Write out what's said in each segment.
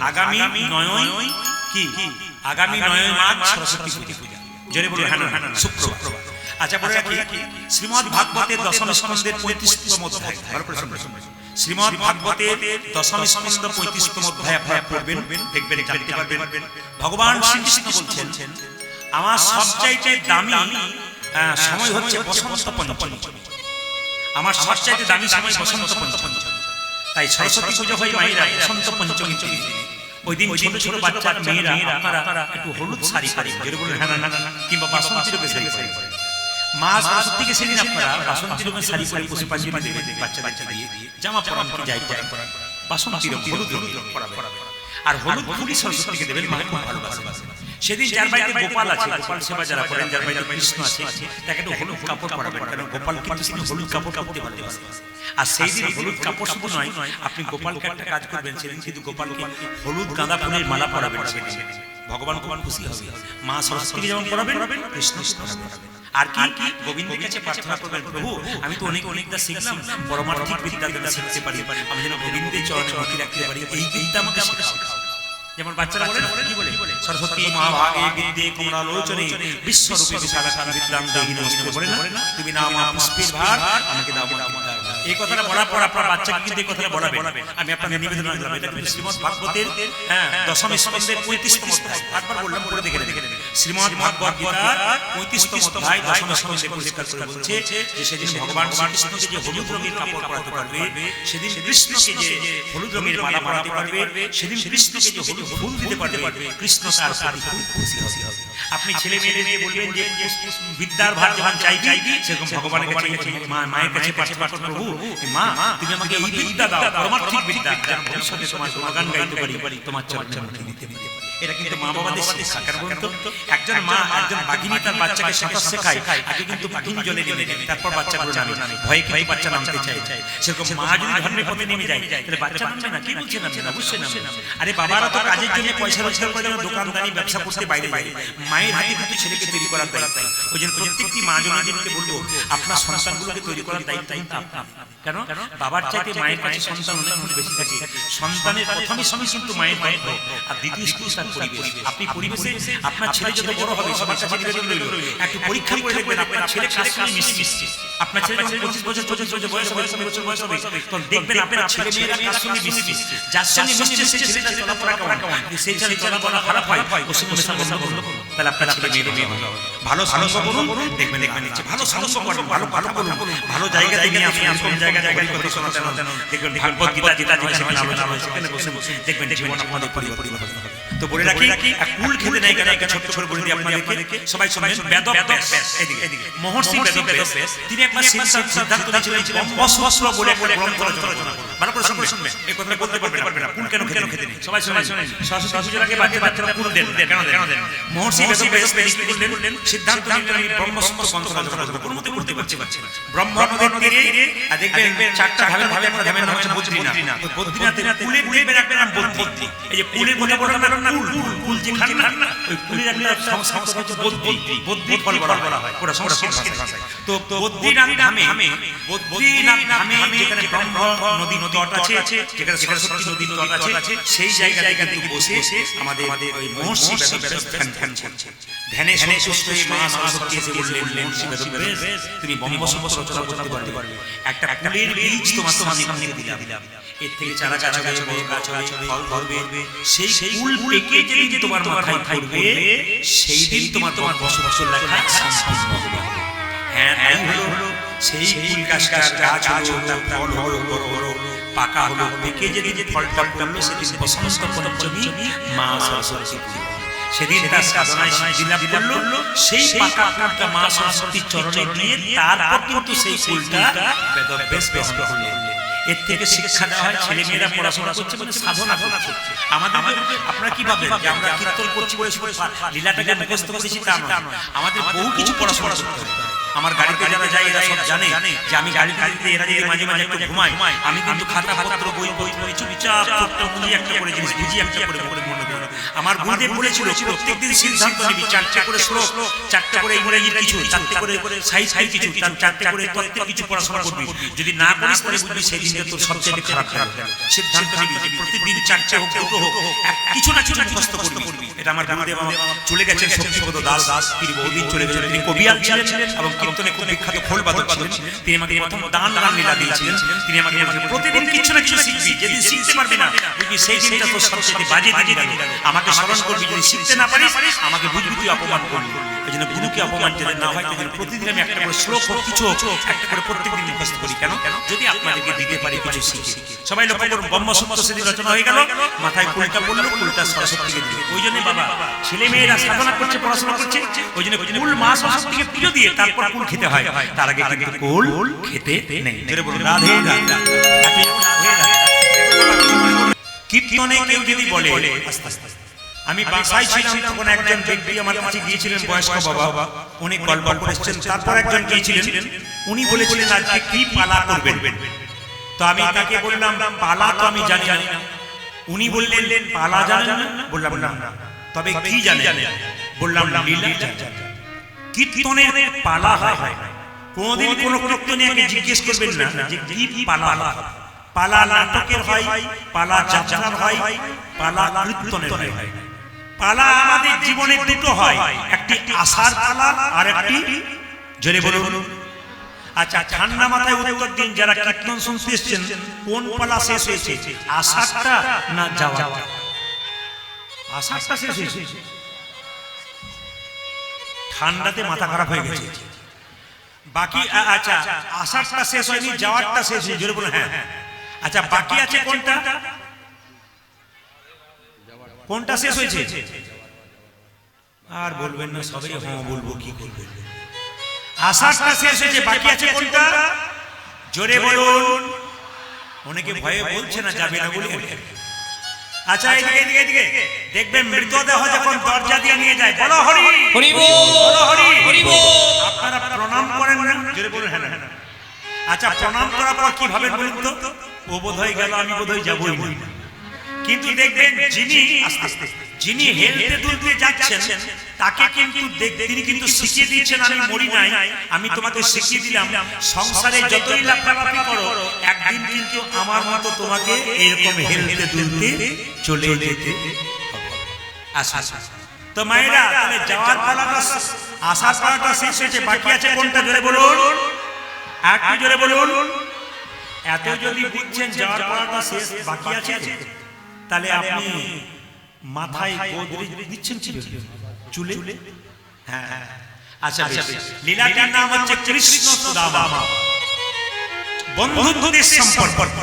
আগামী 9 কি আগামী 9 মাঘ সরস্বতী পূজা জোরে বলুন হ্যাঁ শুক্রবার। আচ্ছা বলে রাখি শ্রীমদ্ ভাগবতের দশম স্কন্ধের 35তম অধ্যায় ভালো করে শুনুন। শ্রীমদ্ ভাগবতের দশম স্কন্ধ 35তম অধ্যায় আপনারা পড়বেন, দেখবেন, জানতে পারবেন ভগবান শ্রীকৃষ্ণ বলছেন আমার সবচাইতে দামি সময় হচ্ছে বসন্ত পঞ্চমী। আমার সবচাইতে দামি সময় বসন্ত পঞ্চমী। তাই সরস্বতী পুজো হয় মায়েরা বসন্ত পঞ্চমী দিন। ওই দিন ছোট ছোট বাচ্চা মেয়েরা আপনারা একটু হলুদ শাড়ি পরে কিংবা বাসন্তী রঙের শাড়ি পরে মা সরস্বতীকে সেদিন আপনারা বাসন্তী রঙের শাড়ি পরে পুষ্পাঞ্জলি দেবেন বাচ্চাদেরকে দিয়ে, জামা পরান কি যাই পরান বাসন্তী রঙ হলুদ রঙ পরাবেন। আর হলুদ ফুলই সরস্বতীকে দেবেন, মা খুব ভালোবাসেন। সেদিন যার বাড়িতে গোপাল আছে, গোপাল সেবা যারা করেন, যার বাড়িতে কৃষ্ণ আছে, তাকে একটু হলুদ কাপড় পরাবেন, কারণ গোপাল কিন্তু হলুদ কাপড় পরতে ভালোবাসেন। আর সেই দিন হলুদ কাপড় শুধু নয়, আপনি গোপালকে একটা কাজ করবেন, সেদিন কিন্তু গোপালকে হলুদ গাঁদা ফুলের মালা পরাবেন। সেদিন ভগবান খুব খুশি হবে। মা সরস্বতীকে যেমন পরাবেন, কৃষ্ণ পরাবেন। আর কি গোবিন্দের কাছে প্রার্থনা করবেন, প্রভু আমি তো অনেকটা শিখলাম, পরমার্থিক বিদ্যা শিখতে পারি, আমি যেন গোবিন্দের চরণে ভক্তি রাখতে পারি, এই বিদ্যা আমাকে শেখাও। যেমন বাচ্চারা বলে সরস্বতী মা ভাগে বিদ্যে কমলালোচনে বিশ্বরূপে বিশালাকার বিদ্যাং দেহি নমস্তে, বলে না তুমি নাম পুষ্পের ভার আমাকে দাও বিদ্যার ভার। এই কথাটা বলার পর আপনার বাচ্চাকে কিন্তু এই কথাটা বলাবেন। আমি আপনাদের নিবেদন করলাম, এটা কিন্তু শ্রীমদ্ ভাগবতের দশম স্কন্ধের 35তম অধ্যায়। একবার বললাম, পড়ে দেখে নেবেন। শ্রীমদ্ ভাগবত গীতার 35তম অধ্যায় দশম স্কন্ধে পরিষ্কার করে বলছে যে সেদিন ভগবান শ্রীকৃষ্ণকে যে হলুদ রঙের কাপড় পরাতে পারবে, সেদিন কৃষ্ণকে যে হলুদ রঙের মালা পরাতে পারবে, সেদিন কৃষ্ণকে যে হলুদ ফুল দিতে পারবে, কৃষ্ণ তার সাথে খুব খুশি হবে। আপনি ছেলে মেয়ে বলবেন যে বিদ্যার ভার যখন চাইবি, সেরকম ভগবানের কাছে মায়ের কাছে প্রার্থনা করুন, প্রভু মা তুমি আমাকে এই বিদ্যা দাও, পরমার্থিক বিদ্যা, যার ভবিষ্যতে তোমার গুণগান গাইতে পারি, তোমার চরণে মুক্তি দিতে পারি। এটা কিন্তু মা বাবাদের শিক্ষা। কারণ বলতো একজন মা একজন বাঘিনী তার বাচ্চাকে সাঁতার শেখায়, আগে কিন্তু বাঘিনী জলে নেমে যায়, তারপর বাচ্চাগুলো নামে, ভয়ে ভয়ে বাচ্চা নামতে চায়। সেরকম মা যদি ধর্মের পথে নেমে যায়, তাহলে বাচ্চা নামবে না। কি বলছে নামবে না? অবশ্যই নামবে। আরে বাবারা তো কাজের জন্য পয়সা রোজগার করে দোকানদারি ব্যবসা করতে বাইরে বাইরে, মায়ের হাতে হাতে ছেলেকে তৈরি করার দায়িত্ব। ওই জন্য প্রত্যেকটি মা জনগণকে বলবো, আপনার সন্তানগুলোকে তৈরি করার দায়িত্ব আপনার। কেন? বাবার চাইতে মায়ের কাছে সন্তান অনেক বেশি থাকে। সন্তানের প্রথম সময় কিন্তু মায়ের দায়িত্ব, আর দ্বিতীয় স্কুল তার পরিবেশ। আপনি পরিবেশে আপনার ছেলে যত বড় হবে, সবার কাছে নিবেদন রইল একটু পরীক্ষা করে দেখবেন আপনার ছেলে কার সঙ্গে মিশছে। আপনার ছেলে 25 বছর বয়স হবে, 26 বছর বয়স হবে, তখন দেখবেন আপনার ছেলে মেয়েরা কার সঙ্গে মিশছে। যার সঙ্গে মিশছে সেই ছেলেটা চলাফেরা কেমন, সেই ছেলে চলাফেরা খারাপ হয়, ওর সঙ্গে মেশা বন্ধ করুন। তাহলে আপনার ছেলে মেয়ে ভালো সাহস করুন, দেখবেন নিচ্ছে ভালো সাহস করুন, ভালো ভালো বলুন, ভালো জায়গাতে নিয়ে আসুন। কোন জায়গায় কথা শোনাতে দেখবেন ভাগবত গীতা যেটা সেখানে আলোচনা হয়, সেখানে বসে দেখবেন জীবন আপনাদের পরিবর্তন হবে। তো বলে রাখি, কুল খেতে নাই কেন, একটা ছোট্ট করে বলে দিই আপনাদেরকে, সবাই শুনবেন। বেদব্যাস এদিকে মহর্ষি বেদব্যাস, তিনি একবার সিদ্ধান্ত নিয়েছিলেন ব্রহ্মসূত্র বলে একটা গ্রন্থ রচনা করবেন। ভালো করে শুনবেন, এই কথাটা বলতে পারবেন না, কুল কেন খেতে নেই। সবাই শুনেন, সরস্বতী পুজোর আগে বাচ্চারা কুল দেন কেন দেন? মহর্ষি বেদব্যাস বললেন, সিদ্ধান্ত নিলেন আমি ব্রহ্মসূত্র গ্রন্থ রচনা করব। কোনো মতে করতে পারছি না। ব্রহ্মনদের তীরে আর দেখবেন চারটা ধামের নাম হচ্ছে বদ্রীনাথ। বদ্রীনাথের কুলে কুলে রাখবেন নাম বদ্রী। এই যে কুলের কথা বলেন না, কুল যে খান না, ওই কুলের একটা সংস্কৃত হচ্ছে বদ্রী ফল বলা হয়, ওটা সংস্কৃত ভাষায়। তো বদ্রীনাথ ধামে যেখানে ব্রহ্ম নদীর তট আছে, যেখানে সরস্বতী নদীর তট আছে, সেই জায়গায় কিন্তু বসে আমাদের ওই মহর্ষি বেদব্যাস ধ্যান করছে। ধ্যানে সুস্থ হয়ে মা সরস্বতী এসে বললেন, মহর্ষি বেদব্যাস তুমি ব্রহ্মসূত্র রচনা করতে পারবে। একটা কুলের বীজ তোমার সামনে দিলাম, এর থেকে চারা গাছ হবে, বড় গাছ হবে, ফল ধরবে। সেই কুল পেকে যেদিন তোমার মাথায় পড়বে, সেই দিন তোমার বছর লেখা সম্পূর্ণ হবে। হ্যাঁ তাই হলো। সেই কুল গাছ হলো, তার ফল হলো, বড় বড় পাকা হলো, পেকে যেদিন ফলটা পড়লো, সেদিন বসন্ত পঞ্চমী মা সরস্বতী পুজো। সেদিন তার সাধনায় সিদ্ধিলাভ করলো, সেই পাকা ফুলটা মা সরস্বতীর চরণে গিয়ে তারপর কিন্তু সেই ফুলটা বেদব্যাস গ্রহণ করলেন। এর থেকে শিক্ষা দেওয়া হয়, ছেলে মেয়েরা পড়াশোনা করছে মানে সাধনা করছে। আমাদের আপনারা কি ভাবেন যে আমরা কীর্তন করছি বলে লীলাটাকে মুখস্থ করেছি তা নয়, আমাদের বহু কিছু পড়াশোনা করতে হবে। আমার গাড়িতে যারা যায় এরা সব জানে যে আমি গাড়িতে এরা যদি মাঝে মাঝে একটু ঘুমাই, আমি কিন্তু খাতা পত্র বই চুপচাপ মুজি একটা করে জিনিস বুঝি একটা করে মনে করি। আমার গুরুদেব বলেছিল প্রত্যেকদিন সিদ্ধান্ত নিবি, 4টে করে শ্লোক, 4টে করে ইংরেজির কিছু, 4টে করে সাহিত্যের কিছু, 4টে করে তত্ত্বের কিছু পড়াশোনা করবি। যদি না করিস তাহলে বুঝবি সেই দিনটা তোর সবচেয়ে খারাপ যাবে। সিদ্ধান্ত নিবি যে প্রতিদিন 4টে হোক, 2টো হোক, কিছু না কিছু মুখস্থ করবি। এটা আমার গুরুদেব চলে গেছেন শক্তিপদ দাস, তিনি বহুদিন চলে গেছেন। তিনি কবিয়াল ছিলেন এবং কীর্তনে খুব বিখ্যাত খোল বাদক ছিলেন। তিনি আমাকে প্রথম দান লীলা দিয়েছিলেন। তিনি আমাকে প্রতিদিন কিছু না কিছু শিখবি, যেদিন শিখতে পারবি না বুঝবি সেই দিনটা তোর সবচেয়ে বাজে দিন। আমাকে স্মরণ করবি, যদি শিখতে না পারিস আমাকে বুঝবি তুই অপমান করবি। এই জন্য গুরুকে অপমান যেন না হয়, প্রতিদিন আমি একটা করে শ্লোক হোক, কিছু হোক, একটা করে প্রত্যেকদিন মুখস্থ করি। কেন? যদি আপনাদেরকে দিতে পারি কিছু শিখে। সবাই লক্ষ্য করুন, ব্রহ্মসূত্র সেদিন রচনা হয়ে গেল, মাথায় কুলটা পড়লো, কুলটা সরস্বতীকে দিল। ওই জন্য বাবা ছেলে মেয়েরা সাধনা করছে, পড়াশোনা করছে, ওই জন্য কুল মা সরস্বতীকে পুজো দিয়ে তারপর কুল খেতে হয়। তার আগে কিন্তু কুল খেতে নেই। রাধে রাধে। কীর্তনে কেউ যদি বলে, আমি বাসায় ছিলাম তখন একজন ব্যক্তি আমার কাছে গিয়েছিলেন, বয়স্ক বাবা, উনি গল্প করেছেন। তারপর একজন গিয়েছিলেন, উনি বলেছিলেন আজকে কি পালা করবেন। তো আমি তাকে বললাম পালা তো আমি জানি না। উনি বললেন পালা জানেন না? বললাম না। তবে কি জানেন? বললাম লীলা জানেন। কীর্তনের পালা হয়। কোনদিন কোন কীর্তনীয়াকে জিজ্ঞেস করবেন না যে কি পালা হয়। পালা নাটকের হয়, পালা যাত্রার হয়, পালা কীর্তনের হয়। পালা আমাদের জীবনে দুটো হয়, একটি আশার পালা আর একটি জোরে বলুন। আচ্ছা, ঠান্ডা মাথায় উত্তর দিন, যারা কীর্তন শুনতে এসেছেন কোন পালা শেষ হয়েছে, আশারটা না যাওয়া? আশারটা শেষ হয়েছে। ঠান্ডাতে মাথা খারাপ হয়ে গেছে। বাকি আচ্ছা, আশারটা শেষ হয়নি, যাওয়ারটা শেষ হয়েছে। জোরে বলুন হ্যাঁ। আচ্ছা, বাকি আছে কোনটা? কোনটা শেষ হয়েছে? আর বলবেন না, সবাই হ্যাঁ বলবো, কি করবেন? আশারটা শেষ হয়েছে, বাকি আছে কোনটা? জোরে বলুন। অনেকে ভয়ে বলছে না, যাবে না বলে। আচ্ছা, এদিকে দেখবেন মৃতদেহ যখন দরজা দিয়ে নিয়ে যায়, বলো হরি হরি বল, হরি হরি বল। আপনারা প্রণাম করেন না? জোরে বলুন হ্যাঁ না। আচ্ছা, প্রণাম করার পর কি ভাবেন বলুন তো? ও বোধহয় গেল, আমি বোধহয় যাবই না। কিন্তু দেখবেন যিনি হেলতে দুলতে যাচ্ছেন তাকে কিন্তু তিনি কিন্তু শিখিয়ে দিচ্ছেন, আমি মরি নাই, আমি তোমাকে শিখিয়ে দিলাম সংসারে যতই লাফালাফি করো, একদিন কিন্তু আমার মতো তোমাকে এরকম হেলতে দুলতে চলে যেতে হবে। আচ্ছা, তো মায়েরা, তাহলে যাওয়ার পালাটা, আসার পালাটা শেষ হয়েছে, বাকি আছে কোনটা? জোরে বলুন, একটু জোরে বলুন। এত যদি বুঝছেন যাওয়ার পালাটা শেষ, বাকি আছে, তাহলে আপনি মাথায় গোদরেজ দিচ্ছেন চুলে? হ্যাঁ। আচ্ছা, লীলাটির নাম হচ্ছে কৃষ্ণ সুদামা। বন্ধুত্বের সম্পর্ক।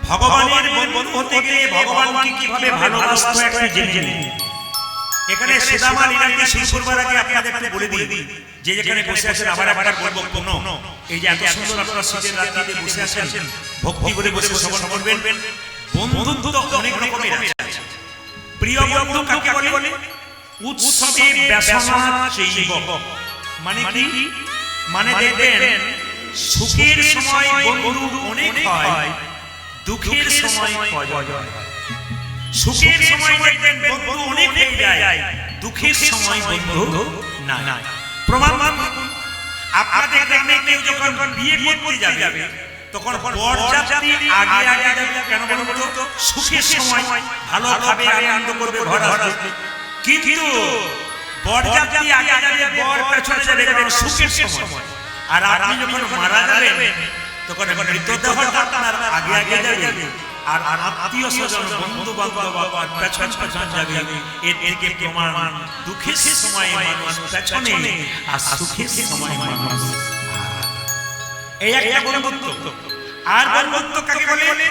ভগবানের বন্ধু হতে গেলে ভগবানকে কিভাবে ভালোবাসতে হয় একটু জেনে নিন। এখানে সুদামা লীলাটি শুরু করবার আগে আপনাদের একটু বলে দিই, যে যেখানে বসে আছেন আবার একবার বলবো, কোনো এই যে এত সুন্দর আপনারা শীতের রাত্রিতে বসে আছেন, ভক্তি করে বসে শ্রবণ করবেন। বন্ধুত্ব অনেক রকমের আছে। প্রিয় বন্ধু কাকে বলে? উৎসবে ব্যসনা চৈব। মানে কি? মানে দেখবেন সুখের সময় বন্ধু অনেক হয়, দুঃখের সময় কয়জন হয়। সুখের সময় দেখবেন বন্ধু অনেক হয়ে যায়, দুঃখের সময় বন্ধু না। প্রমাণ আপনাদের গ্রামে কেউ যখন বিয়ে করতে যাবে তখন বরযাত্রী আগে যাবে। কেন বলুন তো? সুখের সময় ভালো খাবে, আনন্দ করবে, ঘর আসবে। কিন্তু বরযাত্রী আগে যাবে, বর পেছনে যাবে, কারণ সুখের সময়। আর আপনি যখন মারা যাবেন তখন মৃতদেহটা আপনার আগে যাবে, আর আত্মীয় স্বজন বন্ধু বান্ধব পেছন যাবে। এর থেকে প্রমাণ দুঃখের সময় মানুষ পেছনে, আর সুখের সময় মানুষ। এই একটা বন্ধুত্ব। আর বন্ধুত্ব কাকে বলে?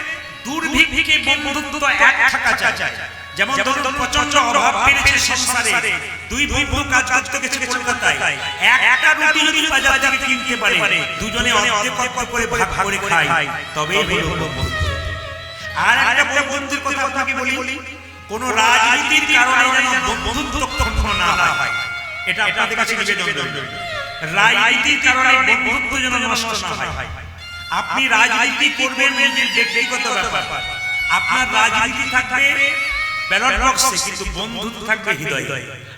দুর্ভিক্ষে বন্ধুত্ব এক থাকা চায়। যেমন ধরুন প্রচন্ড অভাব বেড়েছে সংসারে, দুই বন্ধু কাজ করতে গেছে কলকাতায়, একটা রুটি যদি বাজার থেকে কিনতে পারে, দুজনে অর্ধেক করে ভাগ করে খায়, তবেই হলো বন্ধুত্ব। আর একটা বন্ধুর কথা আপনাকে বলি, কোন রাজনীতির কারণে যেন বন্ধুত্ব কখনো না হয়, এটা আপনাদের কাছে নিবেদন। রাজনীতির কারণে বন্ধুত্ব যেন নষ্ট না হয়। আপনি রাজনীতি করবেন নিজের ব্যক্তিগত ব্যাপার, আপনার রাজনীতি থাকবে ব্যালট বক্সে, কিন্তু বন্ধুত্ব থাকবে হৃদয়ে।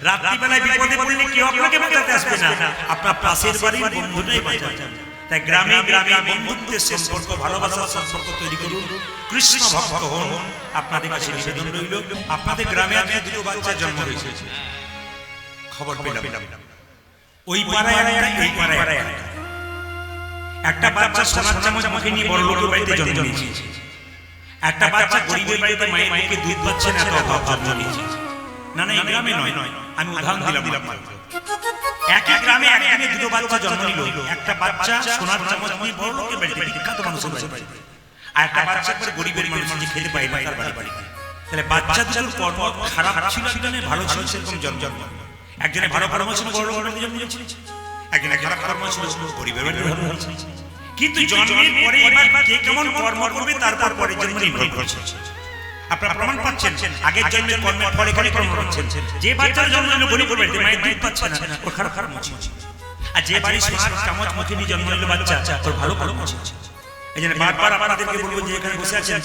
রাত্রিবেলায় বিপদে পড়লে কেউ আপনাকে বাঁচাতে আসবে না, আপনার পাশের বাড়ির বন্ধুটাই বাঁচাবে। তাই গ্রামে গ্রামে বন্ধুত্বের সম্পর্ক, ভালোবাসার সম্পর্ক তৈরি করুন, কৃষ্ণ ভক্ত হন। আপনাদের কাছে নিবেদন রইল, আপনাদের গ্রামে আজকে দুটো বাচ্চা জন্ম হয়েছে, খবর পেলাম ওই পাড়ায় একটা, এই পাড়ায় একটা বাচ্চা সোনার চামচ মুখে নিয়ে বড় লোকের বাড়িতে জন্ম নিয়েছে, একটা বাচ্চা গরিবের বাড়িতে মায়ের মুখে দুধ পাচ্ছে না, এত অভাব জন্ম নিয়েছে। না না, এই গ্রামে নয়, আমি উদাহরণ দিলাম। একই গ্রামে একদিনে দুটো বাচ্চা জন্ম নিল, একটা বাচ্চা সোনার চামচ নিয়ে বড় লোকের বাড়িতে, বিখ্যাত মানুষের বাড়িতে, আর একটা বাচ্চা করে গরিবের মানুষ যে খেতে পায় না তার বাড়ি। তাহলে বাচ্চা দুটোর কর্ম খারাপ ছিল, একজনে ভালো ছিল, সেরকম জন্ম। একজনে ভালো কর্ম ছিল বড় লোকের বাড়িতে জন্ম নিয়েছে, একজনে খারাপ কর্ম ছিল গরিবের বাড়িতে জন্ম নিয়েছে। কিন্তু জন্মের পরে এবার কে কেমন কর্ম করবে তারপর পরে জন্ম নির্ভর করছে। আপনারা প্রমাণ পাচ্ছেন, আগের জন্মের কর্মের ফলে এখানে কর্ম করছেন। যে বাচ্চার জন্ম নিল গরিবের বাড়িতে, মায়ের দুধ পাচ্ছে না, ও খারাপ কর্ম করছে। আর যে বাড়ি সোনার চামচ মুখে নিয়ে জন্ম নিল বাচ্চা, ওর ভালো কর্ম করছে। এই জন্য বারবার আপনাদেরকে বলবো যে এখানে বসে আছেন,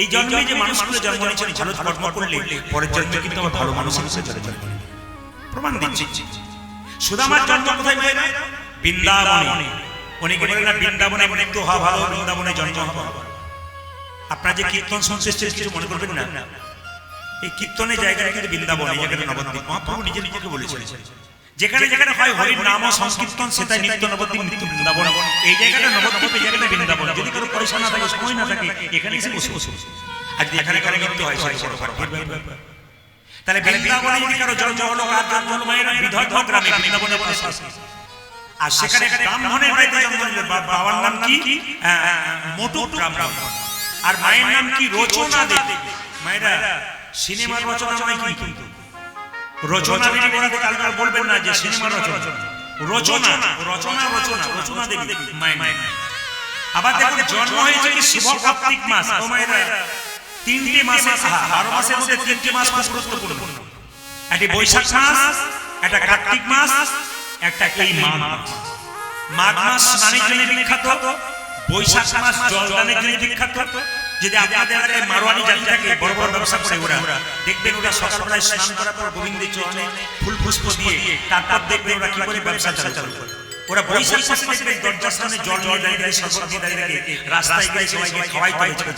এই জন্মে যে মানুষগুলো জন্ম নিয়েছেন ভালো কর্ম করলে পরের জন্মে কিন্তু আমার ভালো মানুষ হিসেবে জন্ম নেবে। প্রমাণ দিচ্ছি। সুদামার জন্ম কোথায় হয়? বৃন্দাবনে। অনেকে বলে না বৃন্দাবনে মৃত্যু হওয়া ভালো, বৃন্দাবনে জন্ম হওয়া। আপনারা যে কীর্তন শুনতে এসেছেন কিছু মনে করবেন না, এই কীর্তনের জায়গাটা কিন্তু বৃন্দাবন, এই জায়গাটা নবদ্বীপ। মহাপ্রভু নিজেকে বলেছেন, যেখানে যেখানে হয় হরির নাম ও সংকীর্তন সেটাই নিত্য নবদ্বীপ, নিত্য বৃন্দাবন। এই জায়গাটা নবদ্বীপ, এই জায়গাটা বৃন্দাবন। যদি কারো পয়সা না থাকে, সময় না থাকে, এখানে এসে বসে আর এখানে কারো মৃত্যু হয়, তাহলে বৃন্দাবনে যদি কারো জন্ম হলো, আর জন্ম হলো মায়ের বিদর্ভ গ্রামে, বৃন্দাবনের পাশে, আর সেখানে ব্রাহ্মণের বাড়িতে জন্ম নিল। বাবার নাম কি? মোটু ব্রাহ্মণ। আর মায়ের নাম কি? রচনা দেবী। মায়েরা সিনেমার রচনা নয়, কিন্তু রচনা দেবী বলতে কালকাল বলবেন না যে সিনেমার রচনা, রচনা রচনা রচনা রচনা দেবী মায়ের। আবার দেখুন জন্ম হয়েছে কি শুভ কার্তিক মাস। ও মায়েরা, তিনটে মাসে, 12 মাসের মধ্যে তিনটে মাস খুব গুরুত্বপূর্ণ। একটা বৈশাখ মাস, একটা কার্তিক মাস, একটা এই মাঘ মাস। মাঘ মাস স্নানের জন্য বিখ্যাত, বৈশাখ মাস জলদানের জন্য বিখ্যাত। যদি আপনাদের এলাকায় মারোয়ারি জাতি থাকে, বড় বড় ব্যবসা করে ওরা, দেখবেন ওরা সকালবেলায় স্নান করার পর গোবিন্দের চরণে ফুল পুষ্প দিয়ে তারপর দেখবেন ওরা কি করে ব্যবসা চালু করে। ওরা বৈশাখ মাসে দেখবেন দরজার সামনে জল নিয়ে দাঁড়িয়ে, শরবত নিয়ে দাঁড়িয়ে, রাস্তায় গিয়ে সবাইকে খাওয়াইতে হবে।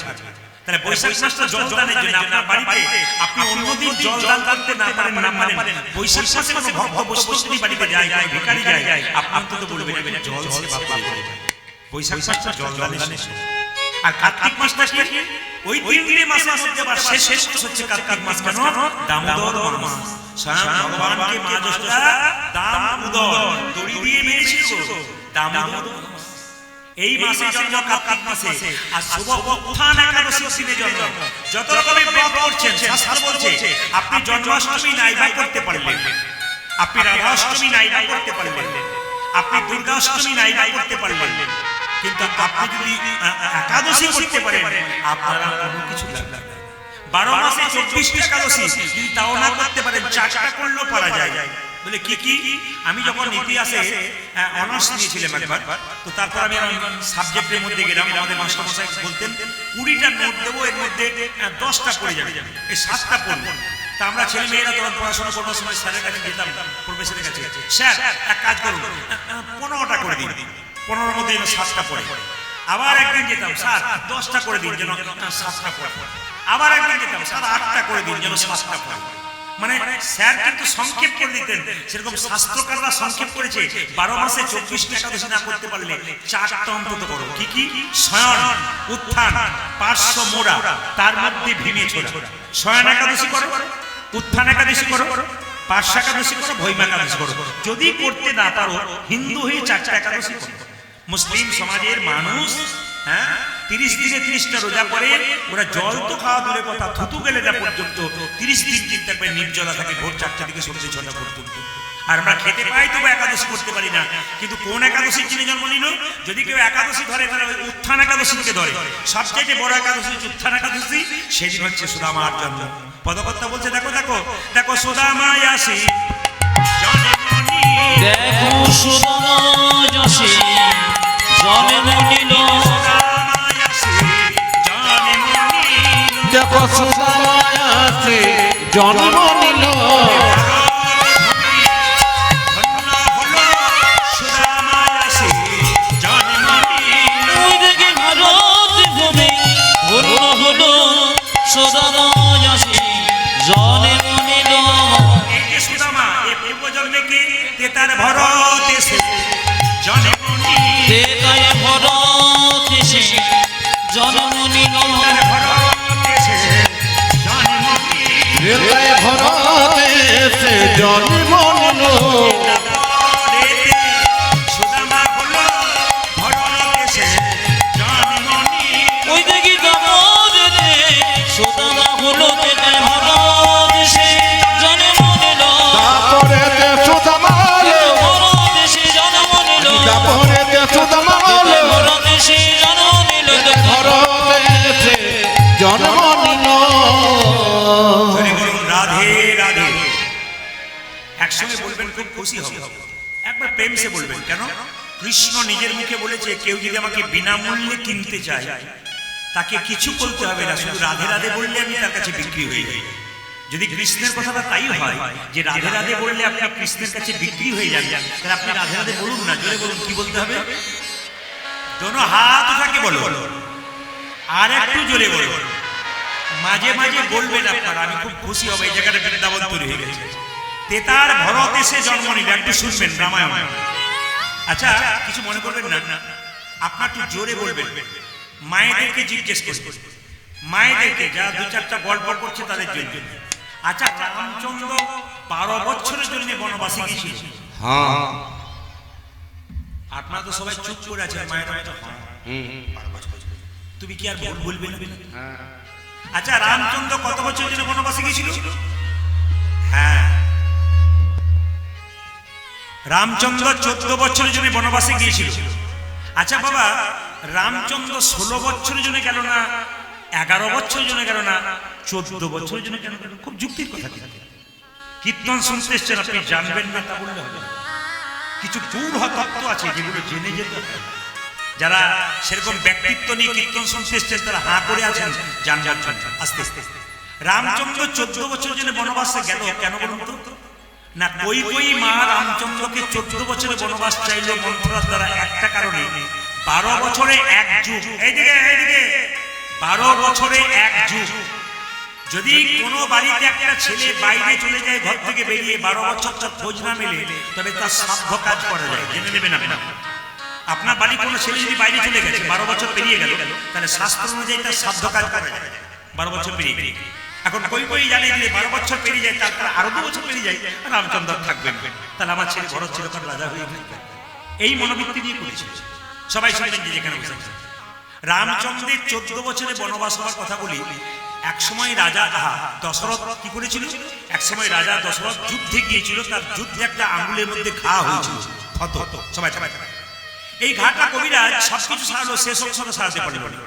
তাহলে বৈশাখ মাসটা জলদানের জন্য। আপনার বাড়িতে আপনি অন্যদিন জলদান করতে না পারেন, বৈশাখ মাসে কোনো ভক্ত বৈষ্ণব বাড়িতে যায়, ভিখারি যায়, আপনি তো বলবেন জল সেবা করে। বৈশাখ মাসটা জলদানের। আর কার্তিক মাসটা কি? ওই তিনটে মাসের মধ্যে আবার শেষ হচ্ছে কার্তিক মাস। কেন? দামোদর মাস। স্বয়ং ভগবানকে মা যশোদা দামোদর দড়ি দিয়ে মেরেছিল, দামোদর মাস। এই মাসে জন্ম, কার্তিক মাসে। আর শুভ উত্থান একাদশীর দিনে জন্ম। যত রকমের ব্রত করছেন, শাস্ত্র বলছে আপনি জন্মাষ্টমী নাইবা করতে পারলেন, আপনি রাধাষ্টমী নাইবা করতে পারলেন, আপনি দুর্গাষ্টমী নাইবা করতে পারলেন, কিন্তু আপনি যদি একাদশী করতে পারেন, আপনারা কোনো কিছু লাগবে না। 12 মাসে 24টা একাদশী যদি তাও না করতে পারেন, 4টা করলেও পারা যায়। বলে কি কি? আমি যখন ইতিহাসে অনার্স নিয়েছিলাম একবার, তো তারপর আমি সাবজেক্টের মধ্যে গেলাম। আমাদের মাস্টারমশাই বলতেন 20টা নোট দেবো, এর মধ্যে 10টা পড়ে যাবে, এই 7টা পড়বো। তা আমরা ছেলে মেয়েরা তখন পড়াশোনা করবার সময় স্যারের কাছে যেতাম, প্রফেসরের কাছে, স্যার এক কাজ করুন 15টা করে দিন, 15-এর মধ্যে যেন 7টা পড়ে। আবার একদিন যেতাম, স্যার 10টা করে দিন, যেন 7টা পড়ে। আবার একদিন যেতাম, স্যার 8টা করে দিন, যেন 7টা পড়ে। মানে স্যার কিন্তু সংক্ষেপ করে দিতেন। সেরকম শাস্ত্রকাররা সংক্ষেপ করেছে, 12 মাসে 24টা একাদশী না করতে পারলে 4টা অন্তত করো। কি কি? শয়ন, উত্থান, পার্শ্ব মোড়া, তার মধ্যে ভীমে ছোড়া। শয়ন একাদশী করো, উত্থান একাদশী করো, পার্শ্ব একাদশী করো, ভৈমা একাদশী করো। যদি করতে না পারো, হিন্দু হয়ে 4টা একাদশী করো। মুসলিম সমাজের মানুষ 30 দিনে 30টা রোজা করে, ওরা জল তো খাওয়া দূরের কথা, থুতু গেলে না পর্যন্ত 30 দিন কিন্তু একবার নির্জলা থাকে, ভোর 4টা থেকে সন্ধ্যে 6টা পর্যন্ত। আর আমরা খেতে পাই তবু একাদশী করতে পারি না। কিন্তু কোন একাদশীর যিনি জন্ম নিল, যদি কেউ একাদশী ধরে তাহলে ওই উত্থান একাদশীকে ধরে। সবচেয়ে বড় একাদশী উত্থান একাদশী, সেদিন হচ্ছে সুদামার জন্ম। পদকর্তা বলছে দেখো দেখো দেখো, সুদামায় আসি জননী দেখো সুদামা যশে জন্ম নিল দেখো সুদামায়াসে জন্ম নিল ওই দেখে ভারত ভূমি ধন্য হলো সুদামা যশে জন্ম নিল এই যে সুদামা এ পূর্বজন্মে কি তেতার ভরত এসে জন্ম নিল তেতায় ভরত এসে জন্ম নিল ভরত এসে জন্ম নিল হৃদয় ভরতে সে জন্ম নিল সুদামা হলো ভরত এসে জন্ম নিল ওই দেখি দামোদরে সুদামা হলো তেতায় ভরত এসে জন্ম নিল তারপরে সুদামালে ভরত এসে জন্ম নিল তারপরে সুদামালে ভরত এসে জন্ম নিল ভরতে সে জন্ম নিল ধরে বলুন রাধে রাধে একসঙ্গে বলবেন খুব খুশি হবে একবার প্রেম সে বলবেন কেন কৃষ্ণ নিজের মুখে বলেছে কেউ যদি আমাকে বিনামূল্যে কিনতে চায় তাকে কিছু বলতে হবে না শুধু রাধে রাধে বললে আমি তার কাছে বিক্রি হয়ে যাই যদি কৃষ্ণের কথাটা তাই হয় যে রাধে রাধে বললে আপনি কৃষ্ণের কাছে বিক্রি হয়ে যান তাহলে আপনি রাধে রাধে বলুন না জোরে বলুন কি বলতে হবে দোনো হাত উঠাকে বলো আর একটু জোরে বলো মাঝে মাঝে বলবেন আপনারা আমি খুব খুশি হব এই জায়গাটা বৃন্দাবন তৈরি হয়ে গেছে তেতার ভরত এসে জন্ম নিল একটু শুনবেন রামায়ণ আচ্ছা কিছু মনে করবেন না আপনার একটু জোরে বলবেন মায়েদেরকে জিজ্ঞেস করবেন মায়েদেরকে যারা দু চারটা গল্প করছে তাদের জন্য আচ্ছা রামচন্দ্র 12 বছরের জন্য বনবাসে গিয়েছিল হ্যাঁ আপনারা তো সবাই চুপ করে আছেন মায়েরা তুমি কি আর বলবে না আচ্ছা রামচন্দ্র কত বছরের জন্য বনবাসে গিয়েছিল হ্যাঁ রামচন্দ্র 14 বছরের জন্য বনবাসে গিয়েছিল আচ্ছা বাবা রামচন্দ্র 16 বছরের জন্য গেল না 11 বছরের জন্য গেল না 14 বছরের জন্য কেন গেল খুব যুক্তির কথা কীর্তন শুনতে এসছেন আপনি জানবেন না তা বললে হবে কিছু গূঢ় তত্ত্ব আছে যেগুলো জেনে যেতে হবে যারা সেরকম ব্যক্তিত্ব নিয়ে কীর্তন শুনতে এসছেন তারা হাঁ করে আছেন জানবার জন্য আস্তে আস্তে রামচন্দ্র 14 বছরের জন্য বনবাসে গেল কেন বলুন তো না কই মা রামচন্দ্রকে 14 বছরে বনবাস চাইলো মন্থরার দ্বারা একটা কারণে 12 বছরে এক যুগ এইদিকে 12 বছরে এক যুগ যদি কোনো বাড়িতে একটা ছেলে বাইরে চলে যায় ঘর থেকে বেরিয়ে 12 বছর তার খোঁজ না মেলে তবে তার সাধ্য কাজ করা যায় জেনে নেবেন আপনার বাড়ি কোনো ছেলে যদি বাইরে চলে গেছে 12 বছর পেরিয়ে গেল তাহলে শাস্ত্র অনুযায়ী তার সাধ্য কাজ করা যায় 12 বছর পেরিয়ে এখন কই জানে যে 12 বছর পেরিয়ে যায় তারপর আরো 2 বছর পেরিয়ে যায় রামচন্দ্র থাকবেন তাহলে আমার ছেলে ভরত চিরকাল রাজা হয়ে থাকবে এই মনোবৃত্তি নিয়ে করেছিল সবাই শুনলেন যে যেখানে বসে রামচন্দ্রের 14 বছরে বনবাস হওয়ার কথা বলি এক সময় রাজা দশরথ কি করেছিল এক সময় রাজা দশরথ যুদ্ধে গিয়েছিল তার যুদ্ধে একটা আঙ্গুলের মধ্যে ঘা হয়েছিল ক্ষত সবাই এই ঘাটা কবিরাজ সবকিছু সারালো শেষ অংশটা সারাতে পারল না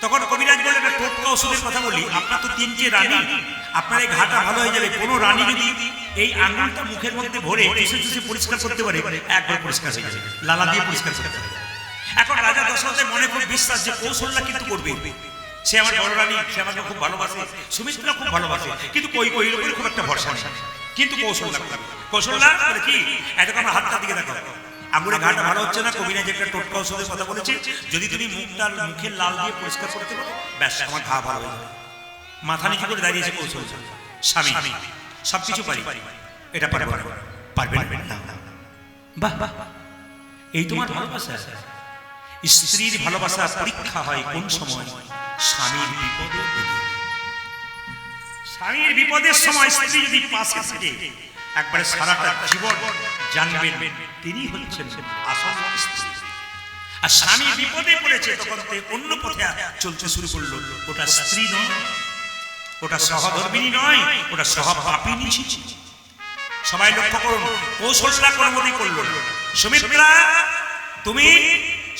তখন কবিরাজ বলে একটা টোটকা ওষুধের কথা বলি আপনার তো 3টে রানী আপনার এই ঘাটা ভালো হয়ে যাবে কোনো রানী যদি এই আঙ্গুলটা মুখের মধ্যে ভরে চুষে পরিষ্কার করতে পারে একবার পরিষ্কার হয়ে যাবে লালা দিয়ে পরিষ্কার করতে পারে এখন রাজা দশরথের মনে খুব বিশ্বাস যে কৌশলটা কিন্তু করবে সে আমার বড় রানী সে আমাকে খুব ভালোবাসে সুমিত্রা খুব ভালোবাসে কিন্তু কইর উপরে খুব একটা ভরসা নেই কিন্তু কৌশলটা করে কি এতক্ষণ আমার হাতটা দিকে দেখো আঙুলে ঘাটা ভালো হচ্ছে না কবিরাজ একটা টোটকা ওষুধের কথা বলেছে যদি তুমি মুখের লাল দিয়ে পরিষ্কার করতে পারো ব্যাস আমার ঘা ভালো হয়ে যাবে মাথা নিচু করে দাঁড়িয়েছে কৌশল স্বামী সবকিছু পারি এটা পারবে না বাহ বাহ এই তোমার ভালোবাসা স্ত্রীর ভালোবাসা পরীক্ষা হয় কোন সময় স্বামীর বিপদের সময় স্ত্রী যদি পাশে থাকে একবারে সারাটা জীবন জানবেন তিনি হচ্ছেন আসল স্ত্রী আর স্বামী বিপদে পড়েছে তখন অন্য পথে চলতে শুরু করলো ওটা স্ত্রী নয় ওটা সহধর্মিনী নয় ওটা সহপাপিনী ছিল সবাই লক্ষ্য করুন কৌশলটা কোনো মতেই করলো সুমিত্রা তুমি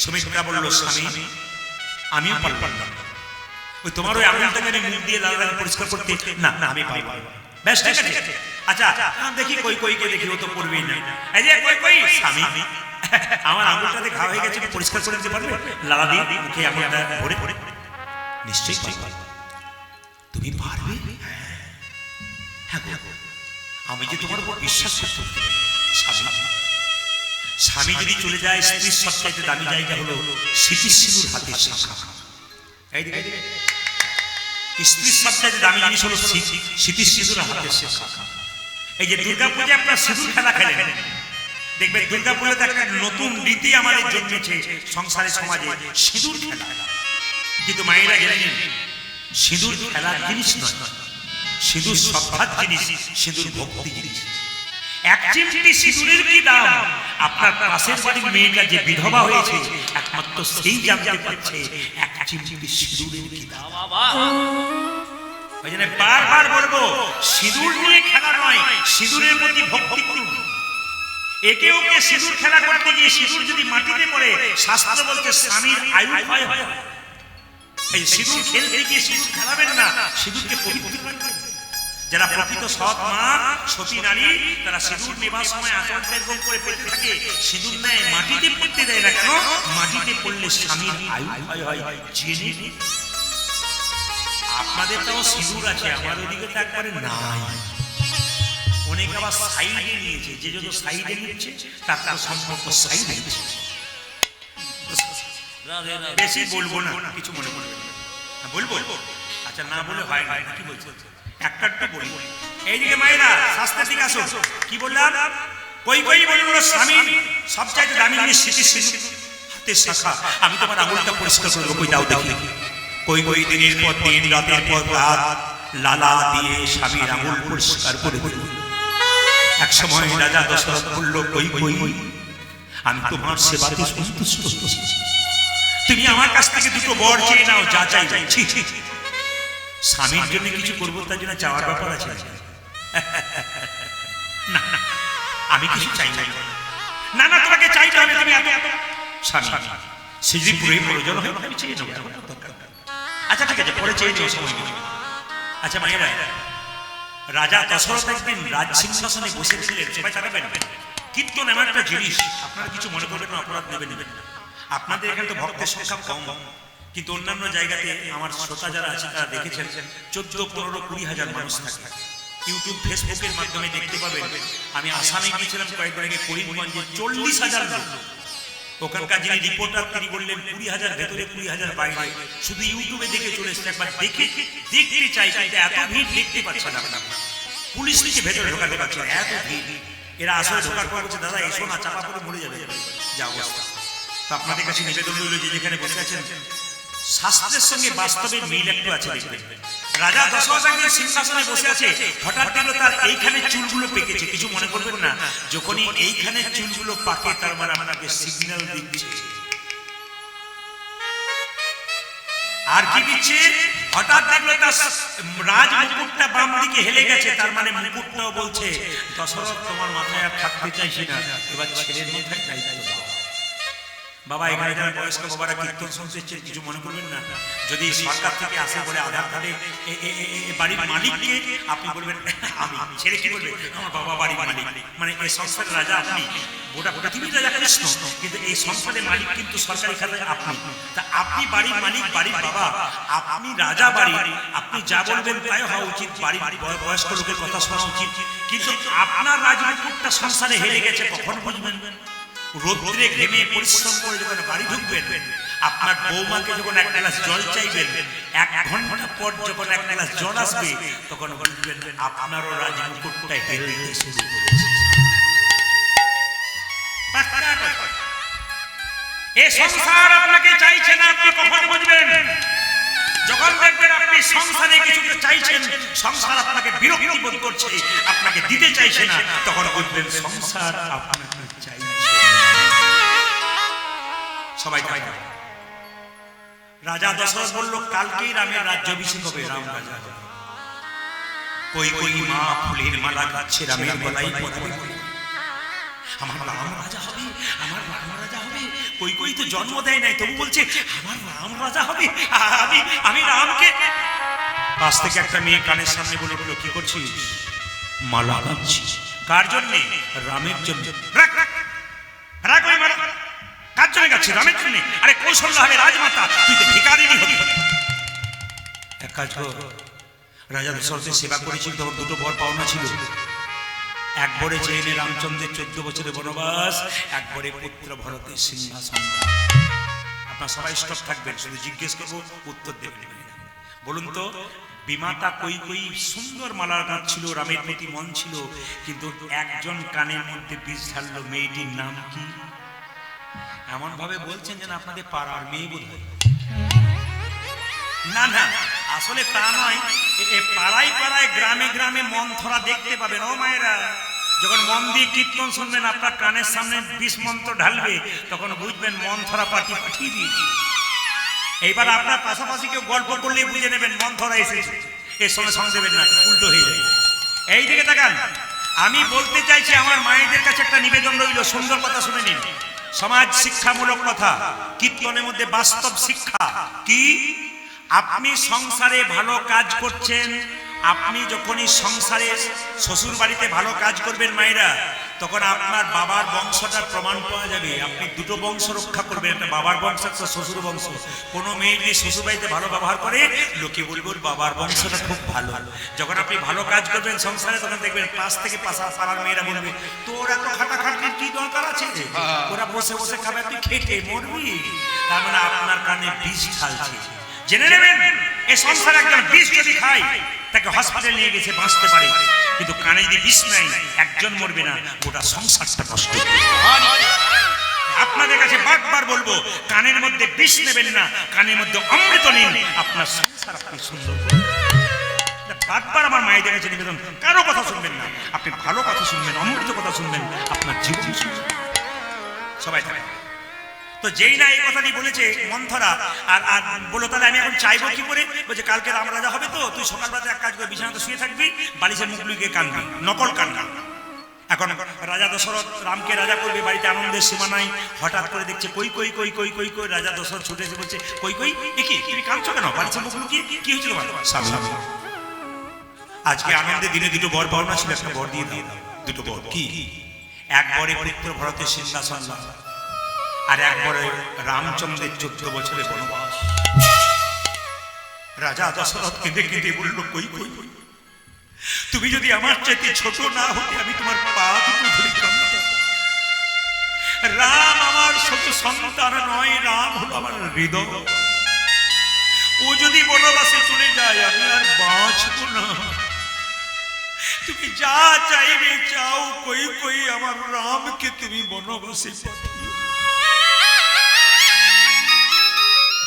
সুমিত্রা বলল স্বামী আমিও পারলাম না ওই তোমার ওই আঙুলটাকে মুখ দিয়ে লাল লাল পরিষ্কার করতে না আমি পারবো ব্যাস ঠিক আছে আচ্ছা দেখি কই কইকে দেখি, ও তো করবেই না। এই যে কই কই স্বামী, আমার আঙুলটাতে ঘা হয়ে গেছে, পরিষ্কার করে দিতে পারবে? লালা দিয়ে মুখে আঙুলটা ভরে ভরে। নিশ্চয়ই পারবে। তুমি পারবে? হ্যাঁ গো, আমি যে তোমার উপর বিশ্বাস করতে পারি। স্বামী যদি চলে যায়, স্ত্রীর সবচাইতে দামি জায়গা হলো স্মৃতির সিঁদুর হাতের শাখা। এই দিকে স্ত্রীর সবচাইতে দামি জিনিস হলো স্মৃতির সিঁদুর হাতের শাখা। এই যে দুর্গাপূজা আপনার সিঁদুর খেলা খেলেন, দেখবেন দুর্গাপূজাতে একটা নতুন রীতি আমাদের জন্মেছে সংসারের সমাজে, সিঁদুর খেলা। কিন্তু মায়েরা জানেন সিঁদুর খেলার জিনিস নয়, সিঁদুর শ্রদ্ধার জিনিস, সিঁদুর ভক্তি জিনিস। এক চিমটি সিঁদুরের কি দাম? আপনার পাশের বাড়ির মেয়েটা যে বিধবা হয়েছে একমাত্র সেই জানতে পারছে এক চিমটি সিঁদুরের কি দাম। ওই জন্য বারবার বলবো, সিঁদুর নিয়ে খেলা নয়, সিঁদুরের প্রতি ভক্তি করুন। একে ওকে সিঁদুর খেলা করতে গিয়ে সিঁদুর যদি মাটিতে পড়ে, শাস্ত্র বলছে স্বামীর আয়ু ক্ষয় হয়। এই সিঁদুর খেলতে গিয়ে সিঁদুর খেলাবেন না, সিঁদুরকে পবিত্র রাখবেন। যারা প্রকৃত সৎ মা, সতী নারী, তারা সিঁদুর নেবার সময় আঁচলটা এরকম করে পেতে থাকে, সিঁদুর নেয়, মাটিতে পড়তে দেয় না। কেন? মাটিতে পড়লে স্বামীর আয়ু ক্ষয় হয়। জেনে আপনাদের তাও সিঁদুর আছে, আমার ওদিকে তো একবারে নাই। অনেক আবার সাইডে নিয়েছে, যে যত সাইডে নিচ্ছে তার তার সম্পর্ক সাইডে নিচ্ছে। বেশি বলবো না, কিছু মনে করবেন না। বলবো? আচ্ছা না বলে হয় না, কি বলছো? একটা বলি। এইদিকে মায়েরা শাস্ত্রের দিকে আসো। কি বললাম? কই কই বলল স্বামী সবচাইতে দামি জিনিস স্মৃতির সিঁদুর হাতের শাখা। আমি তোমার আঙুলটা পরিষ্কার করে কই দাও দেখি। কই কই দিনের পর দিন, রাতের পর রাত লালা দিয়ে স্বামীর আঙুল পরিষ্কার করে দিল। এক সময় রাজা দশরথ বলল, কই কই আমি তোমার সেবাতে সন্তুষ্ট, তুমি আমার কাছ থেকে দুটো বর চেয়ে নাও, যা চাই ছি ছি। স্বামীর জন্য কিছু করবো, তার জন্য চাওয়ার ব্যাপার আছে? না আমি কিছু চাই না। না না তোমাকে চাইতে হবে, তুমি এত স্বামী সিজি পুরো প্রয়োজন হয় আমি চেয়ে নেব। আচ্ছা ঠিক আছে, পরে চেয়ে নেব, সময় নেব। আচ্ছা মায়েরা, রাজা দশরথ একদিন রাজ সিংহাসনে বসেছিলেন, সবাই জানাবেন। কীর্তন এমন একটা জিনিস, আপনারা কিছু মনে করবেন না, অপরাধ নেবেন না। আপনাদের এখানে তো ভক্তের সংখ্যা কম, কিন্তু অন্যান্য জায়গাতে আমার শ্রোতা যারা আছে তারা দেখেছেন 14, 15, 20 হাজার মানুষ থাকে। ইউটিউব ফেসবুকের মাধ্যমে দেখতে পাবেন। আমি আসামে গিয়েছিলাম কয়েকদিন আগে, করিমগঞ্জে 40,000 লোক। ওখানকার যিনি রিপোর্টার তিনি বললেন 20,000 ভেতরে, 20,000 বাইরে। শুধু ইউটিউবে দেখে চলে এসছে, একবার দেখতে চাই, কিন্তু এত ভিড় দেখতে পাচ্ছেন না। পুলিশ নিচে ভেতরে ঢোকাতে পারছে না, এত ভিড়। এরা আসলে ঢোকার পর বলছে, দাদা এসো না, চাপা করে মরে যাবে, যা অবস্থা। তো আপনাদের কাছে নিবেদন হইল, যে যেখানে বসে আছেন শাস্ত্রের সঙ্গে বাস্তবের মিল একটু আছে দেখবেন। রাজা দশরথ একদিন সিংহাসনে বসে আছে, হঠাৎ দেখলো তার এইখানে চুলগুলো পেকেছে। কিছু মনে করবেন না, যখনই এইখানে চুলগুলো পাকে তার মানে আপনাকে সিগন্যাল দিচ্ছে। আর কি দিচ্ছে? হঠাৎ দেখলো তার রাজ মুকুটটা বাম দিকে হেলে গেছে, তার মানে মুকুটটাও বলছে, দশরথ তোমার মাথায় আর থাকতে চাইছি না, এবার ছেলের মাথায় দায়িত্ব দাও। বাবা এখানে যারা বয়স্ক বাবারা কীর্তন শুনতে, কিছু মনে করবেন না। যদি সরকার থেকে আসে বলে আধার কার্ডে বাড়ির মালিককে, আপনি বলবেন আমি, ছেলে কি বলবে আমার বাবা বাড়ির মালিক, মানে এই সংসারের রাজা আপনি, গোটা পৃথিবীর রাজা কৃষ্ণ, কিন্তু এই সংসারের মালিক কিন্তু সরকারি খাতায় আপনি। তা আপনি বাড়ির মালিক, বাড়ির বাবা, আপনি রাজা বাড়ি, আপনি যা বলবেন তাই হওয়া উচিত, বাড়ির বয়স্ক লোকের কথা শোনা উচিত। কিন্তু আপনার রাজমুকুটটা সংসারে হেরে গেছে, কখন বুঝবেন? রোদ্রে ঘেমে পরিশ্রম করে যখন বাড়ি ঢুকবেন, আপনার বৌমাকে যখন এক গ্লাস জল চাইবেন, 1 ঘন্টা পর যখন 1 গ্লাস জল আসবে, তখন বুঝবেন আপনারও রাজমুকুটটা হেলতে শুরু করেছে। এই সংসার আপনাকে চাইছে না, আপনি কখন বুঝবেন? যখন দেখবেন আপনি সংসারে কিছু চাইছেন, সংসার আপনাকে বিরক্তি বোধ করছে, আপনাকে দিতে চাইছে না, তখন বুঝবেন সংসার আপনাকে চাইছে। সবাই জানে রাজা দশরথ বলল, কালকেই রামের রাজ্যাভিষেক হবে, রাম রাজা হবে। কই কই মা ফুলের মালা গাচ্ছে রামের গলায় পরাবে, আমার রাম রাজা হবে, আমার রাম রাজা হবে। কই কই তো জন্ম দেয় নাই, তবু বলছে আমার রাম রাজা হবে, আমি রামকে। পাশ থেকে একটা মেয়ে কানের সামনে বলে উঠলো, কি করছিস? মালা গাঁথছি। কার জন্যে? রামের জন্য। রাখ রাখ রাখ ওই মালা। কার জন্য গাচ্ছি? রামের জন্য। আরে কৌশল্যা হবে রাজমাতা, তুই তো ভিখারিনী হবি। এক কাজ কর, রাজা দশরথের সেবা করেছিল তখন দুটো বর পাওনা ছিল। এক বরে চেয়ে নে রামচন্দ্রের 14 বছরের বনবাস, এক বরে পুত্র ভরতের সিংহাসন। আপনার সবাই স্টপ থাকবেন, শুধু জিজ্ঞেস করবো, উত্তর দেবেন। বলুন তো, বিমাতা কই কই সুন্দর মালার গাছ ছিল, রামের প্রতি মন ছিল, কিন্তু একজন কানের মধ্যে বিষ ঢাললো। মেয়েটির নাম কি? এমন ভাবে বলছেন যেন আপনাদের পাড়ার মেয়ে বোধ হয়। না না, আসলে তা নয়। পাড়ায় পাড়ায় গ্রামে গ্রামে মন্থরা দেখতে পাবেন। ও মায়েরা, যখন মন দিয়ে কীর্তন শুনবেন, আপনার কানের সামনে বিষ মন্ত্র ঢালবে, তখন বুঝবেন মন্থরা পার্টি পাঠিয়ে দিয়েছে। এইবার আপনার পাশাপাশি কেউ গল্প করলে বুঝে নেবেন মন্থরা এসেছে। এর সঙ্গে সঙ্গে দেবেন না, উল্টো হয়ে যাবে। এই দিকে তাকান। আমি বলতে চাইছি, আমার মায়েদের কাছে একটা নিবেদন রইল, সুন্দর কথা শুনে নিন। সমাজ শিক্ষামূলক কথা, কীর্তনের মধ্যে বাস্তব শিক্ষা কি? আপনি সংসারে ভালো কাজ করছেন, আপনি যখনই সংসারে শ্বশুর বাড়িতে ভালো কাজ করবেন মায়েরা, তখন আপনার বাবার বংশটার প্রমাণ পাওয়া যাবে। আপনি দুটো বংশ রক্ষা করবেন, একটা বাবার বংশ, একটা শ্বশুর বংশ। কোনো মেয়ে যদি শ্বশুর বাড়িতে ভালো ব্যবহার করে, লোকে বলবে বাবার বংশটা খুব ভালো। যখন আপনি ভালো কাজ করবেন সংসারে, তখন দেখবেন পাশ থেকে পাড়ার মেয়েরা বলবে, তোর এত খাটাখাটির কি দরকার আছে? ওরা বসে বসে খাবে, তুই খেটে মরবি। তার মানে আপনার কানে বিষ ঢালছে। জেনে নেবেন, এই সংসারে একজন বিষ যদি খায়, তাকে হসপিটালে নিয়ে গেছে বাঁচতে পারে, কিন্তু কানে যদি বিষ নাই, একজন মরবে না, গোটা সংসারটা নষ্ট। আপনাদের কাছে বারবার বলবো, কানের মধ্যে বিষ নেবেন না, কানের মধ্যে অমৃত নিন, আপনার সংসার আপনি সুন্দর করবেন। বারবার আমার মায়েদের কাছে নিবেদন, কারো কথা শুনবেন না, আপনি ভালো কথা শুনবেন, অমৃত কথা শুনবেন, আপনার জীবন শুনবেন। সবাই থাকে তো যেই না এই কথাটি বলেছে মন্থরা, আর বলো তাহলে আমি এখন চাইবো কি করে? বলছে কালকে রাম রাজা হবে তো, তুই সকালবেলা এক কাজ করে বিছানাতে শুয়ে থাকবি, বালিশের মুখ লুকিয়ে কাঁদবি, নকল কান্না। এখন রাজা দশরথ রামকে রাজা করবে, বাড়িতে আনন্দের সীমা নাই। হঠাৎ করে দেখছে কই কই কই কই কই কই, রাজা দশরথ ছুটে এসে বলছে, কই কই কি তুমি কাঁদছো কেন? বালিশের মুখ লুকিয়ে কি হয়েছিল? আজকে আনন্দের দিনে দুটো বর পাওনা ছিল, একটা বর দিয়ে দাও। দুটো বর কি? এক বরে পুত্র ভরতের সিংহাসন, আর একবারে রামচন্দ্রের 14 বছরের বনবাস। রাজা দশরথ কেঁদে কেঁদে বলল, কই কই তুমি যদি আমার চাইতে ছোট না হতে, আমি তোমার পা দুটো ধরে কাঁদতাম। রাম আমার শুধু সন্তান নয়, রাম হলো আমার হৃদয়। ও যদি বনবাসে চলে যায়, আমি আর বাঁচবো না। তুমি যা চাইবে চাও, কই কই আমার রামকে তুমি বনবাসে পাঠিও।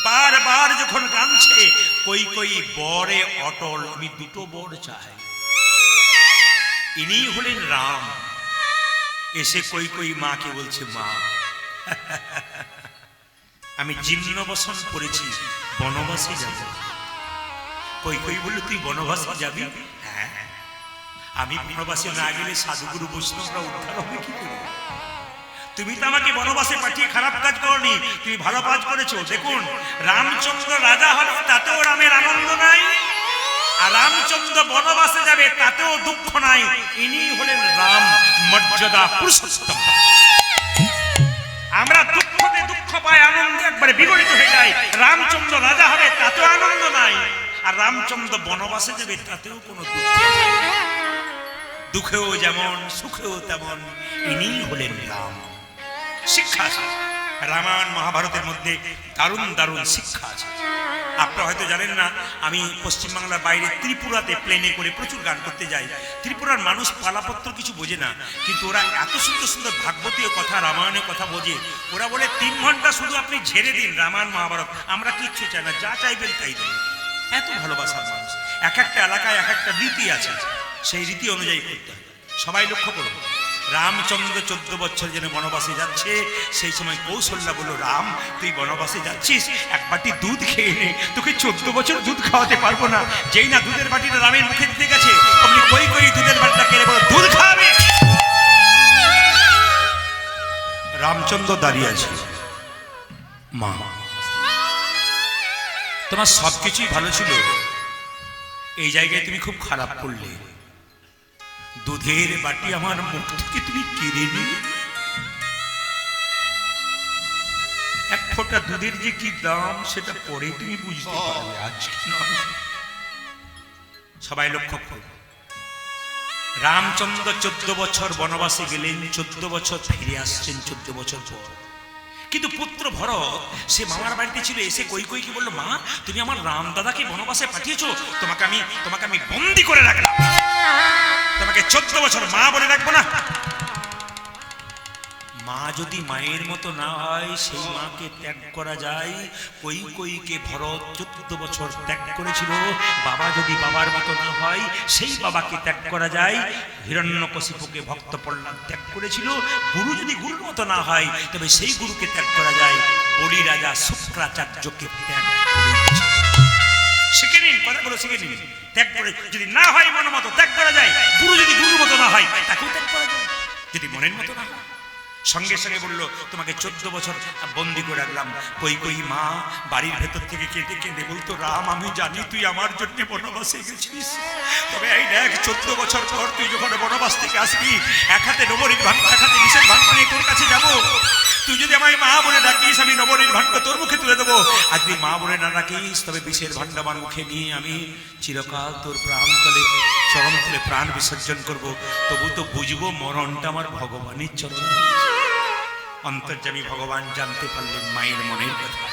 বারবার যখন কাঁদছে, কই কই বরে অটল, আমি দুটো বর চাই। ইনি হলেন রাম। এসে কই কই মাকে বলছে, মা আমি জীর্ণ বসন করেছি, বনবাসে যাব। কই কই বলল, তুই বনবাসে যাবি? হ্যাঁ। আমি বনবাসে না গেলে সাধুগুরু বৈষ্ণবরা উদ্ধার হবে কি করে? তুমি তো আমাকে বনবাসে পাঠিয়ে খারাপ কাজ করনি, তুমি ভালো কাজ করেছো। দেখুন, রামচন্দ্র রাজা হল, তাতেও রামের আনন্দ নাই, আর রামচন্দ্র বনবাসে যাবে, তাতেও দুঃখ নাই। ইনি হলেন রাম, মর্যাদা পুরুষোত্তম। আমরা দুঃখতে দুঃখ পাই, আনন্দ একবারে বিগড়িত হয়ে যায়। রামচন্দ্র রাজা হবে, তাতেও আনন্দ নাই, আর রামচন্দ্র বনবাসে যাবে, তাতেও কোনো দুঃখ নাই। দুঃখেও যেমন, সুখেও তেমন, ইনি হলেন রাম। শিক্ষা আছে রামায়ণ মহাভারতের মধ্যে, দারুণ দারুণ শিক্ষা আছে। আপনারা হয়তো জানেন না, আমি পশ্চিমবাংলার বাইরে ত্রিপুরাতে প্লেনে করে প্রচুর গান করতে যাই। ত্রিপুরার মানুষ পালাপত্র কিছু বোঝে না, কিন্তু ওরা এত সুন্দর সুন্দর ভাগবতীয় কথা, রামায়ণের কথা বোঝে। ওরা বলে 3 ঘন্টা শুধু আপনি ঝেড়ে দিন রামায়ণ মহাভারত, আমরা কিচ্ছু চাই না, যা চাইবেন তাই দেবেন। এত ভালোবাসার মানুষ। এক একটা এলাকায় এক একটা রীতি আছে, সেই রীতি অনুযায়ী করতে হয়। সবাই লক্ষ্য করুন, রামচন্দ্র 14 বছর যেন বনবাসে যাচ্ছে, সেই সময় কৌশল্যা বলল, রাম তুই বনবাসে যাচ্ছিস, এক বাটি দুধ খেয়ে নে, তোকে 14 বছর দুধ খাওয়াতে পারবো না। যেই না দুধের বাটিটা রামের মুখে দিতে গেছে, আপনি কই কই দুধের বাটিটা কেড়ে বলো, দুধ খাওয়াবে। রামচন্দ্র দাঁড়িয়ে আছে, মা তোমার সবকিছুই ভালো ছিল, এই জায়গায় তুমি খুব খারাপ করলে। দুধের বাটি আমার মুখ থেকে তুমি কেড়ে নিলে। এক ফোঁটা দুধের যে কি দাম সেটা পরে তুমি বুঝতে পারবে, আজকে নয়। সবাই লক্ষ্য করো, রামচন্দ্র 14 বছর বনবাসে গেলেন, 14 বছর ফিরে আসছেন 14 বছর পর। কিন্তু পুত্র ভরত সে মামার বাড়িতে ছিল, এসে কৈকেয়ীকে বলল, মা তুমি আমার রাম দাদাকে বনবাসে পাঠিয়েছো, তোমাকে আমি বন্দি করে রাখলাম, তোমাকে 14 বছর মা বলে রাখবো না। মা যদি মায়ের মতো না হয় সেই মাকে ত্যাগ করা যায়। কৈকেয়ীকে ভরত 14 বছর ত্যাগ করেছিল। বাবা যদি বাবার মতো না হয় সেই বাবাকে ত্যাগ করা যায়। হিরণ্যকশিপুকে ভক্ত প্রহ্লাদ ত্যাগ করেছিল। গুরু যদি গুরুর মতো না হয় তবে সেই গুরুকে ত্যাগ করা যায়। বলি রাজা শুক্রাচার্যকে ত্যাগ করেছিল। শিখে নিন, কথাগুলো শিখে নিন। ত্যাগ করে যদি না হয় মনের মতো ত্যাগ করা যায়। গুরু যদি গুরুর মতো না হয় তাকেও ত্যাগ করা যায়, যদি মনের মতো না হয়। সঙ্গে সঙ্গে বললো, তোমাকে 14 বছর বন্দি করে রাখলাম। কৈকেয়ী মা বাড়ির ভেতর থেকে কেঁদে কেঁদে বলতো, রাম আমি জানি তুই আমার জন্য বনবাসে গেছিস, তবে এই দেখ 14 বছর পর তুই যখন বনবাস থেকে আসবি, এক হাতে নবনীর ভাণ্ড এক হাতে বিষের ভাণ্ড নিয়ে তোর কাছে যাবো। তুই যদি আমায় মা বলে ডাকিস আমি নবনীর ভাণ্ড তোর মুখে তুলে দেবো, আর যদি মা বলে না ডাকিস তবে বিষের ভাণ্ড আমার মুখে নিয়ে আমি চিরকাল তোর প্রাণ তলে চরণ তলে প্রাণ বিসর্জন করব। তবু তো বুঝবো মরণটা আমার ভগবানের চরণ। অন্তর্যামী ভগবান জানতে পারলেন মায়ের মনের কথা।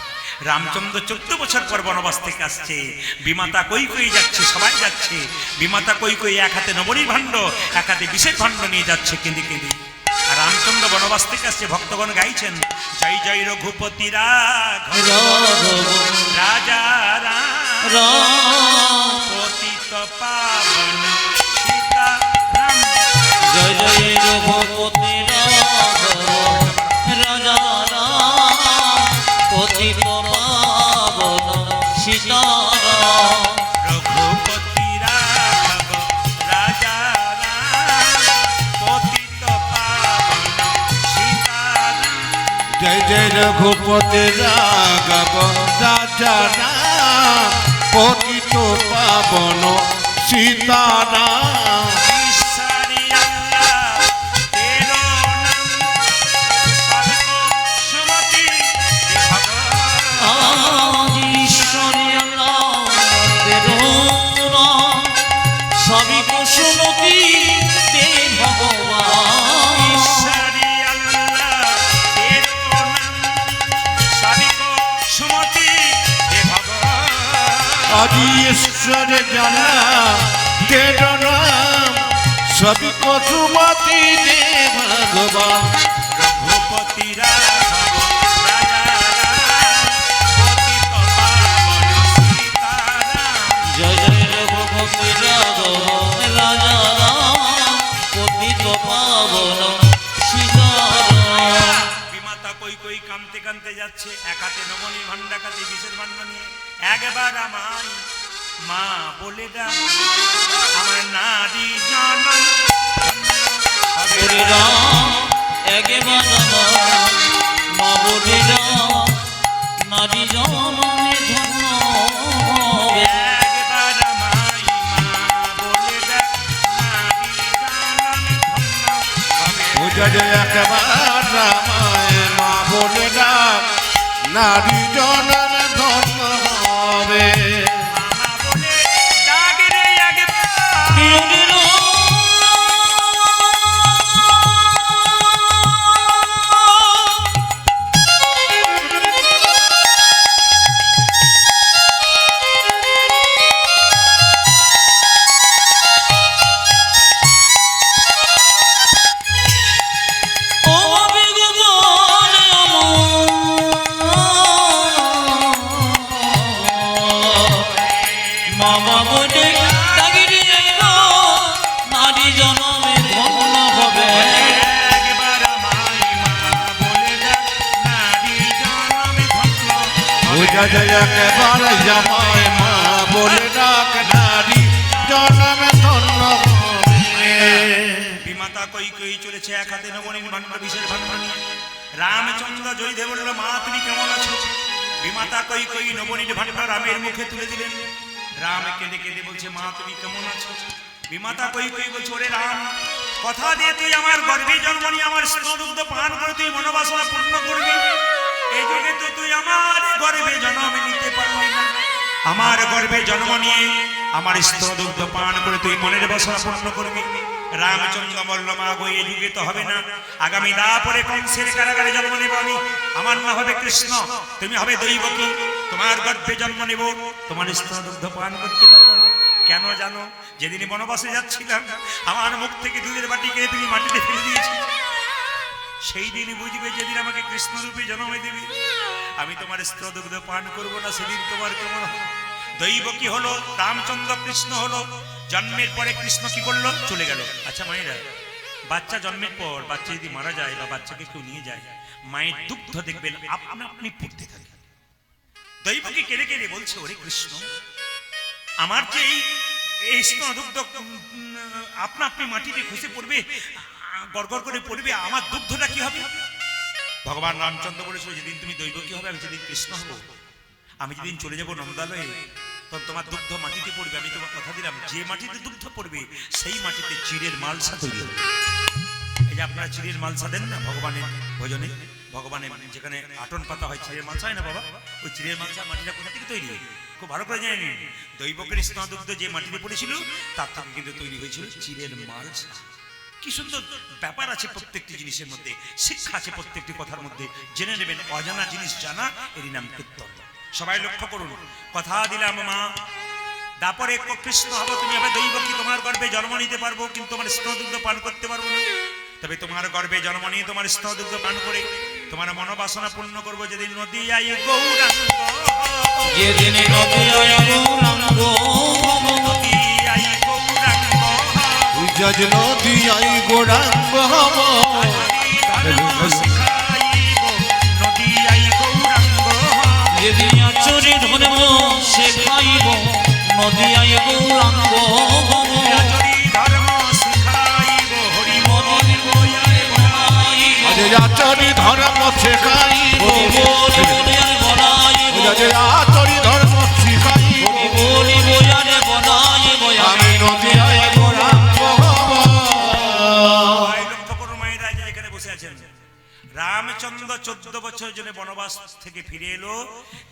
রামচন্দ্র 14 বছর পর বনবাস থেকে আসছে, বিমাতা কৈকেয়ী যাচ্ছে, সবাই যাচ্ছে। বিমাতা কৈকেয়ী এক হাতে নবনীর ভাণ্ড এক হাতে বিষের ভাণ্ড নিয়ে যাচ্ছে কেঁদে কেঁদে। আর রামচন্দ্র বনবাস থেকে আসছে, ভক্তগণ গাইছেন, জয় জয় রঘুপতি রাঘব রাজা রাম পতিত পাবন সীতা রাম। জয় জয় রঘুপতি রাঘব রাজা রাম পতিত পাবন সীতারাম। রঘুপতি রাঘব রাজা রাম পতিত পাবন সীতারাম। জয় জয় রঘুপতি রাঘব রাজা রাম পতিত পাবন সীতারাম। ঈশ্বরী আল্লাহ তেরো নাম সর্ব সুমতি ভগবান। আজ ঈশ্বরী আল্লাহ তেরো নাম সবই কুসুমতি দে ভগবান। ঈশ্বরী আল্লাহ তেরো নাম সর্ব সুমতি ভগবান। আজ ঈশ্বর জানা তের নাম সবই কসুমতি দে ভগবান। রঘুপতি রাঘব রাজা রাম পতিত পাবন সীতারাম। জয় জয় রঘুপতি রাঘব রাজা রাম পতিত পাবন সীতারাম। বিমাতা কৈকেয়ী কাঁদতে কাঁদতে যাচ্ছে, এক হাতে নবনীর ভাণ্ড এক হাতে বিষের ভাণ্ড নিয়ে। একবার আমায় মা বলে ডাক, আমার নারী জনম হরে রাম একবার আমার মা বলে রাম নারী জনমে ধন্য হবে। একবার আমায় মা বলে ডাক, নারী জনম ধন্য হবে। ও জয় জয় একবার রামায় মা বলে ডাক, নারী জনম ধন্য হবে। মামা বলে ডাক রে একবার। হরে রাম ও বেগবান মামা বলে ডাকিরে নারী জনমে ধন্য হবে। একবার আমায় মা বলে ডাক, নারী জনম ধন্য ও হবে। জয় জয় একবার জামায় মা বলে ডাক, নারী জনম ধন্য হবে। বিমাতা কৈকেয়ী চলেছে, এক হাতে নবনীর ভাণ্ড বিষের ভাণ্ড নিয়ে। রামচন্দ্র জয়দেব বলল, মা তুমি কেমন আছো? বিমাতা কৈকেয়ী নবনীর ভাণ্ড রামের মুখে তুলে দিলেন। রাম কেঁদে কেঁদে বলছে, মা তুমি কেমন আছো? বিমাতা কৈকেয়ী বলছে, ওরে রাম কথা দিয়ে তুই আমার গর্ভে জন্ম নিয়ে আমার স্তনদুগ্ধ পান করে তুই মনোবাসনা পূর্ণ করবি। এই যুগে তো তুই আমার গর্ভে জন্ম নিতে পারলি না। আমার গর্ভে জন্ম নিয়ে আমার স্তনদুগ্ধ পান করে তুই মনের বাসনা পূর্ণ করবি। রামচন্দ্র বলল, মা গো, এই যুগে তো হবে না। আগামী দাপরে কংসের কারাগারে জন্ম নেব আমি। আমার নাম হবে কৃষ্ণ, তুমি হবে দৈবকী। তোমার গর্ভে জন্ম নেব, তোমার স্তনদুগ্ধ পান করতে পারবো না। কেন জানো? যেদিন বনবাসে যাচ্ছিলাম আমার মুখ থেকে দুধের বাটি খেয়ে তুমি মাটিতে ফেলে দিয়েছি। সেই দিন বুঝবে যেদিন আমাকে কৃষ্ণ রূপে জন্ম দেবে, আমি তোমার স্তনদুগ্ধ পান করবো না। সেদিন তোমার কেমন হবে? দৈবকী হলো, রামচন্দ্র কৃষ্ণ হলো। জন্মের পরে কৃষ্ণ কি করলো? চলে গেল। আচ্ছা মায়েরা, বাচ্চা জন্মের পর বাচ্চা যদি মারা যায় বা বাচ্চাকে কেউ নিয়ে যায়, মায়ের দুগ্ধ দেখবেন আপনা আপনি পড়তে থাকে। দৈবকী কেড়ে কেড়ে বলছে, ওরে কৃষ্ণ, আমার যে এই স্তনদুগ্ধ আপনা আপনি মাটিতে খসে পড়বে, গড়গড় করে পড়বে, আমার দুগ্ধটা কি হবে? ভগবান রামচন্দ্র বলেছিল, যেদিন তুমি দৈবকী হবে, আমি যেদিন কৃষ্ণ হব, আমি যেদিন চলে যাব নন্দালয়ে, তখন তোমার দুগ্ধ মাটিতে পড়বে। আমি তোমার কথা দিলাম, যে মাটিতে দুগ্ধ পড়বে সেই মাটিতে চিড়ের মালসা তৈরি হবে। এই যে আপনারা চিড়ের মালসা দেন না ভগবানের ভোজনে, ভগবানের যেখানে আটন পাতা হয়, চিড়ের মালসা হয় না বাবা? ওই চিড়ের মালসা মাটিটা কোথা থেকে তৈরি হয়? খুব ভালো করে জানি। দৈবকের স্তনদুগ্ধ যে মাটিতে পড়েছিল তার থেকে কিন্তু তৈরি হয়েছিল চিড়ের মালসা। কি সুন্দর ব্যাপার আছে প্রত্যেকটি জিনিসের মধ্যে, শিক্ষা আছে প্রত্যেকটি কথার মধ্যে। জেনে নেবেন, অজানা জিনিস জানা, এরই নাম কীর্তন। সবাই লক্ষ্য করুন, কথা দিলাম মা, তারপরে কৃষ্ণ হবো, তুমি হবে দৈবকী, তোমার গর্ভে জন্ম নিতে পারবো, কিন্তু তোমার স্তনদুগ্ধ পান করতে পারবো না। তবে তোমার গর্ভে জন্ম নিয়ে তোমার স্তনদুগ্ধ পান করে তোমার মনোবাসনা পূর্ণ করবো। যেদিন নদী আই গৌরাঙ্গ, যেদিন নদী আয় গৌরাঙ্গ, নদী আই গৌরাঙ্গ, উজাজ নদী আই গৌরাঙ্গ হব, ধর্ম শিখাইব, নদী আই গৌরাঙ্গ, যেদিন আচরি ধর্ম শেখাইব, নদী আয় গৌরাঙ্গ, আচরি ধর্ম শিখাইব, হরি মন বয়ারে বলাইব, আজ আচরি ধর্ম শেখাইব, বলি বলিয়ারে বলাইব, আজ আচরি ধর্ম শিখাইব, বলি বলিয়ারে বলাইব, আমি নদী আই গৌরাঙ্গ হব। ভাই লক্ষ্য করুন, মায়েরা যে এখানে বসে আছেন, রামচন্দ্র 14 বছর জন্য বনবাস থেকে ফিরে এলো,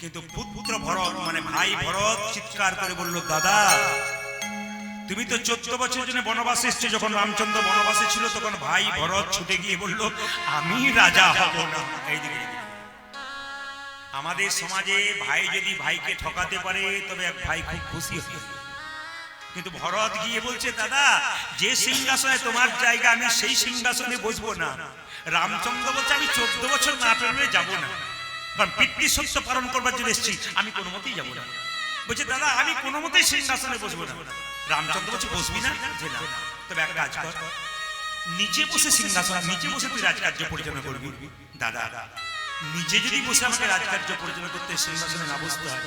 কিন্তু পুত্র ভরত মানে ভাই ভরত চিৎকার করে বলল, দাদা তুমি তো 14 বছর জন্য বনবাসে এসেছো। যখন রামচন্দ্র বনবাসে ছিল তখন ভাই ভরত ছুটে গিয়ে বলল, আমি রাজা হব না। এই দিকে আমাদের সমাজে ভাই যদি ভাইকে ঠকাতে পারে তবে এক ভাই খুব খুশি হয়, কিন্তু ভরত গিয়ে বলছে, দাদা যে সিংহাসনে তোমার জায়গা, আমি সেই সিংহাসনে বসবো না। রামচন্দ্র বলছে, আমি 14 বছর না পেরোলে যাবো না, কারণ পিতৃ সত্য পালন করবার জন্য এসেছি, আমি কোনো মতেই যাবো না। বলছে, দাদা আমি কোনো মতেই সিংহাসনে বসবো না। রামচন্দ্র বলছে, বসবি না? যে না, তবে এক কাজ কর, নিচে বসে সিংহাসন, নিচে বসে তুই রাজকার্য পরিচালনা করবি। দাদা নিজে যদি বসে আমাকে রাজকার্য পরিচালনা করতে সিংহাসনে না বসতে হয়,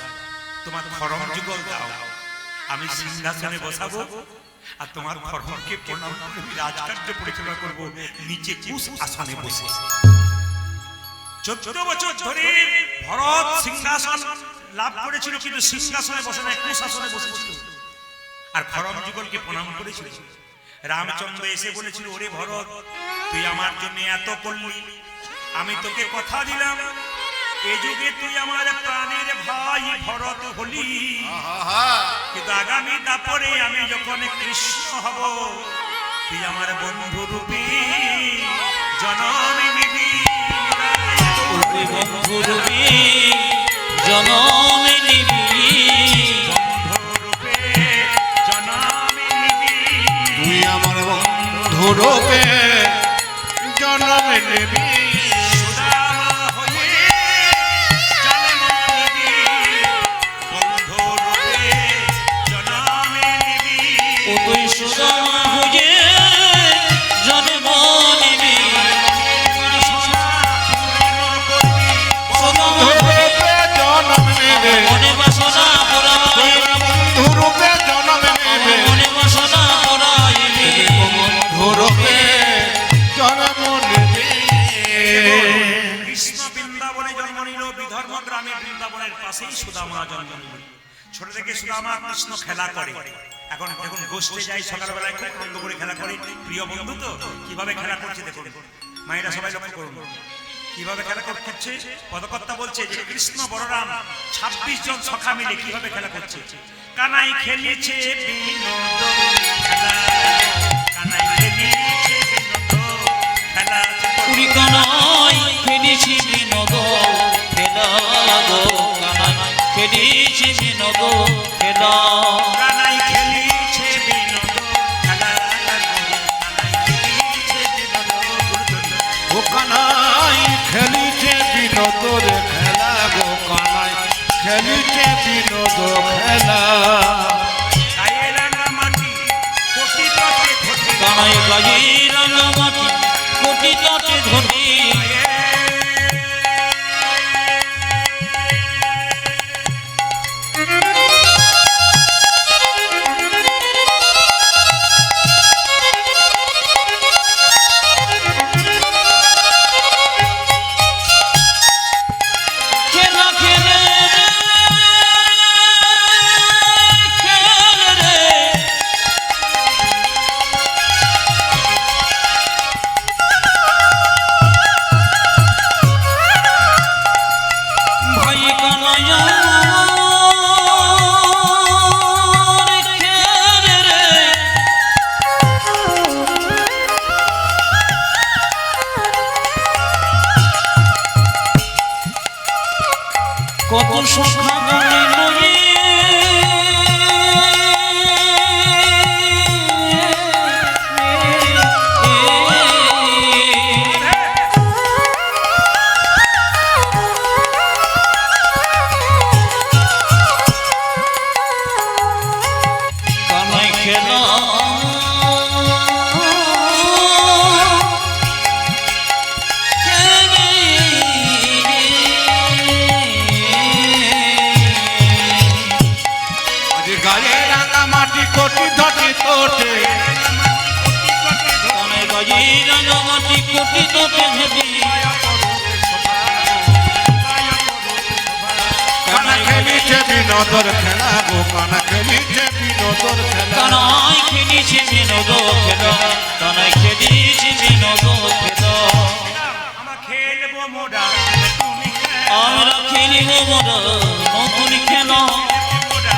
তোমার খড়ম যুগল দাও, আমি সিংহাসনে বসাবো, আর তোমার খড়মকে প্রণাম করে আমি রাজকার্য পরিচালনা করবো নিচে কুশ আসনে বসে। 14 বছর ধরে ভরত সিংহাসন লাভ করেছিল, কিন্তু সিংহাসনে বসে না, কুশ আসনে বসেছিল, আর খড়ম যুগলকে প্রণাম করেছিল। রামচন্দ্র এসে বলেছিল, ওরে ভরত, তুই আমার জন্য এত করলি, আমি তোকে কথা দিলাম, এ যুগে তুই আমার প্রাণের ভাই ভরত হলি, কিন্তু আগামী তারপরে আমি যখন কৃষ্ণ হব, তুই আমার বন্ধু রূপে জনমে নিবি, বন্ধু রূপে জনমে নিবি, বন্ধু রূপে জনমে নিবি, তুই আমার বন্ধু রূপে জন্মে নেবি, সুদামা হয়ে জন্ম নিবি, বন্ধু রূপে জনমে নিবি, ও তুই সুদামা হয়ে জন্ম নিবি, বন্ধু রূপে জন্ম নেবে, মনে বাসনা পরাইবে, বন্ধু রূপে জন্ম নেবে, মনে বাসনা পরাইবে, বন্ধু রূপে জন্ম নেবে। কৃষ্ণ বৃন্দাবনে জন্ম নিল, বিধর্ম গ্রামে বৃন্দাবনের পাশেই সুদামা জন্ম নিল। ছোট থেকে সুদামা কৃষ্ণ খেলা করে, এখন যখন গোষ্ঠে যায় সকালবেলায় খুব আনন্দ করে খেলা করে, প্রিয় বন্ধু তো কিভাবে খেলা করছে দেখুন মায়েরা সবাই লক্ষ্য করুন কিভাবে খেলা করছে পদকর্তা বলছে যে কৃষ্ণ বলরাম 26 জন সখা মিলে কিভাবে খেলা করছে কানাই খেলেছে বিনোদ খেলা কানাই খেলেছে বিনোদ খেলা পুরি কানাই খেলেছি বিনোদ খেলা গো কানাই খেলেছি বিনোদ খেলা কানাই খেলেছে বিনোদ খেলা কানাই খেলেছে বিনোদ ও কানাই খেলিছে বিনোদর খেলা গো কানাই খেলিছে বিনোদ খেলা গায়ে রাঙা মাটি কোটি তটে ধরে কানাই গায়ে রাঙা মাটি কোটি তটে ধরে খেলা খেলে খেলে রে ভাই কানাইয়া খেলে রে কত সখা বলে লয়ে কানাই খেলা আজ গায়ে রাঙা মাটি কোটি ধটে তোটে কানাই গায়ে রাঙা মাটি কোটি তোটে ভেবে কানা খেলিছে বিনোদর খেলা গো কানা খেলিছে বিনোদর খেলা কানাই খেলিছে বিনোদ খেলা কানাই খেলিছে বিনোদ খেলা আমরা খেলবো মোরা তুমি আমরা খেলিব মোরা নতুন খেলা মোরা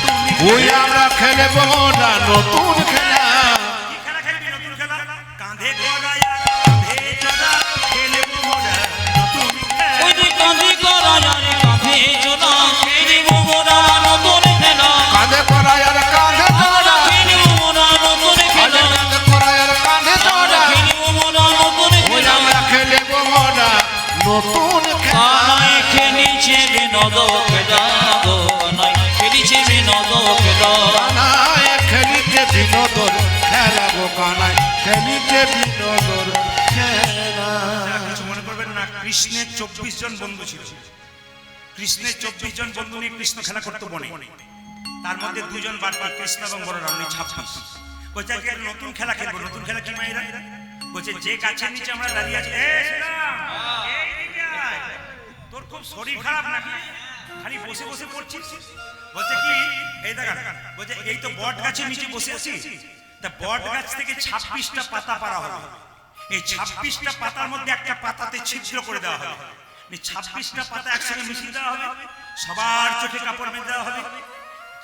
তুমি ওই আমরা খেলবো না নতুন খেলা কি খেলা খেলবি নতুন খেলা কাঁধে গড়ায়া কাঁধে চড়া খেলবো মোরা নতুন ওই যে কাঁধে করা আরে কাঁধে চোরা খেলিব মোরা নতুন খেলা কাঁধে করায় আর কাঁধে চড়া খেলিব মোরা নতুন খেলা কাঁধে করায় আর কাঁধে চড়া খেলিব মোরা নতুন ওই খেলা আমরা খেলবো না নতুন খেলা কানাই খেলিছে বিনোদ খেলা গো কানাই খেলিছে বিনোদ খেলা কানায় খেলিছে বিনোদর খেলা গো কানায় খেলিছে বিনোদর খেলা কিছু মনে করবেন না কৃষ্ণের 24 জন বন্ধু ছিল কৃষ্ণের 24 জন বন্ধু নিয়ে কৃষ্ণ খেলা করতে বনে তার মধ্যে দুজন বারবার কৃষ্ণ এবং বলরাম নিয়ে 26 বলছে আজকে একটা নতুন খেলা খেলবো নতুন খেলা কি মায়েরা বলছে যে গাছের নিচে আমরা দাঁড়িয়ে আছি এ শ্রীরাম, এইদিকে আয়। তোর খুব শরীর খারাপ নাকি খালি বসে বসে পড়ছিস বলছে কি এই দেখা বলছে এই তো বট গাছের নিচে বসে আছি তা বট গাছ থেকে 26টা পাতা পাড়া হবে এই 26টা পাতার মধ্যে একটা পাতাতে ছিদ্র করে দেওয়া হবে 26টা পাতা একসঙ্গে মিশিয়ে দেওয়া হবে সবার চোখে কাপড় বেঁধে দেওয়া হবে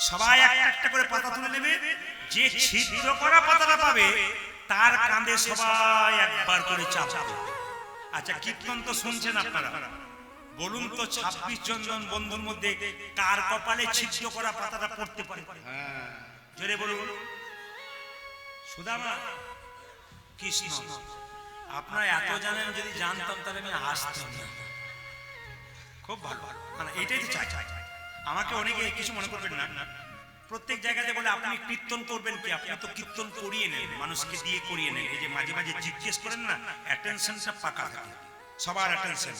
সবাই একটা একটা করে পাতা তুলে নেবে যে ছিদ্র করা পাতাটা পাবে তার কাঁধে সবাই একবার করে চাপ দেবে আচ্ছা কীর্তন তো শুনছেন আপনারা বলুন তো 26 জন বন্ধুর মধ্যে কার কপালে ছিদ্র করা পাতাটা পড়তে পারে জোরে বলুন সুদামা কৃষ্ণ আপনারা এত জানেন যদি জানতাম তাহলে আমি আসতাম না খুব ভালো মানে এটাই তো চাই আমাকে অনেকে কিছু মনে করবেন না প্রত্যেক জায়গাতে বলে আপনি কীর্তন করবেন কি আপনি তো কীর্তন করিয়ে নেন মানুষকে দিয়ে করিয়ে নেন এই যে মাঝে মাঝে জিজ্ঞেস করেন না অ্যাটেনশনটা পাকা থাকে সবার অ্যাটেনশন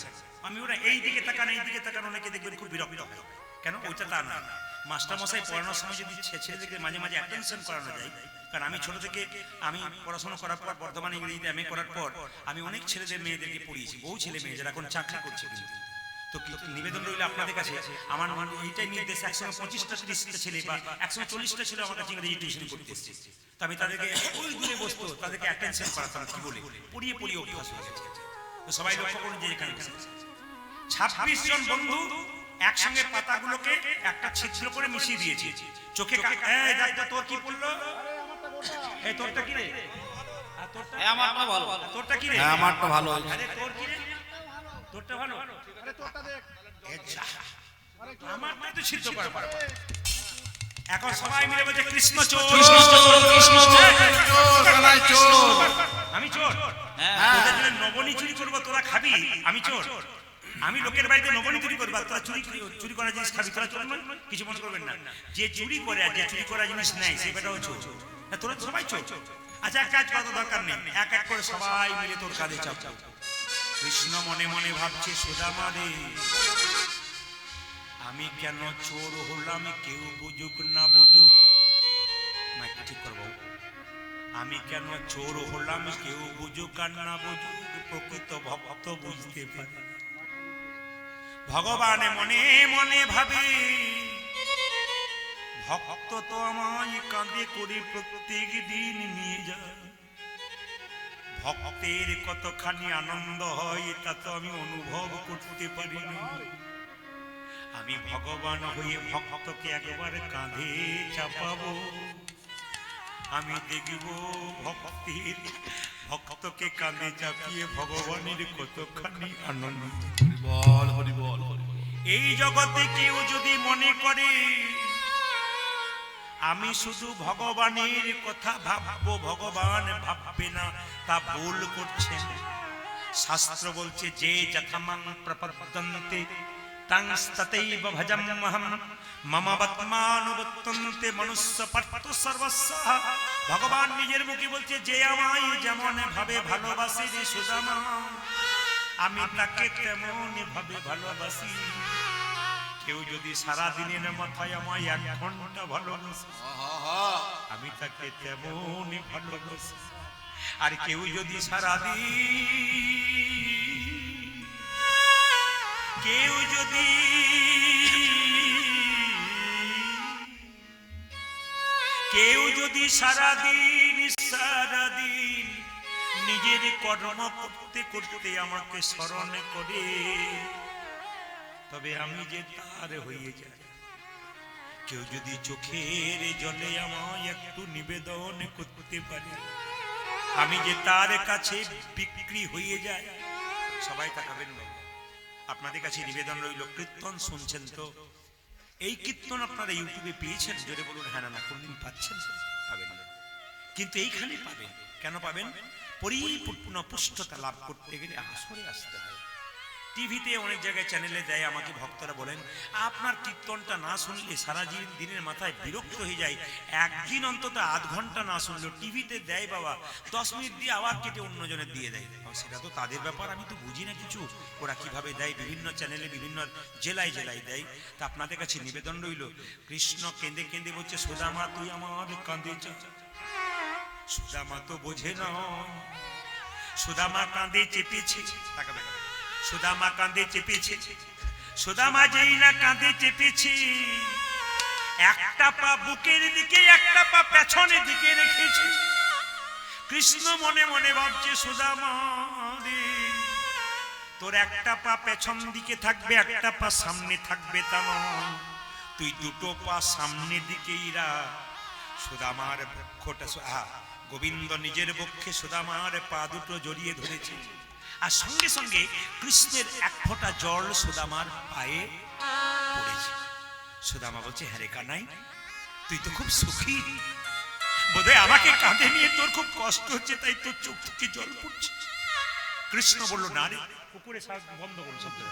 আমি ওরা এই দিকে তাকান অনেকে দেখবেন খুব বিরক্ত হয় কেন ওইটা তা না মাস্টার মশাই পড়ানোর সময় যদি ছেলেদেরকে মাঝে মাঝে অ্যাটেনশন করানো যায় কারণ আমি ছোট থেকে আমি পড়াশোনা করার পর বর্ধমানে ইংরেজিতে এমএ করার পর আমি অনেক ছেলেদের মেয়েদেরকে পড়িয়েছি বহু ছেলে মেয়ে যারা এখন চাকরি করছে কিন্তু তো নিবেদন রইল আপনাদের কাছে, আমার এইটাই নির্দেশ, 125টা 30টা ছেলে বা 140টা ছেলে আমার কাছে ইংরেজি টিউশন করতে এসেছে। তো আমি তাদেরকে ওই দূরে বসতো, তাদেরকে অ্যাটেনশন করাতাম, কি বলে পড়িয়ে পড়িয়ে অভ্যাস হয়ে গেছে। তো সবাই লক্ষ্য করুন যে এখানে 26 জন বন্ধু একসঙ্গে পাতাগুলোকে একটা ছিদ্র করে মিশিয়ে দিয়েছে চোখে। এই দাদা তোর কি পড়লো? এই তোরটা কি রে? আর তোরটা? আমারটা ভালো। তোরটা কি রে? হ্যাঁ আমারটা ভালো। আরে তোর কি রে? তোরটা ভালো। আমারটা তো ছিদ্র করা পারে। এখন সবাই মিলে বলছে কৃষ্ণ চোর, কৃষ্ণ চোর, কৃষ্ণ চোর। চোর কানাই চোর। আমি চোর। হ্যাঁ। তোদের জন্য নবনী চুরি করবো, তোরা খাবি। আমি চোর। আমি লোকের বাড়িতে নবনী চুরি করবো, আর তোরা চুরি করা জিনিস খাবি। তোরা চোর নয়, কিছু মনে করবেন না। যে চুরি করে আর যে চুরি করা জিনিস নেই সে বেটাও চোর। তোরা তো সবাই চোর। আচ্ছা এক কাজ করার দরকার নেই, এক এক করে সবাই মিলে তোর কাঁধে চাপ। কৃষ্ণ মনে মনে ভাবছে সুদামা রে, আমি কেন চোর হলাম, কেউ বুঝুক না বুঝুক। মাইকটা ঠিক করবো। আমি কেন চোর হলাম, কেউ বুঝুক আর না বুঝুক, প্রকৃত ভক্ত বুঝতে পারে। ভগবান মনে মনে ভাবে, ভক্ত তো আমায় কাঁধে করে প্রত্যেক দিন নিয়ে যায়। ভক্তের কতখানি আনন্দ হয় তা তো আমি অনুভব করতে পারি না। আমি ভগবান হয়ে ভক্তকে একবার কাঁধে চাপাবো, আমি দেখব ভক্তকে কাঁধে চাপিয়ে ভগবানের কতখানি আনন্দ। বল হরি বল। এই জগতে কেউ যদি মনে করে আমি শুধু ভগবানের কথা ভাববো, ভগবান ভাববে না, তা ভুল করছেন। শাস্ত্র বলছে যে যথামাং প্রপদ্যন্তে তাংস্ততৈব ভজাম্যহম মমাবৎমানুবর্তন্তে মনুষ্য পার্থ সর্বস্বঃ। ভগবান নিজের মুখে বলছে যে আমায় যেমন ভাবে ভালোবাসে রে সুদামা, আমি তাকে তেমন ভাবে ভালোবাসি। কেউ যদি সারা দিনের মাথায় আমায় 1 ঘন্টা ভালোবাসে, আমি তাকে তেমন ভালোবাসি। আর কেউ যদি সারাদিন নিজের কর্ম করতে করতে আমাকে স্মরণ করে, তবে আমি যে তার হয়ে যাই। কেউ যদি চোখের জলে আমায় একটু নিবেদন করতে পারে, আমি যে তার কাছে বিক্রি হয়ে যায়। সবাই তাকাবেন বাবা, আপনাদের কাছে নিবেদন রইল, কীর্তন শুনছেন তো? এই কীর্তন আপনারা ইউটিউবে পেয়েছেন? জোরে বলুন হ্যাঁ না। কোনদিন পাচ্ছেন? পাবেন না, কিন্তু এইখানে পাবেন। কেন পাবেন? পরিপূর্ণ পুষ্টতা লাভ করতে গেলে আসরে আসতে হয়। টিভিতে অনেক জায়গায় চ্যানেলে দেয়, আমাকে ভক্তরা বলেন আপনার কীর্তনটা না শুনলে সারা দিনের মাথায় বিরক্ত হয়ে যায়, একদিন অন্তত 1/2 ঘন্টা না শুনলেও টিভিতে দেয় বাবা, 10 মিনিট দিয়ে আবার কেটে অন্যজনের দিয়ে দেয়। সেটা তো তাদের ব্যাপার, আমি তো বুঝি না কিছু, ওরা কিভাবে দেয়। বিভিন্ন চ্যানেলে বিভিন্ন জেলায় জেলায় দেয়। তা আপনাদের কাছে নিবেদন রইল, কৃষ্ণ কেঁদে কেঁদে বলছে সুদামা তুই আমার কাঁদে চা। সুদামা তো বোঝে না, সুদামা কাঁদে চেপেছে। সুদামা কাঁদে চেপেছে। সুদামা যেই না কাঁদে চেপেছে, একটা পা বুকের দিকে একটা পা পেছনের দিকে রেখেছে। কৃষ্ণ মনে মনে ভাবছে সুদামা রে, তোর একটা পা পেছন দিকে থাকবে, একটা পা সামনে থাকবে তা নয়, তুই দুটো পা সামনের দিকেই রাখ। সুদামার বক্ষটা, গোবিন্দ নিজের বক্ষে সুদামার পা দুটো জড়িয়ে ধরেছে। আর সঙ্গে সঙ্গে কৃষ্ণের 1 ফোঁটা জল সুদামার পায়ে পড়েছে। সুদামা বলছে হ্যাঁ রে কানাই, তুই তো খুব সুখী, বোধহয় আমাকে কাঁধে নিয়ে তোর খুব কষ্ট হচ্ছে, তাই তোর চোখ থেকে জল পড়ছে। কৃষ্ণ বলল না রে, কুকুরে শ্বাস বন্ধ করুন, শব্দটা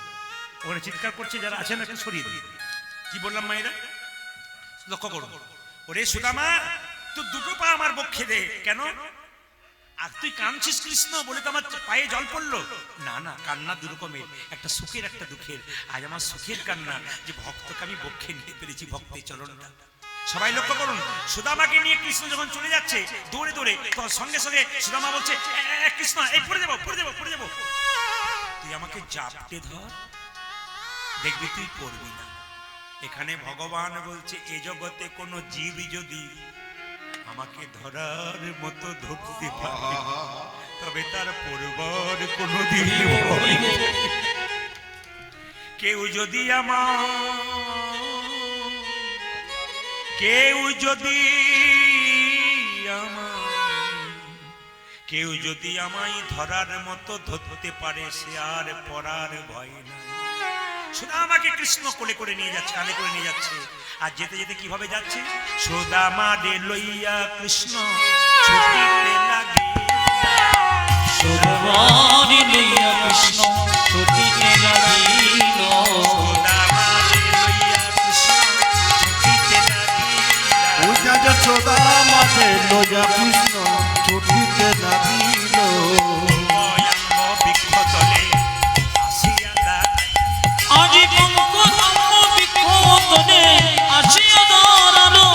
ওরা চিৎকার করছে, যারা আছেন একটু সরিয়ে দিন। কি বললাম মায়েরা, লক্ষ্য করুন। ওরে সুদামা, তুই দুটো পা আমার বক্ষে দে। কেন? আর তুই কাঁদছিস কৃষ্ণ বলে তো আমার পায়ে জল পড়লো? না না, কান্না 2 রকমের, একটা সুখের একটা দুঃখের। আজ আমার সুখের কান্না যে ভক্তকে আমি বক্ষে নিতে পেরেছি, ভক্তের চরণটা। সবাই লক্ষ্য করুন, সুদামাকে নিয়ে কৃষ্ণ যখন চলে যাচ্ছে দৌড়ে দৌড়ে, তো সঙ্গে সঙ্গে সুদামা বলছে কৃষ্ণ এই পড়ে যাবো, পড়ে যাবো, পড়ে যাবো, তুই আমাকে জাপটে ধর। দেখবি তুই করবি না। এখানে ভগবান বলছে এ জগতে কোনো জীব যদি আমাকে ধরার মতো ধরতে পারে তবে তার পরিবার কোনোদিন ভয় নেই। কেউ যদি আমায় ধরার মতো ধরতে পারে সে আর পরার ভয় নাই। সুদামাকে কৃষ্ণ কোলে করে নিয়ে যাচ্ছে, কাঁধে করে নিয়ে যাচ্ছে। আর যেতে যেতে কিভাবে যাচ্ছে? সুদামা রে লইয়া কৃষ্ণ ছুটিতে লাগে। সুদামারে লইয়া কৃষ্ণ ছুটিতে লাগিল। সুদামা রে লইয়া কৃষ্ণ ছুটিতে লাগিল। ওইটা যে সুদামাকে লইয়া কৃষ্ণ ছুটিতে লাগিল। অয়ঙ্গ বৃক্ষতলে আসিয়া দাঁড়ায়। আজি পঙ্কজ বিক্ষতনে আসিয়া দাঁড়ালো।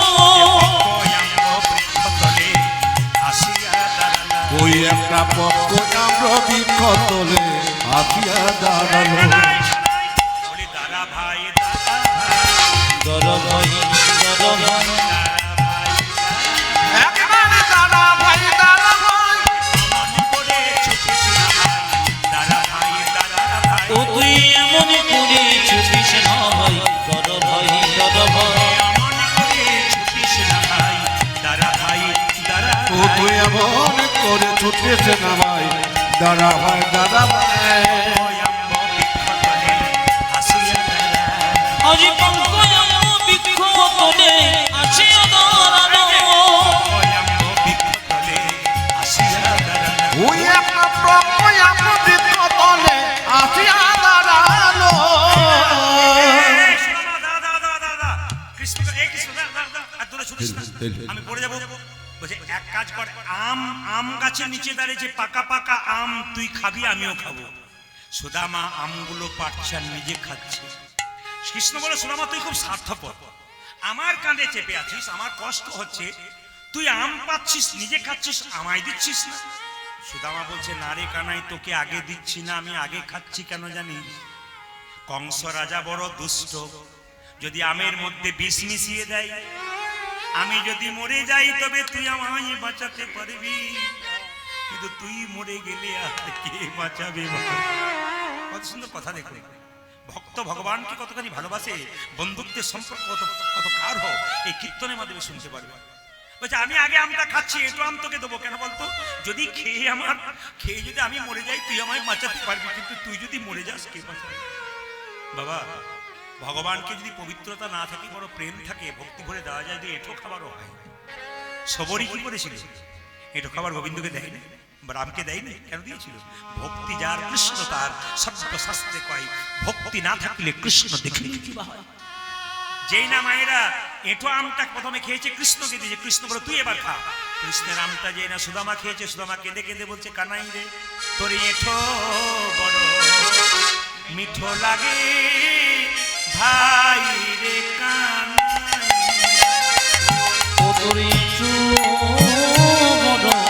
অয়ঙ্গ বৃক্ষতলে আসিয়া দাঁড়ালো। ওই একটা পক্ষ আমরা বৃক্ষ তলে আসিয়া দাঁড়ালো। বলি দাঁড়া ভাই, দাঁড়া ভাই, দর ভাই দর ভাই একবারে দাঁড়া ভাই দাঁড়া ভাই। মন করে ছুটিস না ভাই, দাঁড়া ভাই, দাঁড়া ভাই। ও তুই এমন করে ছুটিস না ভাই, দর ভাই দর ভাই। মন করে ছুটিস না ভাই, দাঁড়া ভাই, দাঁড়া ও ভাই। তুই এমন করে ছুটেছে না ভাই, দাঁড়া ভাই দাঁড়া ভাই। অয়ঙ্গ বৃক্ষতলে আসিয়া দাঁড়ায়। আজি পঙ্কজ বিক্ষতনে আসিয়া দাঁড়ালো। অয়ঙ্গ বৃক্ষতলে আসিয়া দাঁড়ায়। ওই একটা পক্ষ আমরা বৃক্ষ তলে আসিয়া দাঁড়ালো। আমি পড়ে যাবো। বলছে এক কাজ কর, আম গাছের নিচে দাঁড়িয়েছে পাকা পাকা আম, তুই খাবি আমিও খাবো। সুদামা আমগুলো পাচ্ছে আর নিজে খাচ্ছে। কৃষ্ণ বলে সুদামা তুই খুব স্বার্থপর, আমার কাঁধে চেপে আছিস, আমার কষ্ট হচ্ছে, তুই আম পাচ্ছিস নিজে খাচ্ছিস, আমায় দিচ্ছিস না। সুদামা বলছে না রে কানাই, তোকে আগে দিচ্ছি না, আমি আগে খাচ্ছি কেন জানিস? কংস রাজা বড় দুষ্ট, যদি আমের মধ্যে বিষ মিশিয়ে দেয়, আমি যদি মরে যাই তবে তুই আমায় বাঁচাতে পারবি, কিন্তু তুই মরে গেলে আর কে বাঁচাবে? কত সুন্দর কথা দেখো। ভক্ত ভগবানকে কতখানি ভালোবাসে, বন্ধুত্বের সম্পর্ক কত গাঢ় এই কীর্তনের মাধ্যমে শুনতে পারবে। বলছে আমি আগে আমটা খাচ্ছি, একটু আম তোকে দেবো কেন বলতো? যদি খেয়ে যদি আমি মরে যাই তুই আমায় বাঁচাতে পারবি, কিন্তু তুই যদি মরে যাস কে বাঁচাবে? বাবা, ভগবানকে যদি পবিত্রতা না থাকে, বড় প্রেম থাকে, ভক্তি ভরে দেওয়া যায়, দিয়ে এঁঠো খাবারও হয়। সবরই কি করেছিল? এঁঠো খাবার গোবিন্দকে দেয়নি, রামকে দেয়নি, কেন দিয়েছিল? ভক্তি যার কৃষ্ণ তার, সর্বশাস্ত্রে কয় ভক্তি না থাকলে কৃষ্ণ দেখিলে কি বা হয়। যেই না মায়েরা এঁঠো আমটা প্রথমে খেয়েছে, কৃষ্ণকে দিয়েছে, কৃষ্ণ বলে তুই এবার খা। কৃষ্ণের আমটা যেই না সুদামা খেয়েছে, সুদামা কেঁদে কেঁদে বলছে কানাই রে তোর এঁঠো বড় মিঠো লাগে ভাই রে কানাই। ও তোর একটু বড়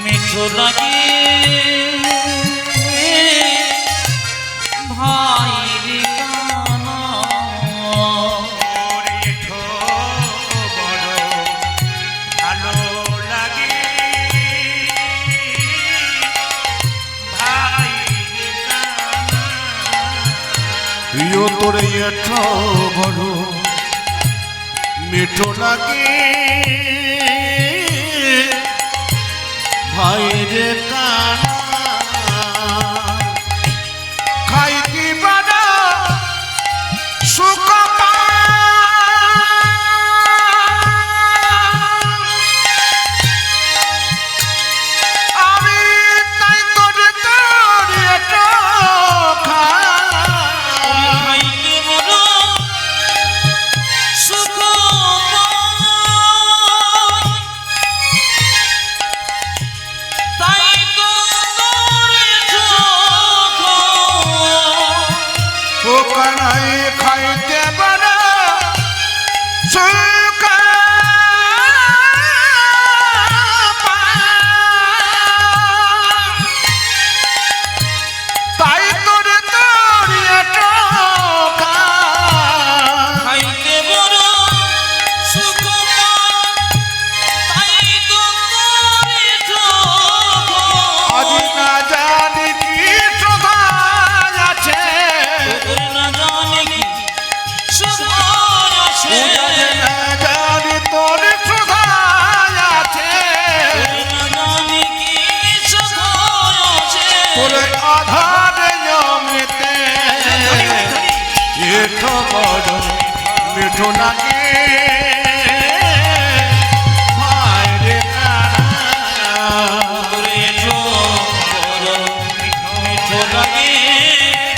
মিঠো লাগে ভাই রে কানা। তোর এঁঠো বড় ভালো লাগে ভাই রে কানাই। প্রিয় তোরে এঠো বড় মিঠো লাগে ভাই রে কানা। খাইতে বড় সুখ আমি তাই তোরে তোর এঠো খাই। খাইতে বড় সুখ পাই, তাই তো জলেতে এঠো বড় মিঠো লাগে ভাই রে কানা তোরে এঠো বড় মিঠো লাগে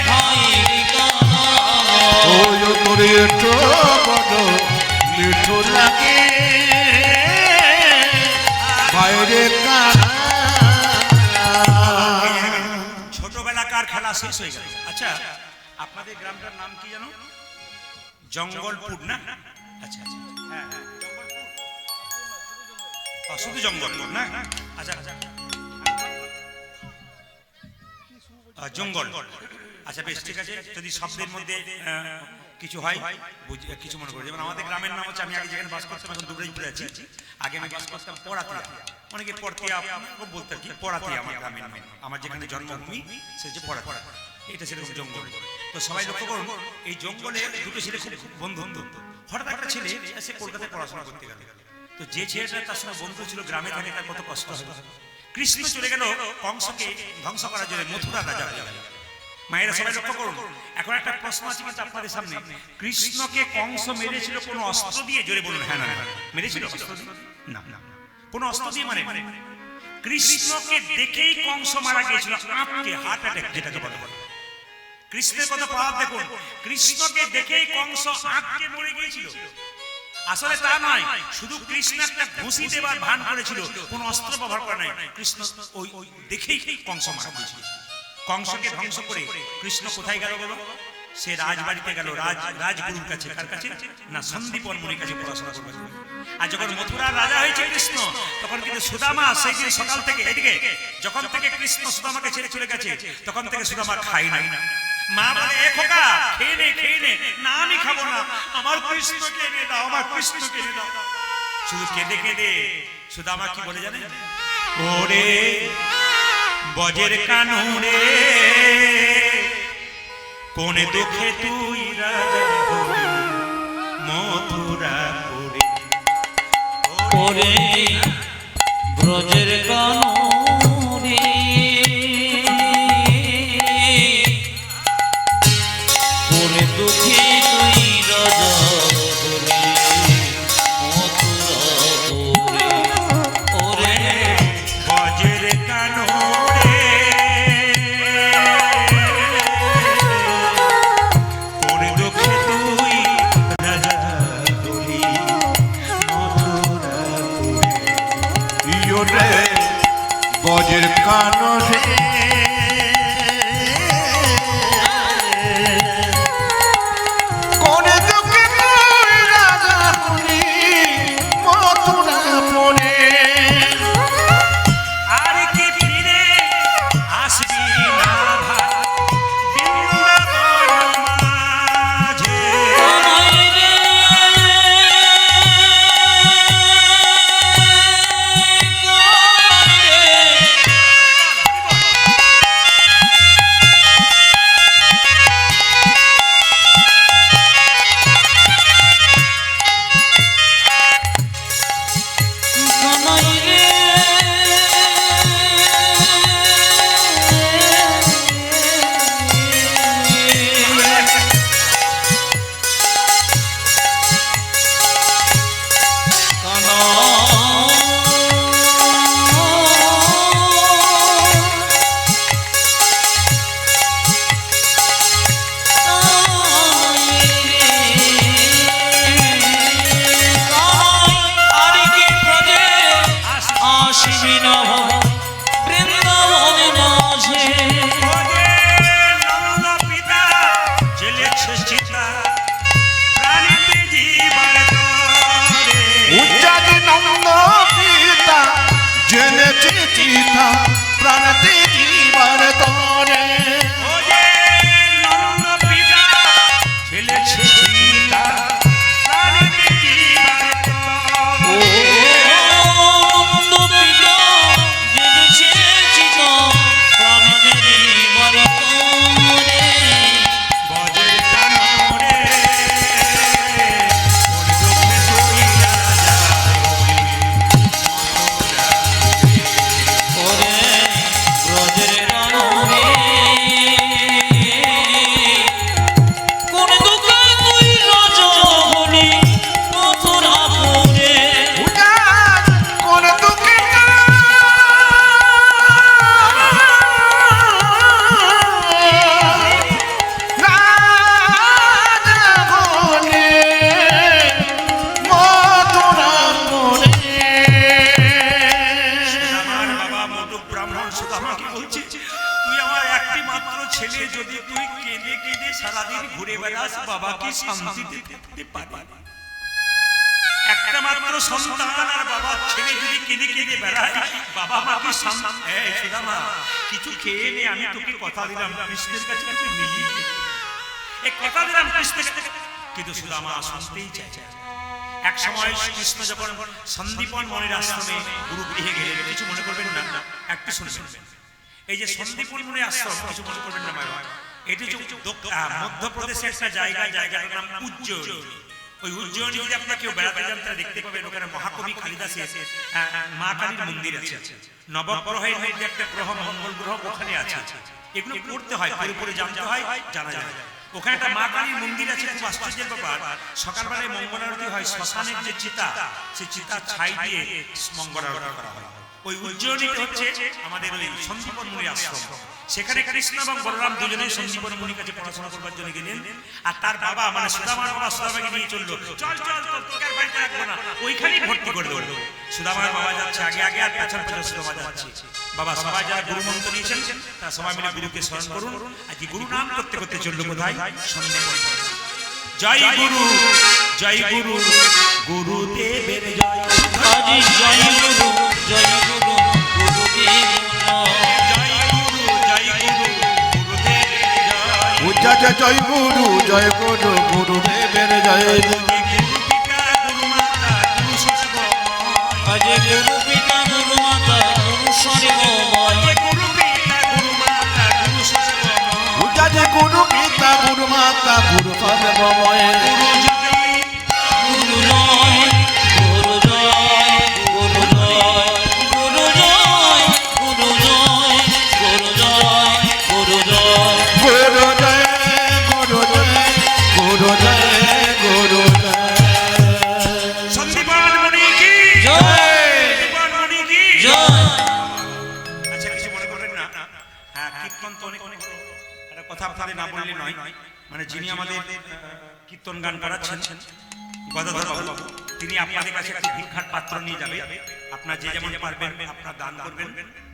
ভাই রে কানা ওই তোর এঠো বড় মিঠো লাগে ভাই রে কানা ছোটবেলাকার খেলা শেষ হয়ে গেল। আচ্ছা, আপনাদের গ্রামটার নাম কি জানো? জঙ্গলপুর না? আচ্ছা আচ্ছা, হ্যাঁ হ্যাঁ, জঙ্গলপুর। শুধু জঙ্গলপুর না? আচ্ছা আচ্ছা, জঙ্গল। আচ্ছা বেশ, ঠিক আছে। যদি শব্দের মধ্যে কিছু হয় কিছু মনে করে, যেমন আমাদের গ্রামের নাম হচ্ছে, আমি আগে যেখানে বাস করতাম এখন দুবরাজপুরে আছি, আগে আমি বাস করতাম পড়াতিয়া, অনেকে পড়তিয়া বলতে আর কি, পড়াতিয়া আমার গ্রামের নাম, আমার যেখানে জন্মভূমি সে হচ্ছে পড়াতিয়া, এটা সেরকম জঙ্গল। তো সবাই লক্ষ্য করুন, এই জঙ্গলে দুটো ছেলে খুব বন্ধু বন্ধু, হঠাৎ একটা ছেলে এসে কলকাতায় পড়াশোনা করতে গেল। তো যে ছেলেটা তার সঙ্গে বন্ধু ছিল গ্রামে থাকে, তার কত কষ্ট হবে। কৃষ্ণ চলে গেল কংসকে ধ্বংস করার জন্য, মথুরা রাজা হয়ে গেল। মায়েরা সবাই লক্ষ্য করুন, এখন একটা প্রশ্ন আছে কিন্তু আপনাদের সামনে, কৃষ্ণকে কংস মেরেছিল কোন অস্ত্র দিয়ে? জোরে বলুন হ্যাঁ না মেরেছিল? না না, কোন অস্ত্র দিয়ে মানে? কৃষ্ণকে দেখেই কংস মারা গিয়েছিল, আঁতকে, হার্ট অ্যাটাক যেটাকে বলে। কৃষ্ণের কথা প্রভাব দেখুন, কৃষ্ণকে দেখেই কংস আঁতকে মরে গিয়েছিল। আসলে তা নয়, শুধু কৃষ্ণ একটা ঘুষি দেবার ভান করেছিল, কোন অস্ত্র ব্যবহার করে নাই। কৃষ্ণ ওই দেখেই কংস মারা গিয়েছিল। কংসকে ধ্বংস করে কৃষ্ণ কোথায় গেল বলো? সে রাজবাড়িতে গেল, রাজগুরুর কাছে। কার কাছে? না, সন্দীপন মুনির কাছে পড়াশোনা করবে। আর যখন মথুরার রাজা হয়েছে কৃষ্ণ, তখন কিন্তু সুদামা সেই দিন সকাল থেকে, এদিকে যখন থেকে কৃষ্ণ সুদামাকে ছেড়ে চলে গেছে, তখন থেকে সুদামা খায় নাই। মা বলে, এ খোকা খেয়ে নে, খেয়ে নে। না, আমি খাবো না, আমার কৃষ্ণকে এনে দাও, আমার কৃষ্ণকে এনে দাও। শুধু কেঁদে কেঁদে সুদামা কি বলে জানেন? ওরে বজের কানুরে, কোন দুঃখে তুই রাজা হলি মথুরাপুরে। ওরে ব্রজের কানুরে, ওরে দুঃখে তুই রাজা হলি মথুরাপুরে। ওরে বজের কানুরে, কোন দুঃখে তুই রাজা হলি মথুরাপুরে। ইয়োরে বজের কানরে, কোন দুঃখে তুই রাজা হলি মথুরাপুরে। আর কি ফিরে আসবি না ভাই বৃন্দাবন মাঝে? আমায় রে প্রাণতে জীবন তোরে ওরে নন্দ পিতা ছেলেছে সীতা প্রাণেতে জীবন তোরে। বজের কানরে ব্রজের কানরে সুদামা কি বলছে, তুই আমার একটি মাত্র ছেলে, যদি তুই কেঁদে কেঁদে সারাদিন ঘুরে বেড়াস, বাবা কি শান্তিতে থাকতে পারে? একটা মাত্র সন্তান আর বাবা ছেলে যদি কেঁদে কেঁদে বেড়ায়, বাবা মা কি শান্তি? এই সুদামা, কিছু খেয়ে নে, আমি তোকে কথা দিলাম কৃষ্ণের কাছে কাছে মিলিয়ে এই কথা দিলাম কৃষ্ণের কাছে। কিন্তু সুদামা শুনতেই চাইছে। এক সময় কৃষ্ণ যখন সন্দীপন মনির আশ্রমে গুরু গৃহে গেলেন, কিছু মনে করবেন না, একটু শুনবেন। এই যে সন্দীপন মনির আশ্রম, কিছু মনে করবেন না ভাই, এটি মধ্যপ্রদেশের একটা জায়গাটার নাম উজ্জয়িনী। ওই উজ্জয়িনী যদি আপনারা কেউ বেড়াতে যান তারা দেখতে পাবেন, ওখানে মহাকবি কালিদাসের মা কালীর মন্দির আছে। নবগ্রহের মধ্যে একটা গ্রহ মঙ্গল গ্রহ ওখানে আছে। এগুলো পড়তে হয়, পুরোপুরি জানতে হয়, জানা যায়। ওখানে একটা মা কালীর মন্দির আছে। খুব আশ্চর্যের ব্যাপার, সকালবেলায় মঙ্গল আরতি হয়, শ্মশানের যে চিতা, সেই চিতা ছাই দিয়ে মঙ্গল আরতি করা হয়। ওই উজ্জয়িনীতে হচ্ছে আমাদের ওই সন্দীপন মুনির আশ্রম। সেখানে কৃষ্ণ এবং বলরাম দুজনেই সন্দীপন মুনির কাছে পড়াশোনা করবার জন্য গেলেন। আর তার বাবা মানে সুদামার বাবা সুদামাকে নিয়ে চললো, চল চল তোকে আর বাড়িতে রাখবো না, ওইখানেই ভর্তি করে দেবো। সুদামার বাবা যাচ্ছে আগে আগে, আর পেছন পেছন সুদামা যাচ্ছে। বাবা সবাই যারা গুরু মন্ত্র নিয়েছেন তারা সবাই মিলে গুরুকে স্মরণ করুন। আর কি গুরু নাম করতে করতে চললো কোথায়? সন্দীপন। জয় গুরু, জয় গুরু, গুরুদেবের জয়। আজি জয় গুরু, জয় গুরু, গুরুদেব জয় গুরু, জয় গুরু, গুরুদেবের জয়। উজ্জাতে জয় গুরু, জয় গুরু, গুরুদেবের জয়। গুরু পিতা, গুরু মাতা, গুরু সর্বময়। আজি গুরু পিতা গুরু মাতা গুরু সর্বময়। গুরু পিতা, গুরু মাতা, গুরু সর্বময়। উজ্জাতে গুরু পিতা, গুরু মাতা, গুরু সর্বময়। গুরু জয়, গুরু জয়, গুরু জয়, গুরু জয়, গুরু জয়, গুরু জয়, গুরু জয়, গুরু জয়। গুরু জয়, গুরু জয়, গুরু জয়, গুরু জয়। সন্দীপন মুনি কি জয়, সন্দীপন মুনি কি জয়। আচ্ছা, কিছু মনে করবেন না। হ্যাঁ, কীর্তন তো অনেক অনেক একটা কথা আপনাদের না বললে নয়। মানে যিনি আমাদের কীর্তন গান করাচ্ছেন গদাধর বাবু, তিনি আপনাদের কাছে একটা ভিক্ষার পাত্র নিয়ে যাবে। আপনার যে যেমন পারবেন আপনার দান করবেন।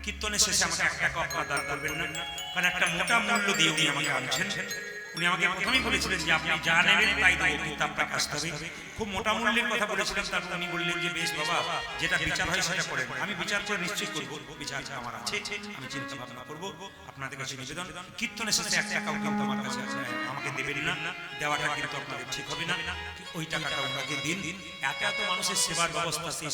কীর্তনের শেষে আমাকে এক টাকা আপনার দান করবেন না, কারণ একটা মোটা মূল্য দিয়ে উনি আমাকে আনছেন। উনি আমাকে প্রথমেই বলেছিলেন যে আপনি যা নেবেন তাই দেবো, কিন্তু আপনাকে আসতে হবে। খুব মোটা মূল্যের কথা বলেছিলাম, তারপর উনি বললেন যে বেশ বাবা, যেটা বিচার হয় সেটা করেন। আমি বিচার করে নিশ্চয়ই করবো, বিচার আমার আছে, আমি চিন্তা ভাবনা করবো। আপনাদের কাছে নিবেদন, কীর্তনের শেষে এক টাকাও কিন্তু আমার কাছে আমাকে দেবেন না, দেওয়াটা কিন্তু আপনাদের ঠিক হবে না। ওই টাকাটা ওনাকে দিন। এত এত মানুষের সেবার ব্যবস্থা সেই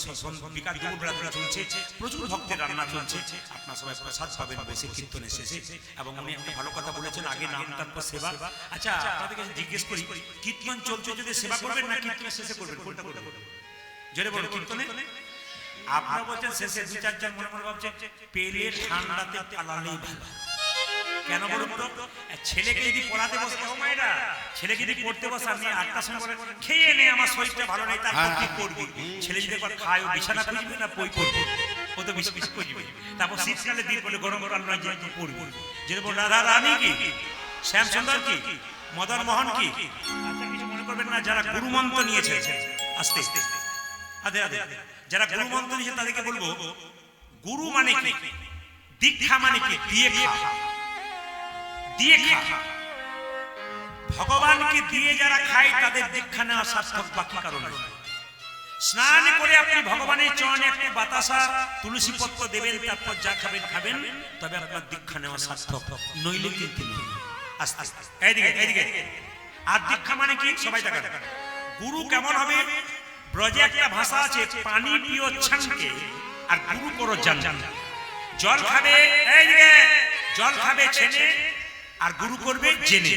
বিকাল দুপুর রাত্রে চলছে, প্রচুর ভক্তের রান্না চলছে। আপনার সবাই প্রসাদ পাবেন বসে কীর্তনের শেষে। এবং উনি একটা ভালো কথা বলেছেন, আগে নাম তারপর সেবা। আচ্ছা, আপনাদের কাছে জিজ্ঞেস করি, কীর্তন চলছে যদি সেবা করবেন না কীর্তনের শেষে করবেন, কোনটা করবেন? জোরে বলুন। কীর্তনে আপনারা বলছেন শেষে, দু চারজন মনে মনে ভাবছেন পেলে ঠান্ডাতে পালালেই ভালো। কেন বলুন তো? ছেলেকে যদি পড়াতে বসে, ও মায়েরা ছেলেকে যদি পড়তে বসে, আপনি 8টার সময় বলেন খেয়ে নে, আমার শরীরটা ভালো নেই, তারপর কি করবি? ছেলে যদি একবার খায়, ও বিছানা খুঁজবে না বই পড়বে? ও তো বিষ খুঁজবে। তারপর শীতকালে দিন বলে গরম গরম নয় যে পড়বে। যদি বল রাধা রানী কি, শ্যামসুন্দর কি, মদন মোহন কি। আচ্ছা, কিছু মনে করবেন না। যারা গুরু মন্ত্র নিয়েছে, আস্তে আস্তে আদে আদে, যারা গুরু মন্ত্র নিয়েছে তাদেরকে বলবো, গুরু মানে কি, দীক্ষা মানে কি, দিয়ে খা, দিয়ে খা। ভগবানকে দিয়ে যারা খায় তাদের দীক্ষা নেওয়া সার্থক, বাকি কারণ নয়। স্নান করে আপনি ভগবানের চরণে একটু বাতাসা তুলসী পত্র দেবেন, তারপর যা খাবেন খাবেন, তবে আপনার দীক্ষা নেওয়া সার্থক, নইলে কিন্তু নয়। আস্তে আস্তে এইদিকে এইদিকে। আর দীক্ষা মানে কি, সবাই দেখা, গুরু কেমন হবে? ব্রজে একটা ভাষা আছে, পানি পিও ছানকে আর গুরু করো জান। জল খাবে এইদিকে, জল খাবে ছেনে আর গুরু করবে জেনে।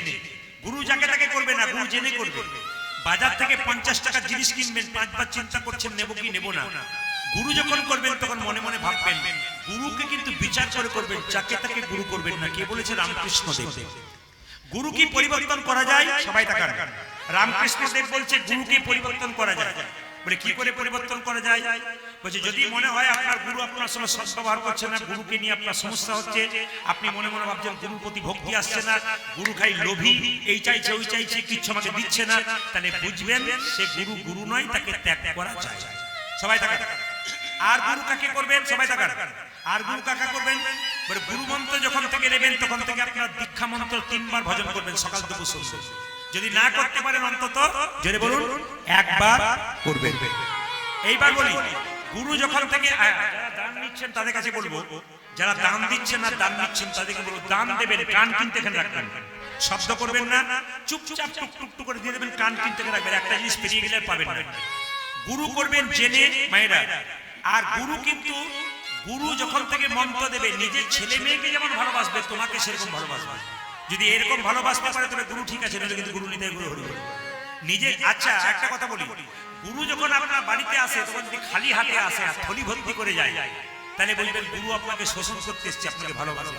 গুরু যাকে তাকে করবে না, গুরু জেনে করবে। বাজার থেকে 50 টাকার জিনিস কিনবেন, 5 বার চিন্তা করছেন নেব কি নেব না। গুরু যখন করবেন তখন মনে মনে ভাববেন। গুরুকে কিন্তু বিচার করে করবেন, যাকে তাকে গুরু করবেন না। কে বলেছে? রামকৃষ্ণ দেব। গুরু কি পরিবর্তন করা যায়? সবাই তাকান। রামকৃষ্ণ দেব বলছে গুরুকে পরিবর্তন করা যায়। বলে কি করে পরিবর্তন করা যায়? বলছে যদি মনে হয় আপনার গুরু আপনার সঙ্গে সদ্ব্যবহার করছে না, গুরুকে নিয়ে আপনার সমস্যা হচ্ছে, আপনি মনে মনে ভাবছেন গুরুর প্রতি ভক্তি আসছে না, গুরু খাই লোভী, এই চাইছে ওই চাইছে, কিচ্ছু আমাকে দিচ্ছে না, তাহলে বুঝবেন সে গুরু গুরু নয়, তাকে ত্যাগ করা যায়। সবাই তাকান। আর গুরু কাকে করবেন? সবাই তাকান। আর গুরু কাকা করবেন বলে গুরু মন্ত্র যখন থেকে নেবেন তখন থেকে আপনার দীক্ষা মন্ত্র 3 বার ভজন করবেন, সকাল দুপুর সন্ধ্যা। যদি না করতে পারেন অন্তত জেনে বলুন একবার করবেন। এইবার বলি, গুরু যখন থেকে যারা দান নিচ্ছেন তাদের কাছে বলবো, যারা দান দিচ্ছেন না দান নিচ্ছেন তাদেরকে বলবো দান দেবেন, কান কিনতে এখানে রাখবেন, শব্দ করবেন না, চুপচাপ টুকটুক করে দিয়ে দেবেন, কান কিনতে এখানে রাখবেন। একটা জিনিস পেরিয়ে গেলে আর পাবেন না। গুরু করবেন জেনে মায়েরা, আর গুরু কিন্তু গুরু যখন থেকে মন্ত্র দেবে নিজের ছেলে মেয়েকে যেমন ভালোবাসবে তোমাকে সেরকম ভালোবাসবে। যদি এরকম ভালোবাসতে পারে তবে গুরু ঠিক আছে, নইলে কিন্তু গুরু নিতে গুরু হরি নিজে। আচ্ছা একটা কথা বলি, গুরু যখন আপনার বাড়িতে আসে তখন যদি খালি হাতে আসে আর থলি ভর্তি করে যায় তাহলে বলবেন গুরু আপনাকে শোষণ করতে এসছে, আপনাকে ভালোবাসে।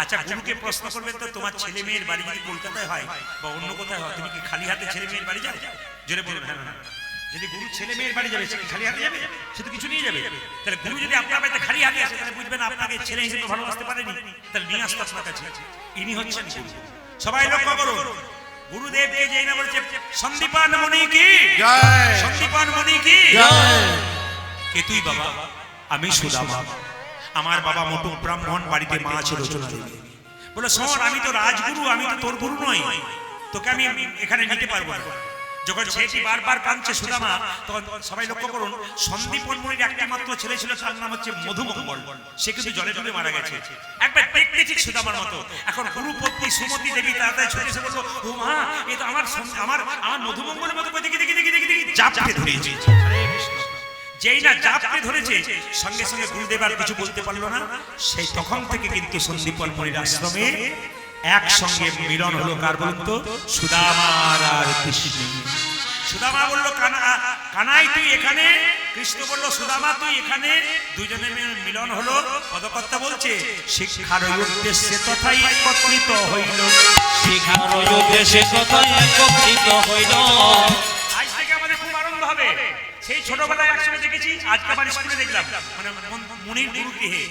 আচ্ছা গুরুকে প্রশ্ন করবেন তো তোমার ছেলে মেয়ের বাড়ি যদি কলকাতায় হয় বা অন্য কোথায় হয় তুমি কি খালি হাতে ছেলে মেয়ের বাড়ি যাও? জোরে বলুন হ্যাঁ না। যদি গুরু ছেলে মেয়ের বাড়ি যাবে সে কি খালি হাতে যাবে? সে তো কিছু নিয়ে যাবে। তাহলে গুরু যদি আপনার বাড়িতে খালি হাতে আসে তাহলে বুঝবেন আপনাকে ছেলে হিসেবে ভালোবাসতে পারেনি, তাহলে নিয়ে আসতে আপনার কাছে। ইনি হচ্ছেন গুরু। সবাই লক্ষ্য করুন, গুরুদেবকে যেই না বলছে সন্দীপান মুনি কি জয়, সন্দীপান মুনি কি জয়। কে তুই বাবা? আমি সুদামা। আমার বাবা মোটু ব্রাহ্মণ, বাড়িতে মা আছে রচনা দেবী। বলে শোন, আমি তো রাজগুরু, আমি তো তোর গুরু নই, তোকে আমি এখানে নিতে পারবো না। যখন ছেলেটি বারবার কাঁদছে সুদামা, তখন সবাই লক্ষ্য করুন সন্দীপন মুনির একটা মাত্র ছেলে ছিল, তার নাম হচ্ছে মধুমঙ্গল। সে কিন্তু জলে ডুবে মারা গেছে। একবার দেখতে ঠিক সুদামার মতো। এখন গুরুপত্নী সুমতি দেবী তাড়াতাড়ি ছুটে এসে বলল, ও মা, এ তো আমার আমার মধুমঙ্গলের মতো করে দেখি দেখি দেখি দেখি দেখি জাপটে ধরেছে। যেই না জাপটে ধরেছে সঙ্গে সঙ্গে গুরুদেব আর কিছু বলতে পারলো না। সেই তখন থেকে কিন্তু সন্দীপন মুনির আশ্রমে একসঙ্গে মিলন হলো। কার বলুন তো? সুদামার আর কৃষ্ণ। সুদামা বলল কানাই তুই এখানে, কৃষ্ণ বলল সুদামা তুই এখানে। দুজনের মিলন হলো। পদকর্তা বলছে শিক্ষার উদ্দেশ্যে তথাই একত্রিত হইল, শিখার উদ্দেশ্যে কোথায় একত্রিত হইল। আজ থেকে আমাদের খুব আনন্দ হবে। সেই ছোটবেলায় একসঙ্গে দেখেছি, আজকে আমার স্কুলে দেখলাম, মানে মুনির গুরু গৃহে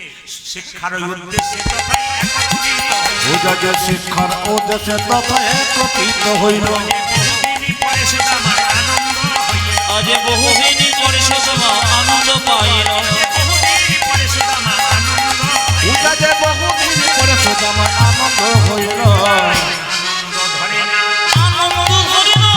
শিক্ষার উদ্দেশ্যে তথাই একত্রিত হইল। পূজা যে শিক্ষার উদ্দেশ্যে তথা একত্রিত হইল। বহুদিন পরে সুদামার আনন্দ হইল, আজ বহুদিন পরে সুদামা আনন্দ পাইল। বহুদিন পরে সুদামা আনন্দ হইল। পূজা যে বহুদিন পরে সুদামার আনন্দ হইল। আনন্দ ধরে না, আনন্দ ধরে না,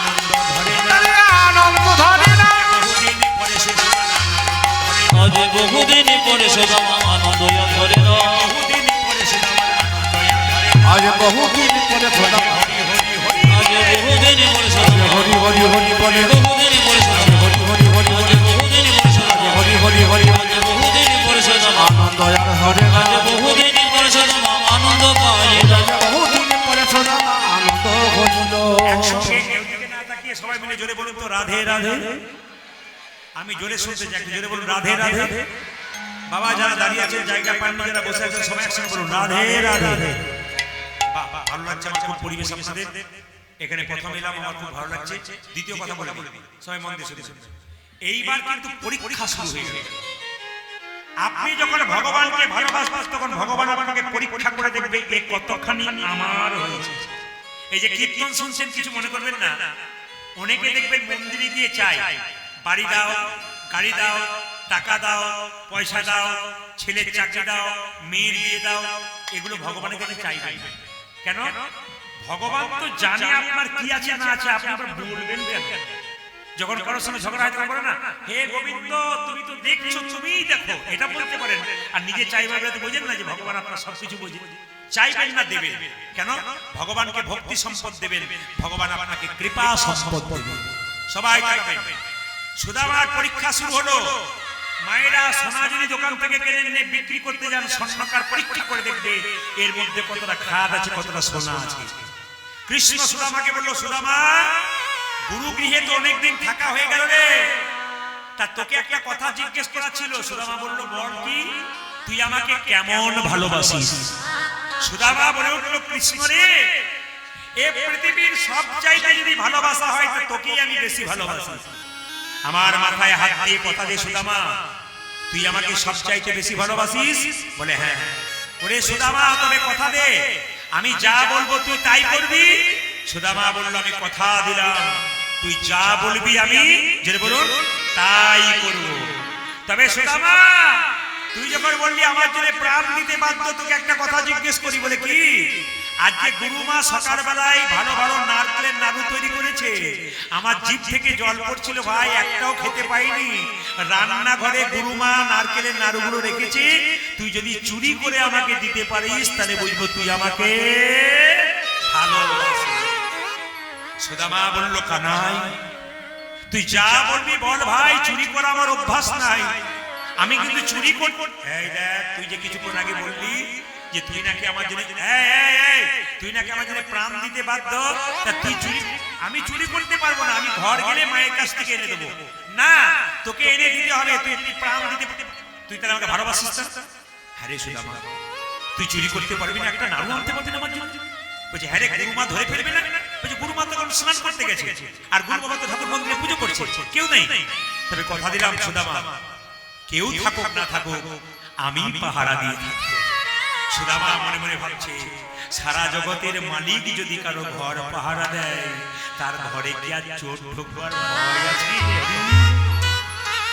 আনন্দ ধরে না। আনন্দ ধরে না। বহুদিন পরে সুদামার আনন্দ ধরে না। আজ বহুদিন পরে সুদামা আনন্দ ধরে না। বহুদিন পরে সুদামার আনন্দ ধরে না। আজ বহুদিন পরে সুদামা হরি হরি হরি আজ বহুদিন পরে সুদামা হরি হরি হরি বলে। বহুদিন পরে সুদামা হরি হরি হরি বলে। বহুদিন পরে সুদামা হরি হরি হরি আজ বহুদিন পরে সুদামা আনন্দ আর হরে না। আজ বহুদিন পরে সুদামা আনন্দ পাইল। বহুদিন পরে সুদামা আনন্দ হইল। একসঙ্গে কেউ দিকে না তাকিয়ে সবাই মিলে জোরে বলুন তো রাধে রাধে। আমি জোরে শুনতে চাই, জোরে বলুন রাধে রাধে। বাবা যারা দাঁড়িয়ে আছেন, জায়গা পাননি, যারা বসে আছেন, সবাই একসঙ্গে বলুন রাধে রাধে। বাহ, ভালো লাগছে আমার খুব পরিবেশ আপনাদের। এখানে প্রথম এলাম, আমার খুব ভালো লাগছে। দ্বিতীয় কথা বলে দিই, সবাই মন দিয়ে শুনুন। এইবার কিন্তু পরীক্ষা শুরু হয়ে গেল। আপনি যখন ভগবানকে ভালোবাসবেন তখন ভগবান আপনাকে পরীক্ষা করে দেখবে এ কতখানি আমার হয়েছে। এই যে কীর্তন শুনছেন কিছু মনে করবেন না। অনেকে দেখবেন মন্দিরে গিয়ে চাই বাড়ি দাও, গাড়ি দাও, টাকা দাও, পয়সা দাও, ছেলের চাকরি দাও, মেয়ের বিয়ে দাও। এগুলো ভগবানের কাছে চাইবেন কেন? ভগবান তো জানে আপনার কি আছে না আছে, আপনি আবার বলবেন কেন? যখন কারোর সঙ্গে ঝগড়া হয় তখন বলে না, হে গোবিন্দ তুমি তো দেখছো, তুমিই দেখো, এটা বলতে পারেন। আর নিজে চাইবার তো বোঝেন না যে ভগবান আপনার সবকিছু বোঝে। চাইবেন না দেবেন কেন? ভগবানকে ভক্তি সম্পদ দেবেন, ভগবান আপনাকে কৃপা সম্পদ দেবেন। সবাই থাকবেন। সুদামার পরীক্ষা শুরু হলো। মায়েরা সোনা যদি দোকান থেকে কিনে এনে বিক্রি করতে যান, স্বর্ণকার পরীক্ষা করে দেখবে এর মধ্যে কতটা খাদ আছে, কতটা সোনা আছে। কৃষ্ণ সুদামাকে বলল, সুদামা গুরু গৃহে তো অনেকদিন থাকা হয়ে গেল রে, তা তোকে একটা কথা জিজ্ঞেস করা ছিল। সুদামা বলল, বল কি? তুই আমাকে কেমন ভালোবাসিস? সুদামা বলে উঠল, কৃষ্ণ রে, এ পৃথিবীর সব জায়গায় যদি ভালোবাসা হয় তো তোকেই আমি বেশি ভালোবাসি। আমার মাথায় হাত দিয়ে কথা দে সুদামা, তুই আমাকে সব চাইতে বেশি ভালোবাসিস? বলে হ্যাঁ। ওরে সুদামা তবে কথা দে, আমি যা বলবো তুই তাই করবি? সুদামা বলল, আমি কথা দিলাম, তুই যা বলবি আমি যেটা বলুন তাই করব। তবে সুদামা তুই যখন বললি আমার জন্য প্রাণ দিতে বাধ্য, তোকে একটা কথা জিজ্ঞেস করি, বলে কি আজকে গুরুমা সকালবেলায় ভালো ভালো নারকেলের নাড়ু তৈরি করেছে, আমার জিভ থেকে জল পড়ছিল ভাই, একটাও খেতে পাইনি। রান্নাঘরে গুরুমা নারকেলের নাড়ুগুলো রেখেছে, তুই যদি চুরি করে আমাকে দিতে পারিস তাহলে বুঝবো তুই আমাকে ভালোবাসিস। সুদামা বলল, কানাই তুই যা বলবি বল ভাই, চুরি করা আমার অভ্যাস নাই, আমি কিন্তু চুরি করব। এই দেখ, তুই যে কিছুক্ষণ আগে বললি যে তুই নাকি আমার জন্য তুই নাকি আমার জন্য প্রাণ দিতে বাধ্য, তা তুই চুরি, আমি চুরি করতে পারবো না, আমি ঘর গেলে মায়ের কাছ থেকে এনে দেবো না, তোকে এনে দিতে হবে, তুই প্রাণ দিতে, তুই তাহলে আমাকে ভালোবাসিস না? হ্যাঁ রে সুদামা, তুই চুরি করতে পারবি না, একটা নাড়ু আনতে পারবি না আমার জন্য? বলছে হ্যাঁ রে, গুরুমা ধরে ফেলবে না? বলছে গুরুমা তখন স্নান করতে গেছে, আর গুরু বাবা তো ঠাকুর মন্দিরে পুজো করছে, কেউ নেই। তবে কথা দিলাম সুদামা, কেউ থাকুক না থাকুক আমি পাহারা দিয়ে থাকবো। সুদামা মনে মনে ভাবছে, সারা জগতের মালিক যদি কারো ঘর পাহারা দেয়, তার ঘরে কি আর চোর ঢুকবার ভয় আছে?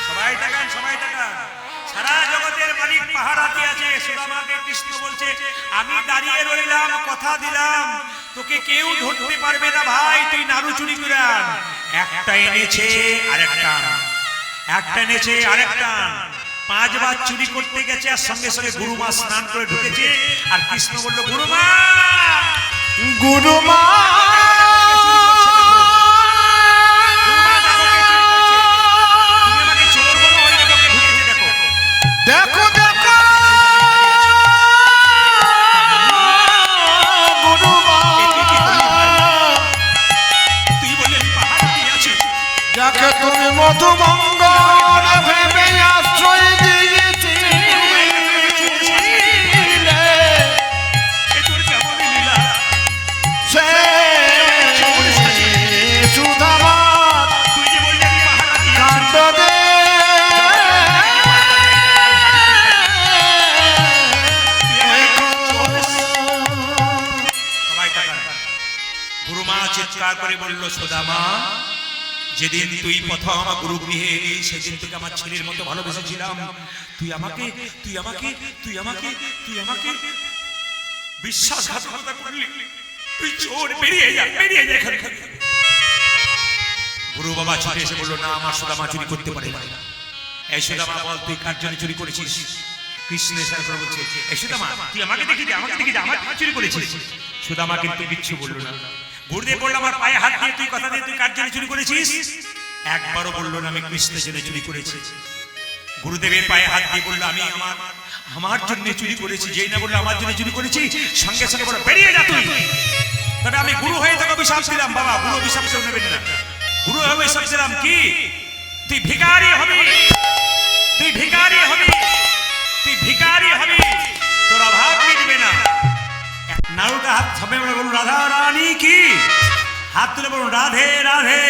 সবাই তাকান, সবাই তাকান, সারা জগতের মালিক পাহারা দিয়ে আছে। সুদামাকে কৃষ্ণ বলছে, আমি দাঁড়িয়ে রইলাম, কথা দিলাম তোকে কেউ ধরতে পারবে না ভাই, তুই নাড়ু চুরি করে আন। একটা এনেছে আরেকটা, একটা এনেছে আরেকটা, 5 বার চুরি করতে গেছে, আর সঙ্গে সঙ্গে গুরুমা স্নান করে ঢুকেছে, আর কৃষ্ণ বলল, গুরুমা গুরুমা দেখো দেখো গুরুমা, তুই বললি পাহাড় দিয়ে আছিস, যাকে তুমি মধুমঙ্গল ভেবে আশ্রয় দিয়েছিলে, এ তোর কেমন লীলা? সে সুদামা তুই যে বললি আমি পাহাড় দিয়ে কাণ্ড দে গুরুমা চিৎকার করে বলল, সুদামা যেদিন তুই প্রথম আমার গুরু গৃহে এলি, সেদিন থেকে আমার ছেলের মতো ভালোবেসেছিলাম, তুই আমাকে তুই আমাকে তুই আমাকে তুই আমাকে বিশ্বাসঘাতকতা করলি, তুই চোর, বেরিয়ে যা, বেরিয়ে যা এখান থেকে। গুরু বাবা ছুটে এসে বলল, না আমার সুদামা চুরি করতে পারে না। এই সুদামা বল, তুই কার জন্য চুরি করেছিস? কৃষ্ণ এসে বলছে, এই সুদামা তুই আমাকে দেখি দে, আমাকে দেখি দে, আমার চুরি করেছিস? সুদামা কিন্তু কিচ্ছু বলল না। গুরুদেব বলল, আমার পায়ে হাত দিয়ে তুই কথা দিয়ে তুই কার জন্য চুরি করেছিস? একবারও বলল না আমি কৃষ্ণের জন্য চুরি করেছি। গুরুদেবের পায়ে হাত দিয়ে বলল, আমি আমার জন্য চুরি করেছি। যেই না বললো আমার জন্য চুরি করেছি, সঙ্গে সঙ্গে বলল, বেরিয়ে যা তুই। তবে আমি গুরু হয়ে তোকে অভিশাপ দিলাম, বাবা গুরু অভিশাপ কেউ নেবেন না। গুরু হয়ে অভিশাপ দিলাম কি, তুই ভিখারি হবি, তুই ভিখারি হবি, তুই ভিখারি হবি, তোর অভাব মিটবে না। নাড়ুটা হাত সবাই বলুন, রাধা রানী কি, হাত তুলে বলুন, রাধে রাধে,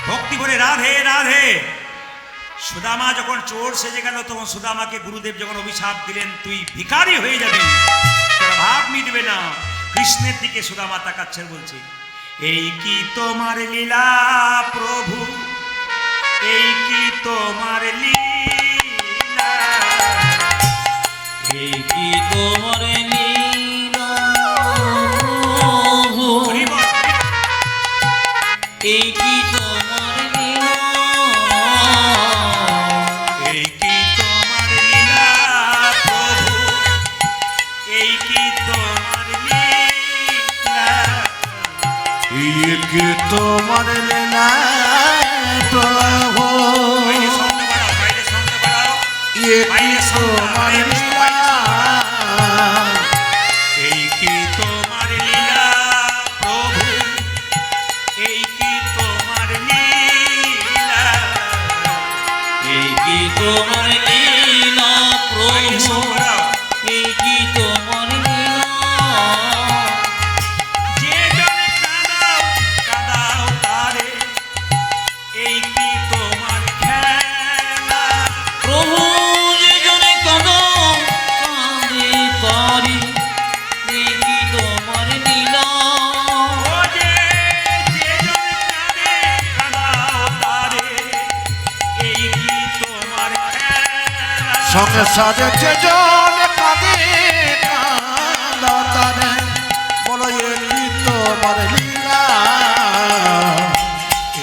ভক্তি করে রাধে রাধে। সুদামা যখন চোর সেজে গেল, তখন সুদামাকে গুরুদেব যখন অভিশাপ দিলেন, তুই ভিখারি হয়ে যাবি, তোর ভাব মিটবে না। কৃষ্ণের দিকে সুদামা তাকাচ্ছে, বলছে, এই কি তোমার লীলা প্রভু, এই কি তোমার লীলা, এই কি তোমার লীলা, এই কি তোমার লীলা, এই কি তোমার লীলা প্রভু, এই কি তোমার লীলা, ये कि তোমার লীলা প্রভু, বাইরে শব্দ বাড়াও, বাইরে শব্দ বাড়াও, ये कि তোমার লীলা, এই কি তোমার লীলা প্রভু, এই কি তোমার লীলা, এই কি তোমার লীলা বাইরে প্রভু, শব্দ বাড়াও। এই কি তোমার লীলা, যে জনে কাঁদাও কাঁদাও তারে, এই কি তোমার খেলা, প্রভু যে জনে কাঁদাও সংসারে যে জন কাঁদে কাঁদাতারে বলো এ কি তোমার লীলা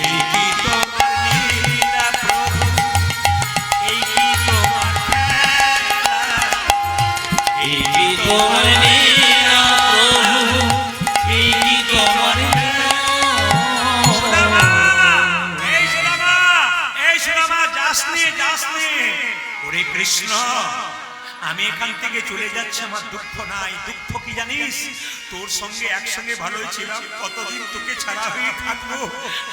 এই কি তোমার লীলা প্রভু, এই কি তোমার খেলা, এই কি তোমার লীলা প্রভু, এই কি তোমার সুদামা, এই সুদামা, এই সুদামা, যাসনি, যাসনি। ওরে কৃষ্ণ, আমি এখান থেকে চলে যাচ্ছি, আমার দুঃখ নাই। দুঃখ কি জানিস? তোর সঙ্গে একসঙ্গে ভালোই ছিলাম, কতদিন তোকে ছাড়া হয়ে থাকবো।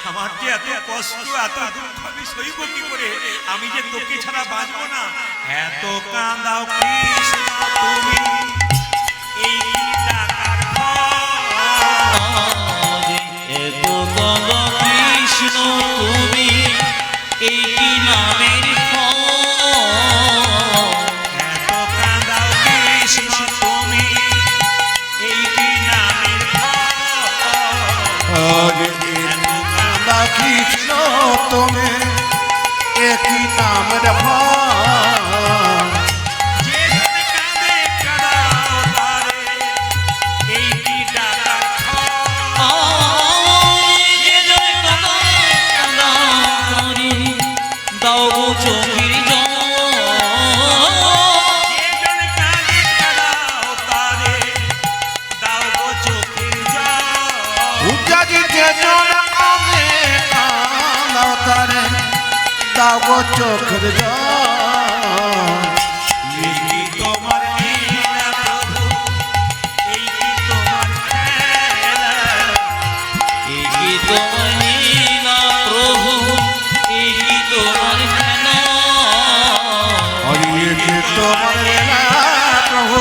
আমার যে এত কষ্ট, এত দুঃখ আমি সইব কি করে? আমি যে তোকে ছাড়া বাঁচবো না। এত কাঁদাও কৃষ্ণ তুমি, এই কি টাকার ফল? এত গঙ্গ কৃষ্ণ তুমি, এই কি নামের ফল? এত কাঁদাও কৃষ্ণ তুমি, এই কি নামের ফল? কাঁদা কৃষ্ণ তুমি একই নামের ফল যে জন কাঁদে কাঁদাও তারে, এই কি টাকার ফল? যে জয় কাঁদায় কাঁদারি, দাও গো চোখের জল। যে জন কাঁদে কাঁদাও তারে, দাও গো চোখের জল। উজাজি যে জন কাঁদে কাঁদাতারে দাও গো চোখের জল এই কি তোমার লীলা প্রভু, এই কি তোমার খেলা, এই কি তোমার লীলা প্রভু, এই কি তোমার খেলা। হরিয়ে কি তোমার লীলা প্রভু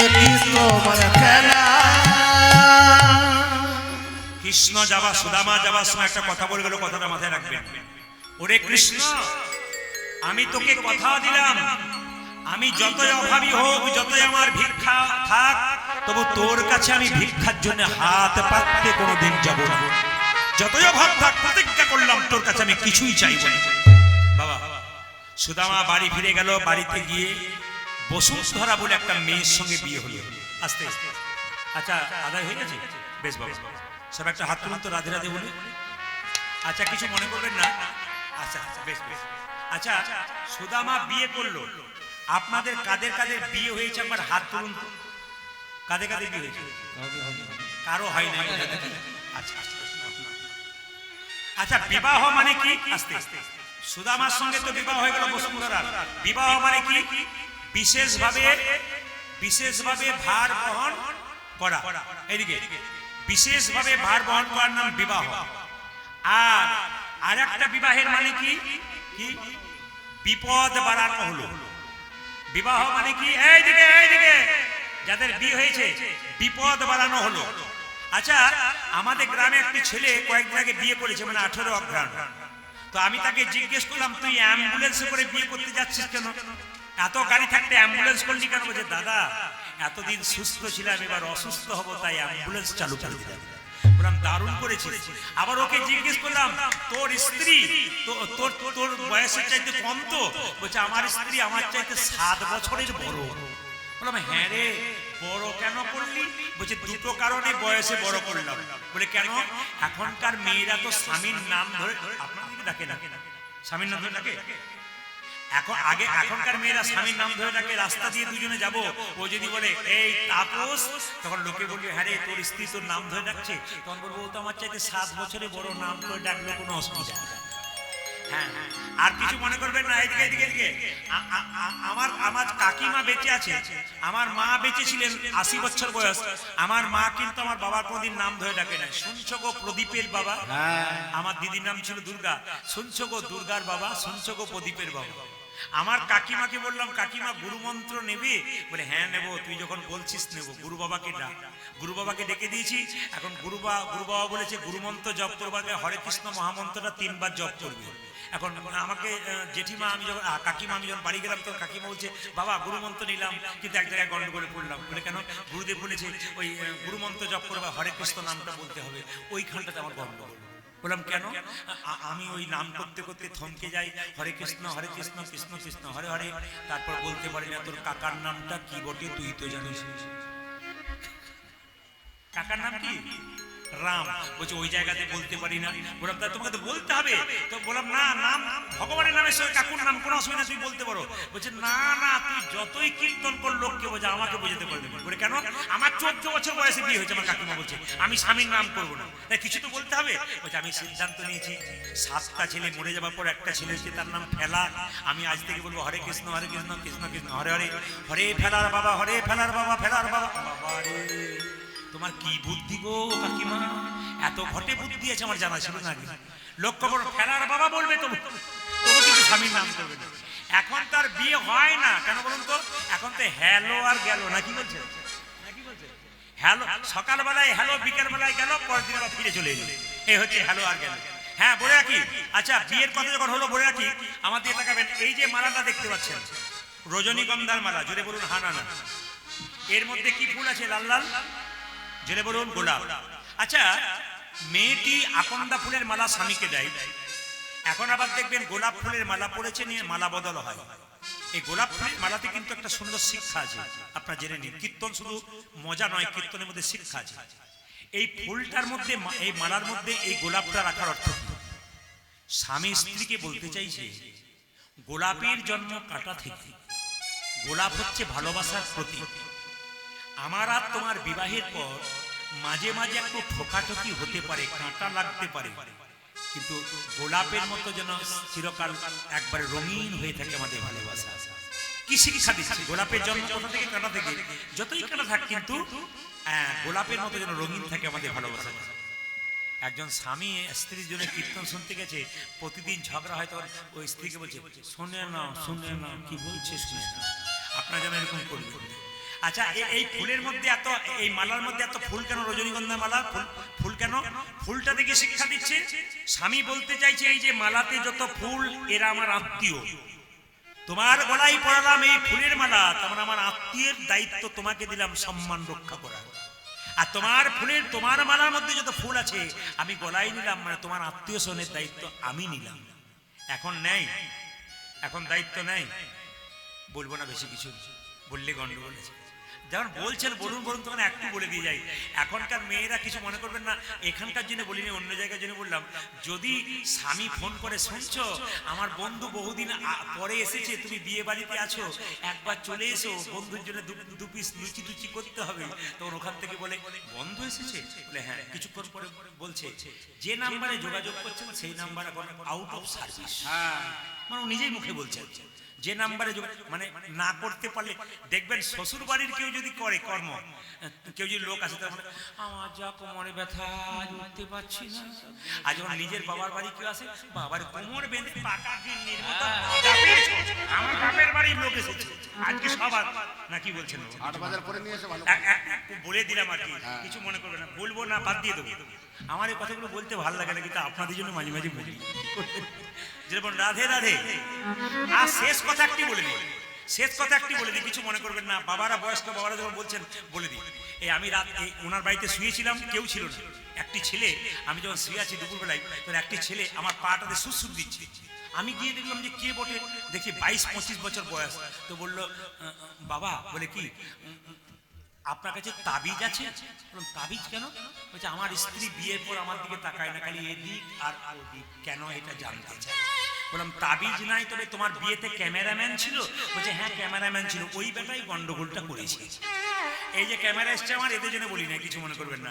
একই তোমার খেলা কৃষ্ণ যাবা, সুদামা যাবার সময় একটা কথা বলে গেল, কথাটা মাথায় রাখবেন। ওরে কৃষ্ণ, আমি তোকে কথা দিলাম, আমি যতই অভাবী হোক, যতই আমার ভিক্ষা থাক, তবু তোর কাছে আমি ভিক্ষার জন্য হাত পাততে কোনোদিন যাব না। যতই অভাব থাক, প্রতিজ্ঞা করলাম তোর কাছে আমি কিছুই চাইব না। বাবা, সুদামা বাড়ি ফিরে গেল। বাড়িতে গিয়ে বসুন্ধরা বলে একটা মেয়ের সঙ্গে বিয়ে হলো। আস্তে আস্তে আচ্ছা, আদায় হয়ে গেছে? বেশ বাবা, সব একটা হাত তুলুন তো, রাধে রাধে বলে। আচ্ছা, কিছু মনে করবেন না। আচ্ছা আচ্ছা, বেশ বেশ। আচ্ছা, সুদামা বিয়ে করলো, আপনাদের কাদের কাদের বিয়ে হয়েছে একবার হাত তুলুন তো। কাদের কাদের বিয়ে হয়েছে? কারো হয় না? আচ্ছা আচ্ছা, আচ্ছা, বিবাহ মানে কি? আস্তে আস্তে, সুদামার সঙ্গে তো বিবাহ হয়ে গেল বসুন্ধরার। বিবাহ মানে কি? বিশেষভাবে ভার বহন করা। এদিকে বিশেষভাবে ভার বহন করার নাম বিবাহ। আর আরেকটা বিবাহের মানে কি? কি? বিপদ বাড়ানো হলো। বিবাহ মানে কি? এইদিকে এইদিকে, যাদের বিয়ে হয়েছে, বিপদ বাড়ানো হলো। আচ্ছা, আমাদের গ্রামে একটি ছেলে কয়েকদিন আগে বিয়ে করেছে, মানে 18 অঘ্রাণ। তো আমি তাকে জিজ্ঞেস করলাম, তুই অ্যাম্বুলেন্সে করে বিয়ে করতে যাচ্ছিস কেন? এত গাড়ি থাকতে অ্যাম্বুলেন্স করলি কেন? বলছে, দাদা এতদিন সুস্থ ছিলাম, এবার অসুস্থ হব, তাই অ্যাম্বুলেন্স চালু করে দিলাম। বললাম, দারুণ করেছিস। আবার ওকে জিজ্ঞেস করলাম, তোর স্ত্রী তোর বয়সের চাইতে কম তো? বলছে, আমার স্ত্রী আমার চাইতে 7 বছরের বড়। বললাম, হ্যাঁ রে, বড় কেন করলি? বলছে, দুটো কারণে বয়সে বড় করলাম। বলে, কেন? এখনকার মেয়েরা তো স্বামীর নাম ধরে, আপনাকে ডাকে না, স্বামীর নাম ধরে ডাকে। এখনকার মেয়েরা স্বামীর নাম ধরে ডাকে। রাস্তা দিয়ে দুজনে যাব, ও যদি বলে এই তাপস, তখন লোকে বলবে, হ্যাঁ রে, তোর স্ত্রী তোর নাম ধরে ডাকছে। তখন বলবো, ও তো আমার চাইতে 7 বছরে বড়, নাম করে ডাকলে কোনো অসুবিধা নেই। হ্যাঁ, আর কিছু মনে করবেন না। এদিকে এদিকে এদিকে, আমার কাকিমা বেঁচে আছে, আমার মা বেঁচে ছিলেন, 80 বছর বয়স। আমার মা কিন্তু আমার বাবার কোনদিন নাম ধরে ডাকে না। শুনছো গো প্রদীপের বাবা? আমার দিদির নাম ছিল দুর্গা। শুনছো গো দুর্গার বাবা? শুনছো গো প্রদীপের বাবা? আমার কাকিমাকে বললাম, কাকিমা গুরু মন্ত্র নেবে? বলে, হ্যাঁ নেবো, তুই যখন বলছিস নেবো। গুরু বাবাকে ডাক। গুরু বাবাকে ডেকে দিয়েছি। এখন গুরু বাবা বলেছে, গুরু মন্ত্র জপ করবাকে হরে কৃষ্ণ মহামন্ত্রটা 3 বার জপ করবে। এখন আমাকে জেঠিমা, আমি যখন কাকিমা, আমি যখন বাড়ি গেলাম, তখন কাকিমা বলছে, বাবা গুরু মন্ত্র নিলাম, কিন্তু এক জায়গায় গন্ডগোলে পড়লাম। বলে, কেন? গুরুদেব বলেছে ওই গুরু মন্ত্র জপ করবা হরে কৃষ্ণ নামটা বলতে হবে। ওইখানটাতে আমার গন্ডগোল। বললাম কেন? আমি ওই নাম করতে করতে থমকে যাই, হরে কৃষ্ণ কৃষ্ণ কৃষ্ণ হরে হরে, তারপর বলতে পারি না তোর কাকার নামটা কি বটে, তুই তো জানিস। কাকার নাম কি? রাম। বলছে ওই জায়গাতে বলতে পারি না। বললাম তা তোমাকে তো বলতে হবে। তো বললাম না, নাম ভগবানের নামের সঙ্গে কাকুর নাম কোনো অসুবিধা, তুই বলতে পারো। বলছে না না, তুই যতই কীর্তন কর লোককে বোঝা, আমাকে বোঝাতে পারবি না। বলে কেন? আমার 14 বছর বয়সে বিয়ে হয়েছে, আমার কাকিমা বলছে আমি স্বামীর নাম করবো না, তাই কিছু তো বলতে হবে। বলছে আমি সিদ্ধান্ত নিয়েছি, 7টা ছেলে মরে যাওয়ার পর একটা ছেলে হচ্ছে তার নাম ফেলা, আমি আজ থেকে বলবো হরে কৃষ্ণ কৃষ্ণ কৃষ্ণ হরে হরে, হরে ফেলার বাবা, হরে ফেলার বাবা, ফেলার বাবা। বাবা রে, তোমার কি বুদ্ধি গো কাকিমা, এত ঘটে বুদ্ধি আছে আমার জানা ছিল না। লক্ষ্য করো, ফেলার বাবা বলবে তবু কিন্তু স্বামীর নাম করবে না। এখন তার বিয়ে হয় না কেন বলুন তো? এখন তো হ্যালো আর গেল, নাকি বলছে? হ্যালো সকালবেলায় হ্যালো, বিকেল বেলায় গেল, পরের দিন আবার ফিরে চলে এলো, এই হচ্ছে হ্যালো আর গেল। হ্যাঁ বলে রাখি, আচ্ছা বিয়ের কথা যখন হলো বলে রাখি, আমার দিয়ে তাকাবেন, এই যে মালাটা দেখতে পাচ্ছেন রজনীগন্ধার মালা, জোরে বলুন হা না না। এর মধ্যে কি ফুল আছে লাল লাল? জেনে বলুন গোলাপ। আচ্ছা, মেয়েটি আকন্দা ফুলের মালা স্বামীকে দেয়, এখন আবার দেখবেন গোলাপ ফুলের মালা পড়েছে, নিয়ে মালা বদল হয়। এই গোলাপ ফুলের মালাতে কিন্তু একটা সুন্দর শিক্ষা আছে, আপনারা জেনে নিন। কীর্তন শুধু মজা নয়, কীর্তনের মধ্যে শিক্ষা আছে। এই ফুলটার মধ্যে, এই মালার মধ্যে এই গোলাপটা রাখার অর্থ কি? স্বামী স্ত্রীকে বলতে চাইছে গোলাপের জন্ম কাঁটা থেকে, গোলাপ হচ্ছে ভালোবাসার প্রতীক। আমার আর তোমার বিবাহের পর মাঝে মাঝে একটু ঠোকাঠকি হতে পারে, কাঁটা লাগতে পারে, কিন্তু গোলাপের মতো যেন চিরকাল একবারে রঙিন হয়ে থাকে আমাদের ভালোবাসা। কি শিক্ষা দিচ্ছে? গোলাপের জন্ম কোথা থেকে? কাঁটা থেকে। যতই কাঁটা থাক কিন্তু গোলাপের মতো যেন রঙিন থাকে আমাদের ভালোবাসা। একজন স্বামী স্ত্রীর জন্য কীর্তন শুনতে গেছে, প্রতিদিন ঝগড়া হয়, তখন ওই স্ত্রীকে বলছে শুনে না কি বলছে শুনে না। আপনারা যেন এরকম করবেন। আচ্ছা, এই ফুলের মধ্যে এত, এই মালার মধ্যে এত ফুল কেন? রজনীগন্ধা মালা ফুল কেন? ফুলটা দেখে শিক্ষা দিচ্ছে, স্বামী বলতে চাইছে এই যে মালাতে যত ফুল, এরা আমার আত্মীয়। তোমার গলায় পরালাম এই ফুলের মালা, তোমার আমার আত্মীয়ের দায়িত্ব তোমাকে দিলাম সম্মান রক্ষা করা। আর তোমার ফুলের, তোমার মালার মধ্যে যত ফুল আছে আমি গলায় নিলাম, মানে তোমার আত্মীয় স্বজনের দায়িত্ব আমি নিলাম। এখন নেই, এখন দায়িত্ব নেই। বলবো না বেশি কিছু, বললে গন্ডগোল আছে। যখন বলছেন বলুন বলুন, তখন একটু বলে দিয়ে যাই। এখনকার মেয়েরা কিছু মনে করবেন না, এখানকার জন্য বলিনি, অন্য জায়গার জন্য বললাম। যদি স্বামী ফোন করে, শুনছো আমার বন্ধু বহুদিন পরে এসেছে, তুমি বিয়ে বাড়িতে আছো, একবার চলে এসো, বন্ধুর জন্য 2 পিস লুচি টুচি করতে হবে। তখন ওখান থেকে বলে বন্ধু এসেছে? বলে হ্যাঁ। কিছুক্ষণ পরে বলছে যে নাম্বারে যোগাযোগ করছেন সেই নাম্বার এখন আউট অফ সার্ভিস। মানে নিজেই মুখে বলছে, যে নাম্বারে মানে না করতে পারলে দেখবেন শ্বশুর বাড়ির কেউ যদি করে কর্ম, কেউ যদি লোক আসে, তার আমার যা কোমরে ব্যথা, উঠতে পারছি না। আর যখন নিজের বাবার বাড়ি কেউ আসে, বাবার কোমর বেঁধে পাকা গিন্নির মতো, আমার বাপের বাড়ির লোক এসেছে আজকে সবার, না কি বলছেন? 8 বাজার পরে নিয়ে এসে ভালো বলে দিলাম আর কি, কিছু মনে করবে না, বলবো না, বাদ দিয়ে দেবো। আমার এই কথাগুলো বলতে ভালো লাগে না, কিন্তু আপনাদের জন্য মাঝে মাঝে বলি। যেমন রাধে রাধে। আর শেষ কথা একটি বলে দিই, কিছু মনে করবেন না। বাবারা, বয়স্ক বাবারা যখন বলছেন বলে দিই। এই আমি রাত ওনার বাড়িতে শুয়েছিলাম, কেউ ছিল না, একটি ছেলে, আমি যখন শুয়ে আছি দুপুরবেলায়, তখন একটি ছেলে আমার পাটাতে সুসুর দিচ্ছে। আমি গিয়ে দেখলাম যে কে বটে, দেখি 22-25 বছর বয়স। তো বললো বাবা, বলে কি আপনার কাছে তাবিজ আছে? তাবিজ কেন? বলছে আমার স্ত্রী বিয়ের পর আমার দিকে তাকায় না, খালি এদিক আর ওদিক, কেন এটা জানতে চাই। বললাম তাবিজ নাই, তবে তোমার বিয়েতে ক্যামেরাম্যান ছিল? বলছে হ্যাঁ ক্যামেরাম্যান ছিল, ওই বেটাই গন্ডগোলটা করেছে। এই যে ক্যামেরা এসছে আমার, এদের জন্য বলি না, কিছু মনে করবেন না।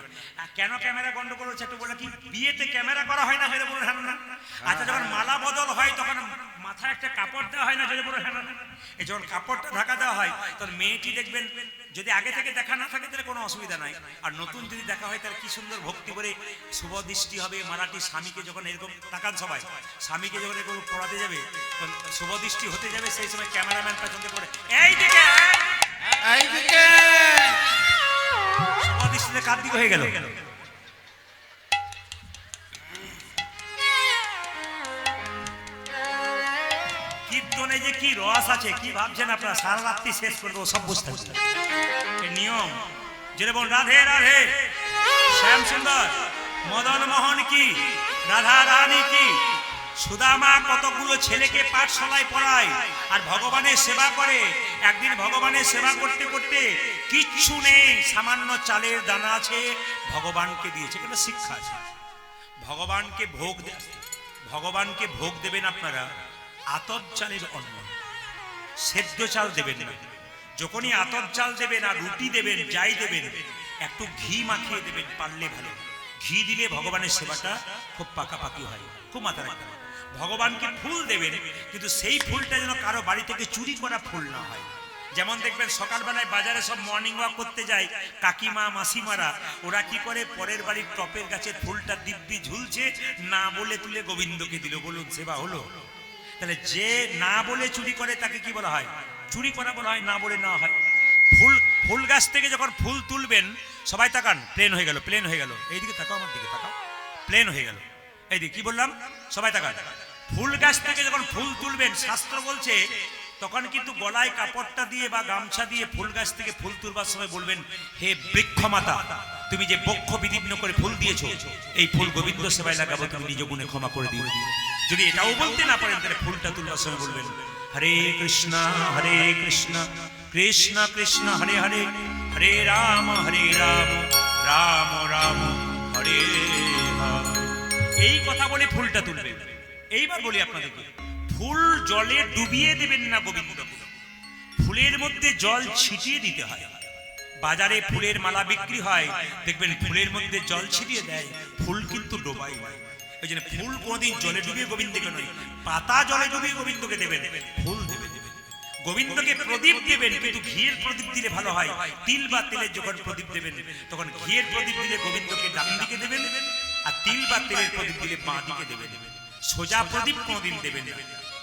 কেন ক্যামেরা গন্ডগোল হচ্ছে একটু বলে কি, বিয়েতে ক্যামেরা করা হয় না, জোরে বলে হ্যাঁ না। আচ্ছা, যখন মালা বদল হয় তখন মাথায় একটা কাপড় দেওয়া হয় না, জোরে বলে হ্যাঁ না। এই যখন কাপড়টা ঢাকা দেওয়া হয়, তখন মেয়েটি দেখবেন যদি আগে থেকে দেখা না থাকে তাহলে কোনো অসুবিধা নাই, আর নতুন যদি দেখা হয় তাহলে কি সুন্দর ভক্তি করে শুভ দৃষ্টি হবে। মালাটি স্বামীকে যখন এরকম তাকান সবাই, স্বামীকে যখন এরকম পড়াতে যাবে, তখন শুভ দৃষ্টি হতে যাবে, সেই সময় ক্যামেরাম্যান পেছন থেকে করে এইদিকে এইদিকে শুভ দৃষ্টিতে কার দিকে হয়ে গেল। কীর্তনে যে কি রস আছে, কি ভাবছেন আপনারা? সারা রাত্রি শেষ করবো সব বুঝতে নিয়ম। যেরকম রাধে রাধে, শ্যাম সুন্দর, মদন মোহন কি রাধা রানী কি সুদামা কতগুলো ছেলেকে পাঠশালায় পড়ায় আর ভগবানের সেবা করে। একদিন ভগবানের সেবা করতে করতে কিচ্ছু নেই, সামান্য চালের দানা আছে, ভগবানকে দিয়েছে। কিন্তু শিক্ষা আছে, ভগবানকে ভোগ দেবেন আপনারা আতপ চালের অন্ন, সেদ্ধ চাল দেবেন না। যখনই আতপ চাল দেবেন আর রুটি দেবেন, যাই দেবেন, একটু ঘি মাখিয়ে দেবেন, পারলে ভালো। ঘি দিলে ভগবানের সেবাটা খুব পাকাপাকি হয়। খুব মাথা রাখবেন। ভগবানকে ফুল দেবেন, কিন্তু সেই ফুলটা যেন কারো বাড়ি থেকে চুরি করা ফুল না হয়। যেমন দেখবেন সকালবেলায় বাজারে সব মর্নিং ওয়াক করতে যায় কাকিমা মাসিমারা, ওরা কি করে পরের বাড়ির টপের গাছের ফুলটা দিব্যি ঝুলছে, না বলে তুলে গোবিন্দকে দিল। বলুন সেবা হলো? তাহলে যে না বলে চুরি করে তাকে কি বলা হয়? চুরি করা বলা হয়, না বলে না হয়। ফুল গাছ থেকে যখন ফুল তুলবেন, সবাই তাকান, প্লেন হয়ে গেল, প্লেন হয়ে গেল, এইদিকে তাকাও, আমার দিকে তাকাও, প্লেন হয়ে গেল। এইদিকে কি বললাম? সবাই তাকান। ফুল গাছ থেকে যখন ফুল তুলবেন, শাস্ত্র বলছে তখন কিন্তু গলায় কাপড়টা দিয়ে বা গামছা দিয়ে ফুল গাছ থেকে ফুল তুলবার সময় বলবেন, হে বৃক্ষ মাতা, তুমি যে বক্ষ বিদীর্ণ করে ফুল দিয়েছো, এই ফুল গোবিন্দ সেবায় লাগাবো, তুমি নিজ গুণে ক্ষমা করে দিও। যদি এটাও বলতে না পারেন, তাহলে ফুলটা তুলবার সময় বলবেন, হরে কৃষ্ণ কৃষ্ণ কৃষ্ণ হরে হরে, হরে রাম রাম রাম হরে হরে। এই কথা বলে ফুলটা তুলবে। এইবার বলি আপনাদেরকে, ফুল জলে ডুবিয়ে দেবেন না গোবিন্দকে, ফুলের মধ্যে জল ছিটিয়ে দিতে হয়। বাজারে ফুলের মালা বিক্রি হয়, দেখবেন ফুলের মধ্যে জল ছিটিয়ে দেয়, ফুল কিন্তু ডোবাই না। ওই জন্য ফুল কোনদিন জলে ডুবিয়ে গোবিন্দকে নয়, পাতা জলে ডুবিয়ে গোবিন্দকে দেবেন, ফুল দেবেন। গোবিন্দকে প্রদীপ দেবেন, কিন্তু ঘিয়ের প্রদীপ দিলে ভালো হয়। তিল বা তেলের যখন প্রদীপ দেবেন, তখন ঘিয়ের প্রদীপ দিলে গোবিন্দকে ডান দিকে দেবেন, আর তিল বা তেলের প্রদীপ দিলে বাঁ দিকে দেবেন। সোজা প্রদীপ কোনদিন দেবেন না।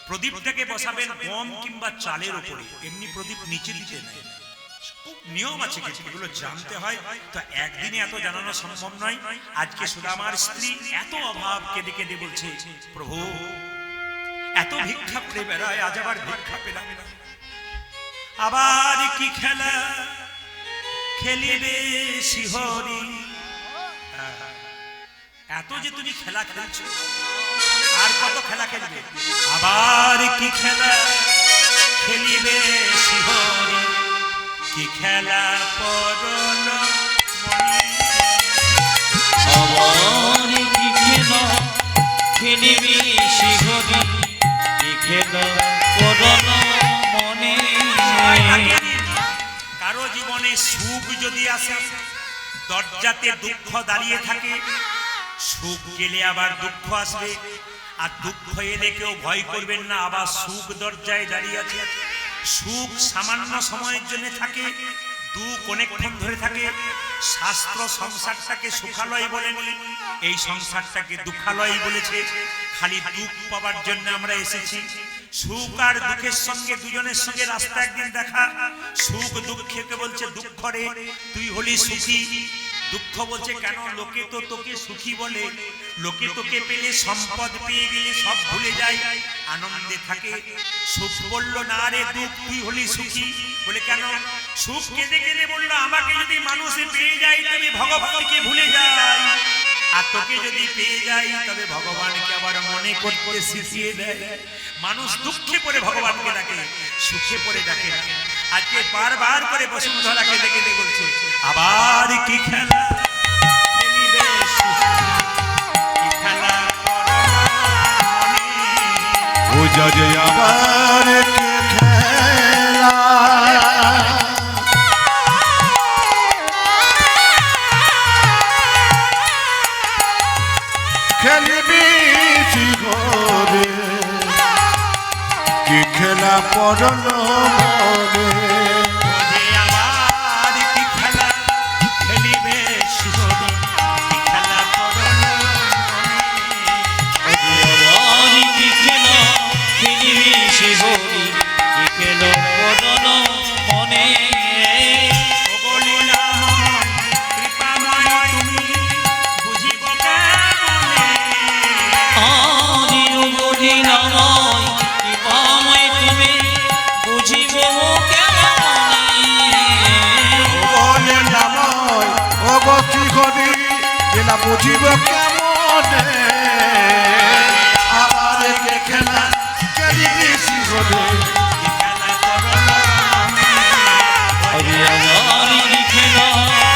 প্রদীপটাকে বসাবেন গম কিংবা চালের উপরে, এমনি প্রদীপ নিচে দিতে নেই। নিয়ম আছে, কিছু এগুলো জানতে হয়। তো একদিনে এত জানানো সম্ভব নয়। আজকে সুদামার স্ত্রী এত অভাব কেঁদে কেঁদে বলছে, প্রভু এত ভিক্ষা করে বেড়ায়, আজ আবার ভিক্ষা পেলাম না, আবার কি খেলা খেলিবে শিহরি। এত যে তুমি খেলা খেলছো, আর কত খেলা খেলবে? আবার কি খেলা খেলিবে শিহরি, কি খেলা পরল মনি। আবার কি খেলা খেলিবে শিহরি, কি খেলা পরল মনে। কারো জীবনে সুখ যদি আসে, দরজাতে দুঃখ দাঁড়িয়ে থাকে, সুখ গেলে আবার দুঃখ আসবে। আর দুঃখ এলে কেউ ভয় করবেন না, আবার সুখ দরজায় দাঁড়িয়ে আছে। সুখ সামান্য সময়ের জন্য থাকে, দুঃখ অনেকক্ষণ ধরে থাকে। শাস্ত্র সংসারটাকে সুখালয় বলেনি, এই সংসারটাকে দুঃখালয় বলেছে। খালি দুঃখ পাবার জন্য আমরা এসেছি। সুখ আর দুঃখের সঙ্গে দুজনের সঙ্গে রাস্তা একদিন দেখা। সুখ দুঃখকে বলছে, দুঃখ রে তুই হলি সুখী। দুঃখ বলছে, কেন? লোকে তো তোকে সুখী বলে, লোকে তোকে পেলে সম্পদ পেয়ে গেলে সব ভুলে যায়, আনন্দে থাকে। সুখ বলল, না রে দুঃখ, তুই হলি সুখী। বলে কেন? সুখ কেঁদে কেঁদে বললো, আমাকে যদি মানুষে পেয়ে যায় তবে ভগবানকে ভুলে যায়, আর তোকে যদি পেয়ে যায় তবে ভগবানকে আবার মনে করতে শিখিয়ে দেয়। মানুষ দুঃখে পড়ে ভগবানকে ডাকে, সুখে পড়ে ডাকে না। আজকে বারবার করে বসুন্ধরাকে ডেকে ডেকে বলছে, আবার কি খেলা খেলিবে শিহরি, কি খেলা পরল মনে। ও যে আবার কি খেলা খেলিবি শিহরি, কি খেলা পরল মনে। বুঝিব কেমনে খেলা খেলিবি শিহরে খেলা করো রামে হরি আজারি খেলা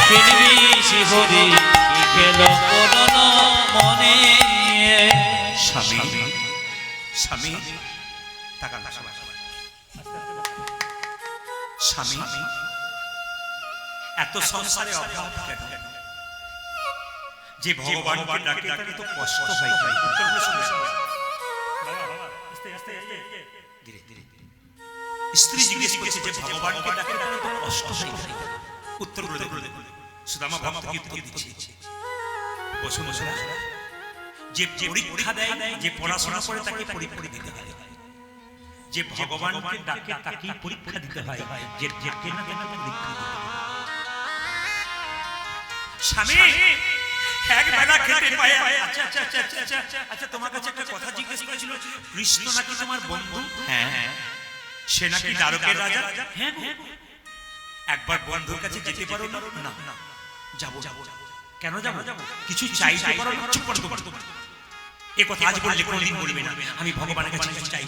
খেলবি শিহরে কি খেলা করোনা মনে স্বামী স্বামী তাকান স্বামী এত সংসারে অভাব কেন যে ভগবানকে ডাকে তাকে তো কষ্ট হয় উত্তরগুলো শুনবেন। ধীরে ধীরে স্ত্রী জিজ্ঞেস করছে যে ভগবানকে ডাকে তাকে তো কষ্ট হয় উত্তরগুলো দেখুন সুদামা ভক্ত কি উত্তর দিচ্ছে বসুন বসুন যে পরীক্ষা দেয় যে পড়াশোনা করে তাকে পরীক্ষা দিতে হয় যে ভগবানকে ডাকে তাকেই পরীক্ষা দিতে হয় যে কেনা কেনা পরীক্ষা দিতে হয় স্বামী এক বেলা খেতে পায় আচ্ছা আচ্ছা আচ্ছা আচ্ছা আচ্ছা তোমার কাছে একটা কথা জিজ্ঞেস করেছিল কৃষ্ণ নাকি তোমার বন্ধু হ্যাঁ সে নাকি দ্বারকের রাজা হ্যাঁ একবার বন্ধুর কাছে যেতে পারো না না যাবো কেন যাবো কিছু চাইতে পারো না চুপ করো তোমার এই কথা আজ বললে কোনদিন বলবে না আমি ভগবানের কাছে কিছু চাই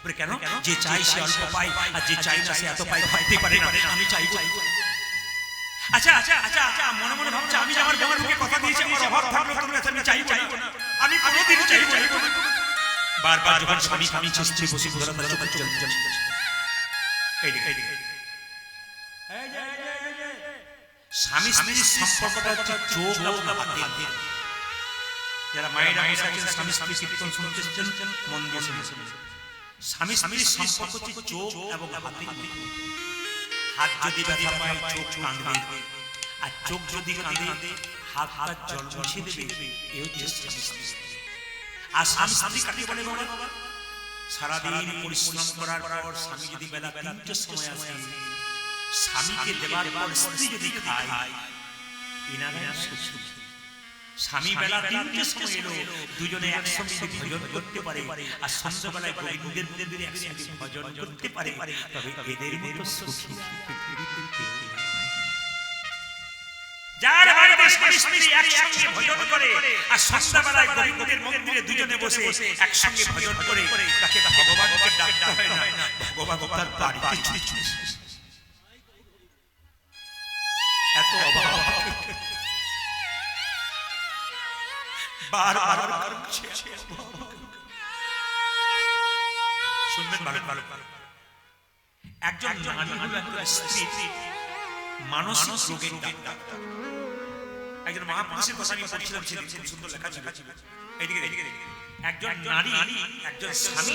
বলে কেন যে চাই সে অল্প পায় আর যে চাই না সে এত পায় ভাবতে পারে না আমি চাই আচ্ছা আচ্ছা আচ্ছা আচ্ছা মনে মনে ভাবছে আমি আমার বন্ধুকে কথা দিয়েছি আমার অভাব থাকলো তোমার কাছে আমি চাই না আমি কোনোদিন চাই বারবার যখন স্বামী স্বামী চেষ্টা বসে ধরা তার চোখে চল এইদিকে এইদিকে স্বামী স্ত্রীর সম্পর্কটা হচ্ছে চোখ এবং হাতের যারা মায়েরা বসে আছেন স্বামী স্ত্রী কীর্তন শুনতেছেন মন দিয়ে শুনুন স্বামী স্ত্রীর সম্পর্ক হচ্ছে চোখ এবং হাতের হাত যদি ব্যথা পায় চোখ কাঁদবে আর চোখ যদি কাঁদে হাত হাত জল মুছিয়ে দেবে এ হচ্ছে স্বামী স্ত্রী আর স্বামী স্ত্রী কাকে বলে বাবা সারাদিন পরিশ্রম করার পর স্বামী যদি বেলা 3টের সময় আসে স্বামীকে দেবার পর স্ত্রী যদি খায় এনারা সুখী স্বামী বেলা 3টের সময় এলো দুজনে একসঙ্গে ভজন করতে পারে আর সন্ধ্যাবেলায় গোবিন্দের মন্দিরে একসঙ্গে ভজন করতে পারে তবে এদের মতো সুখী যার বাড়িতে স্বামী স্ত্রী একসঙ্গে ভজন করে আর সন্ধ্যাবেলায় গোবিন্দের মন্দিরে দুজনে বসে একসঙ্গে ভজন করে তাকে ভগবানকে ডাকতে হয় না ভগবান তার বাড়িতে ছুটে এত অভাব বারবার শুনবেন ভালো একজন নারী হলো একজন স্ত্রী মানসিক রোগের ডাক্তার একজন মহাপুরুষের কথা আমি পড়ছিলাম সেদিন খুব সুন্দর লেখা ছিল এইদিকে একজন নারী একজন স্বামী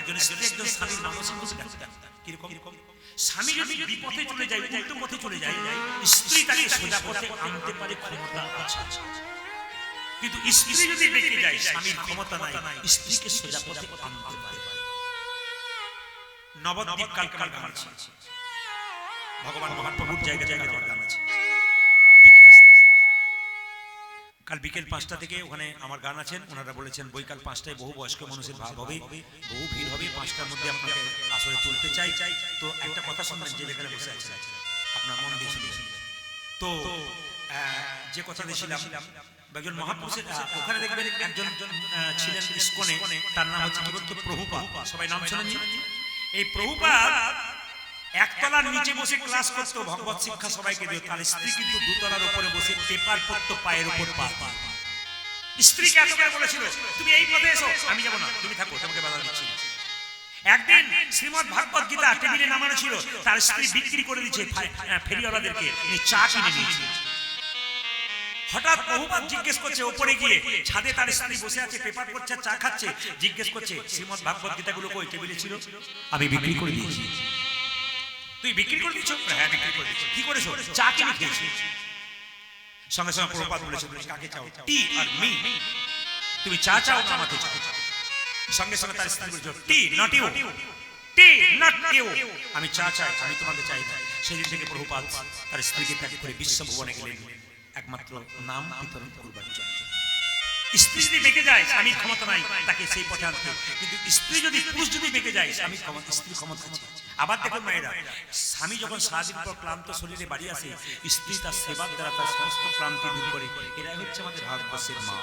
একজন স্ত্রী একজন স্বামীর মানসিক রোগের ডাক্তার কিরকম স্বামী যদি বিপথে চলে যায় উল্টো পথে চলে যায় স্ত্রী তাকে সোজা পথে আনতে পারে ক্ষমতা আছে কিন্তু স্ত্রী যদি বেঁকে যায় স্বামীর ক্ষমতা নাই স্ত্রীকে সোজা পথে আনতে পারে নবদ্বীপ কালকার গান আছে ভগবান মহাপ্রভুর জায়গা জায়গা গান আছে কাল বিকেল 5টা থেকে ওখানে আমার গান আছেন ওনারা বলেছেন বৈকাল 5টায় বহু বয়স্ক মানুষের ভাব হবে বহু ভিড় হবে 5টার মধ্যে আপনাকে আসলে তুলতে চাই তো একটা কথা শুনবেন যে যেখানে বসে আছেন আপনার মন দিয়ে শুনবেন তো যে কথা দিয়েছিলাম একজন মহাপুরুষের ওখানে দেখবেন একজন ছিলেন ইস্কনে তার নাম হচ্ছে প্রভুপাদ সবাই নাম শুনেননি এই প্রভুপাদ একতলার নিচে বসে ক্লাস করতো ভগবত শিক্ষা সবাইকে দিত তার স্ত্রী কিন্তু দুতলার উপরে বসে পেপার পড়তো পায়ের উপর পা স্ত্রীকে এতবার বলেছিল তুমি এই পথে এসো আমি যাব না তুমি থাকো তোমাকে বাধা দিচ্ছি একদিন শ্রীমদ্ ভাগবত গীতা টেবিলে নামানো ছিল তার স্ত্রী বিক্রি করে দিয়েছে ফেরিওয়ালাদেরকে চা কিনে নিয়েছে হঠাৎ প্রভুপাদ জিজ্ঞেস করছে উপরে গিয়ে ছাদে তার স্ত্রী বসে আছে পেপার পড়ছে চা খাচ্ছে জিজ্ঞেস করছে শ্রীমদ্ ভাগবত গীতাগুলো কই টেবিলে ছিল আমি বিক্রি করে দিয়েছি তুই বিক্রি করে দিচ্ছ হ্যাঁ বিক্রি করে দিচ্ছি কি করেছো চা কিনে খেয়েছি সঙ্গে সঙ্গে প্রভুপাদ বলেছে তুমি কাকে চাও টি আর মি তুমি চা চাও না আমাকে চাও সঙ্গে সঙ্গে তার স্ত্রী বলেছে tea not you tea not you আমি চা চাই আমি তোমাকে চাই না সেদিন থেকে প্রভুপাদ তার স্ত্রীকে ত্যাগ করে বিশ্বভুবনে গেলেন একমাত্র নাম বিতরণ করবার জন্য স্ত্রী যদি বেঁকে যায় স্বামীর ক্ষমতা নাই তাকে সেই পথে আনতে কিন্তু স্ত্রী যদি পুরুষ যদি বেঁকে যায় স্বামীর ক্ষমতা স্ত্রীর ক্ষমতা আছে আবার দেখুন মায়েরা স্বামী যখন সারাদিন পর ক্লান্ত শরীরে বাড়ি আসে স্ত্রী তার সেবার দ্বারা তার সমস্ত ক্লান্তি দূর করে এরাই হচ্ছে আমাদের ভারতবর্ষের মা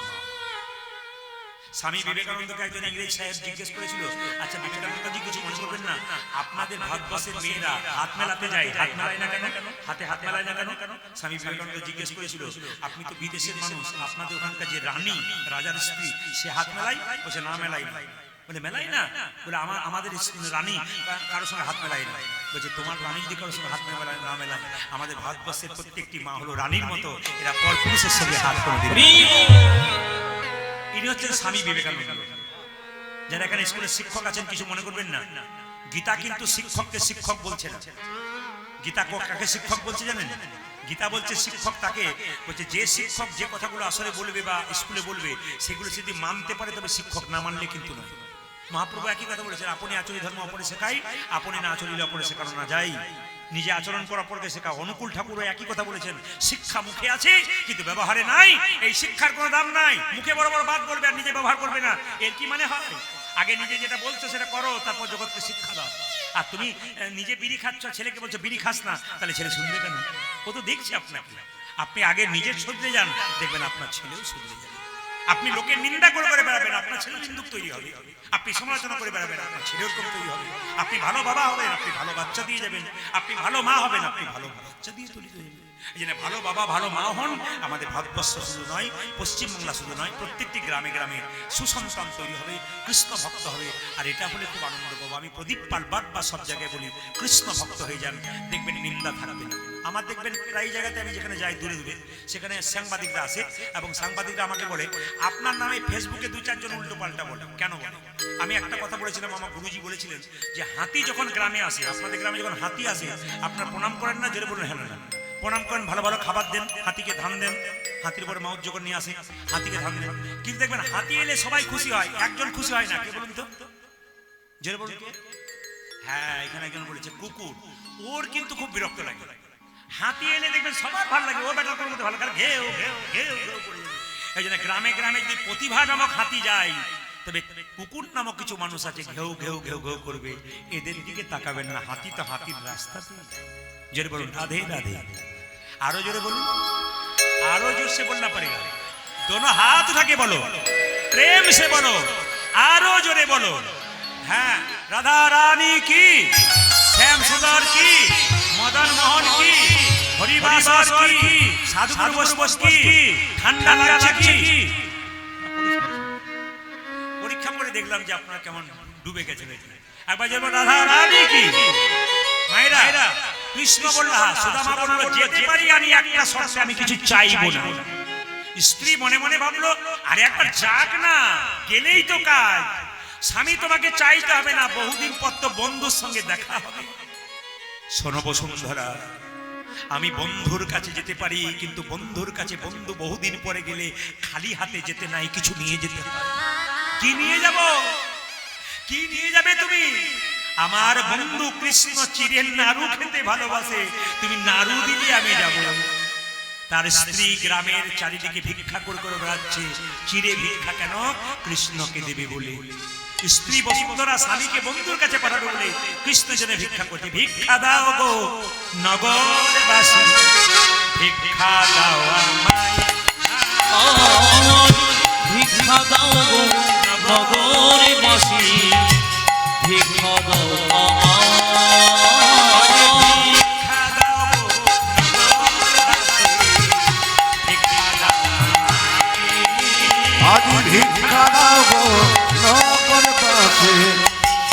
স্বামী বিবেকানন্দকে একজন ইংরেজ সাহেব জিজ্ঞেস করেছিল, আচ্ছা বিবেকানন্দজি কিছু মনে করবেন না, আপনাদের ভারতবর্ষের মেয়েরা হাত মেলাতে যায়, হাত মেলায় না কেন, হাতে হাত মেলায় না কেন? স্বামী বিবেকানন্দ জিজ্ঞেস করেছিল, আপনি তো বিদেশের মানুষ, আপনাদের ওখানকার যে রানী, রাজার স্ত্রী, সে হাত মেলায়? বলছে না, মেলাই না। বলে মেলাই না? বলে আমাদের রানী কারোর সঙ্গে হাত মেলায় না। বলছে তোমার রানী যদি কারোর সঙ্গে হাত মেলায় না মেলায়, আমাদের ভারতবর্ষের প্রত্যেকটি মা হলো রানীর মতো, এরা পরপুরুষের সঙ্গে হাত করে দিল। ইনি হচ্ছেন স্বামী বিবেকানন্দ। যারা এখানে স্কুলের শিক্ষক আছেন কিছু মনে করবেন না, গীতা কিন্তু শিক্ষককে শিক্ষক বলছে না। গীতা কাকে শিক্ষক বলছে জানেন? গীতা বলছে শিক্ষক তাকে, বলছে যে শিক্ষক যে কথাগুলো আসলে বলবে বা স্কুলে বলবে সেগুলো যদি মানতে পারে তবে শিক্ষক, না মানলে কিন্তু নয়। মহাপ্রভু একই কথা বলেছেন, আপনি আচরি ধর্ম অপরে শেখাই, আপনি না আচরিলে অপরে শেখানো না যাই। নিজে আচরণ করা অপরকে শেখা। অনুকূল ঠাকুরও একই কথা বলেছেন, শিক্ষা মুখে আছে কিন্তু ব্যবহারে নাই। এই শিক্ষার কোনো দাম নাই। মুখে বড় বড় বাদ বলবে আর নিজে ব্যবহার করবে না, এর কি মানে হয়? আগে নিজে যেটা বলছো সেটা করো, তারপর জগৎকে শিক্ষা দাও। আর তুমি নিজে বিড়ি খাচ্ছ, ছেলেকে বলছো বিড়ি খাস না, তাহলে ছেলে শুনবে কেন? ও তো দেখছে আপনাকে। আপনি আগে নিজের শুধরে যান, দেখবেন আপনার ছেলেও শুধরে যাবে। আপনি লোকের নিন্দা করে করে বেড়াবেন, আপনার ছেলে নিন্দুক তৈরি হবে। আপনি সমালোচনা করে বেড়াবেন, আপনার ছেলে ওরকম তৈরি হবে। আপনি ভালো বাবা হবেন, আপনি ভালো বাচ্চা দিয়ে যাবেন। আপনি ভালো মা হবেন, আপনি ভালো বাচ্চা দিয়ে তৈরি হবেন। এই জন্য ভালো বাবা ভালো মা হন। আমাদের ভারতবর্ষ শুধু নয়, পশ্চিমবাংলা শুধু নয়, প্রত্যেকটি গ্রামে গ্রামে সুসন্তান তৈরি হবে, কৃষ্ণ ভক্ত হবে। আর এটা হলে খুব আনন্দ পাবো। আমি প্রদীপ পাল বা সব জায়গায় বলি, কৃষ্ণ ভক্ত হয়ে যান, দেখবেন নিন্দা থাকবে না। আমার দেখবেন প্রায় জায়গাতে আমি যেখানে যাই দূরে দূরে, সেখানে সাংবাদিকরা আসে এবং সাংবাদিকরা আমাকে বলে, আপনার নামে ফেসবুকে 2-4 জন উল্টো পাল্টা বলে। কেন বলে? আমি একটা কথা বলেছিলাম, আমার গুরুজি বলেছিলেন যে হাতি যখন গ্রামে আসে, আপনাদের গ্রামে যখন হাতি আসে, আপনার প্রণাম করেন না? জোরে বলুন হ্যাঁ না? প্রণাম করেন, ভালো ভালো খাবার দেন, হাতিকে ধান দেন। হাতির উপরে মাউত যখন নিয়ে আসে, হাতিকে ধান দেন। কিন্তু দেখবেন হাতি এলে সবাই খুশি হয়, একজন খুশি হয় না। কে বলুন তো? জোরে বলুন কে? হ্যাঁ, এখানে একজন বলেছে কুকুর। ওর কিন্তু খুব বিরক্ত লাগে। হাতি এলে দেখবেন সবার ভালো লাগে, ও বেটার করে মধ্যে ভালো করে ঘেউ ঘেউ ঘেউ ঘেউ করে। এই জন্য গ্রামে গ্রামে যদি প্রতিভা নামক হাতি যায়, তবে কুকুর নামক কিছু মানুষ আছে ঘেউ ঘেউ ঘেউ ঘেউ করবে, এদের দিকে তাকাবেন না। হাতি তো হাতির রাস্তাতে। জোরে বলুন রাধে রাধে। আরো জোরে বলুন, আরো জোর से बोलना पड़ेगा। दोनों हाथ उठा के बोलो, प्रेम से बोलो, आरो जोरे बोलो। हाँ, राधा रानी की, श्याम सुंदर की, मदन मोहन की, हरिवासर की, साधु बस की, ठंडा লাগছে কি? পরীক্ষা করে দেখলাম যে আপনারা কেমন ডুবে গেছেন। একবার যেন রাধা রানী কি। মায়েরা, কৃষ্ণ বলল, সুদামা বলল, যেতে পারি আমি একটা শর্তে, আমি কিছু চাইবো না। স্ত্রী মনে মনে ভাবলো, আরে একবার যাক না, গেলেই তো কাজ। স্বামী তোমাকে চাইতে হবে না, বহুদিন পর তো বন্ধুর সঙ্গে দেখা হবে। শোনো বসুন্ধরা, আমি বন্ধুর কাছে যেতে পারি, কিন্তু বন্ধুর কাছে বন্ধু বহুদিন পরে গেলে খালি হাতে যেতে নাই, কিছু নিয়ে যেতে হয়। কি নিয়ে যাব? কি নিয়ে যাবে তুমি? আমার বন্ধু কৃষ্ণ চিড়ের নাড়ু খেতে ভালোবাসে, তুমি নাড়ু দিলে আমি যাব। তার স্ত্রী গ্রামের চারিদিকে ভিক্ষা করে করে বেড়াচ্ছে। চিড়ে ভিক্ষা কেন? কৃষ্ণকে দেবে বলে। স্ত্রী বসুন্ধরা স্বামীকে বন্ধুর কাছে পাঠাবে বলে কৃষ্ণ জন্য ভিক্ষা করছে। ভিক্ষা দাও গো নগরবাসী, ভিক্ষা দাও আমায়, ভিক্ষা দাও গো নগরবাসী, ভিক্ষা দাও আমায়। ভিক্ষা দাও গো নগরবাসী, ভিক্ষা দাও আমায়। আজ ভিক্ষা দাও গো নগরবাসী,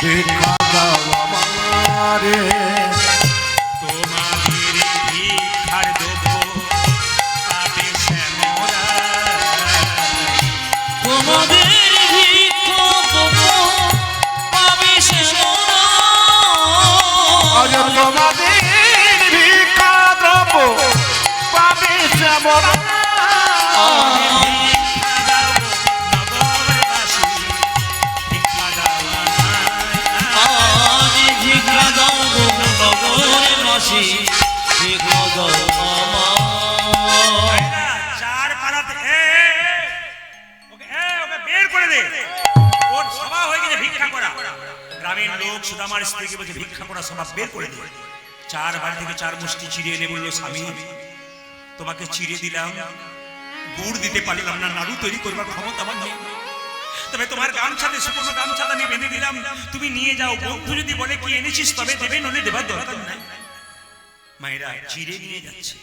ভিক্ষা দাও আমারে। তোমাদের ভিক্ষার দেবো পাবে শ্যামরা, তোমাদের ভিক্ষা দেবো পাবে শ্যামরা। আজ তোমাদের ভিক্ষা দেবো পাবে শ্যামরা। ভিক্ষা দাও নগরবাসী, ভিক্ষা দাও আমায়। আজ ভিক্ষা দাও গো নগরবাসী, ভিক্ষা দাও আমায়। চার পাড়াতে ওকে বের করে দে। ওর স্বভাব হয়ে গেছে ভিক্ষা করা। গ্রামের লোক সুদামার স্ত্রীকে বলছে ভিক্ষা করা স্বভাব, বের করে দে। চার বাড়ি থেকে 4 মুষ্টি চিড়ে এনে বললো, স্বামী তোমাকে চিড়ে দিলাম, গুড় দিতে পারলাম না, নাড়ু তৈরি করবার ক্ষমতা আমার নেই। তবে তোমার গামছাতে শুকনো গামছাটা আমি বেঁধে দিলাম, তুমি নিয়ে যাও। বন্ধু যদি বলে কি এনেছিস তবে দেবে, নলে দেবার দরকার নাই। মায়েরা চিড়ে নিয়ে যাচ্ছে।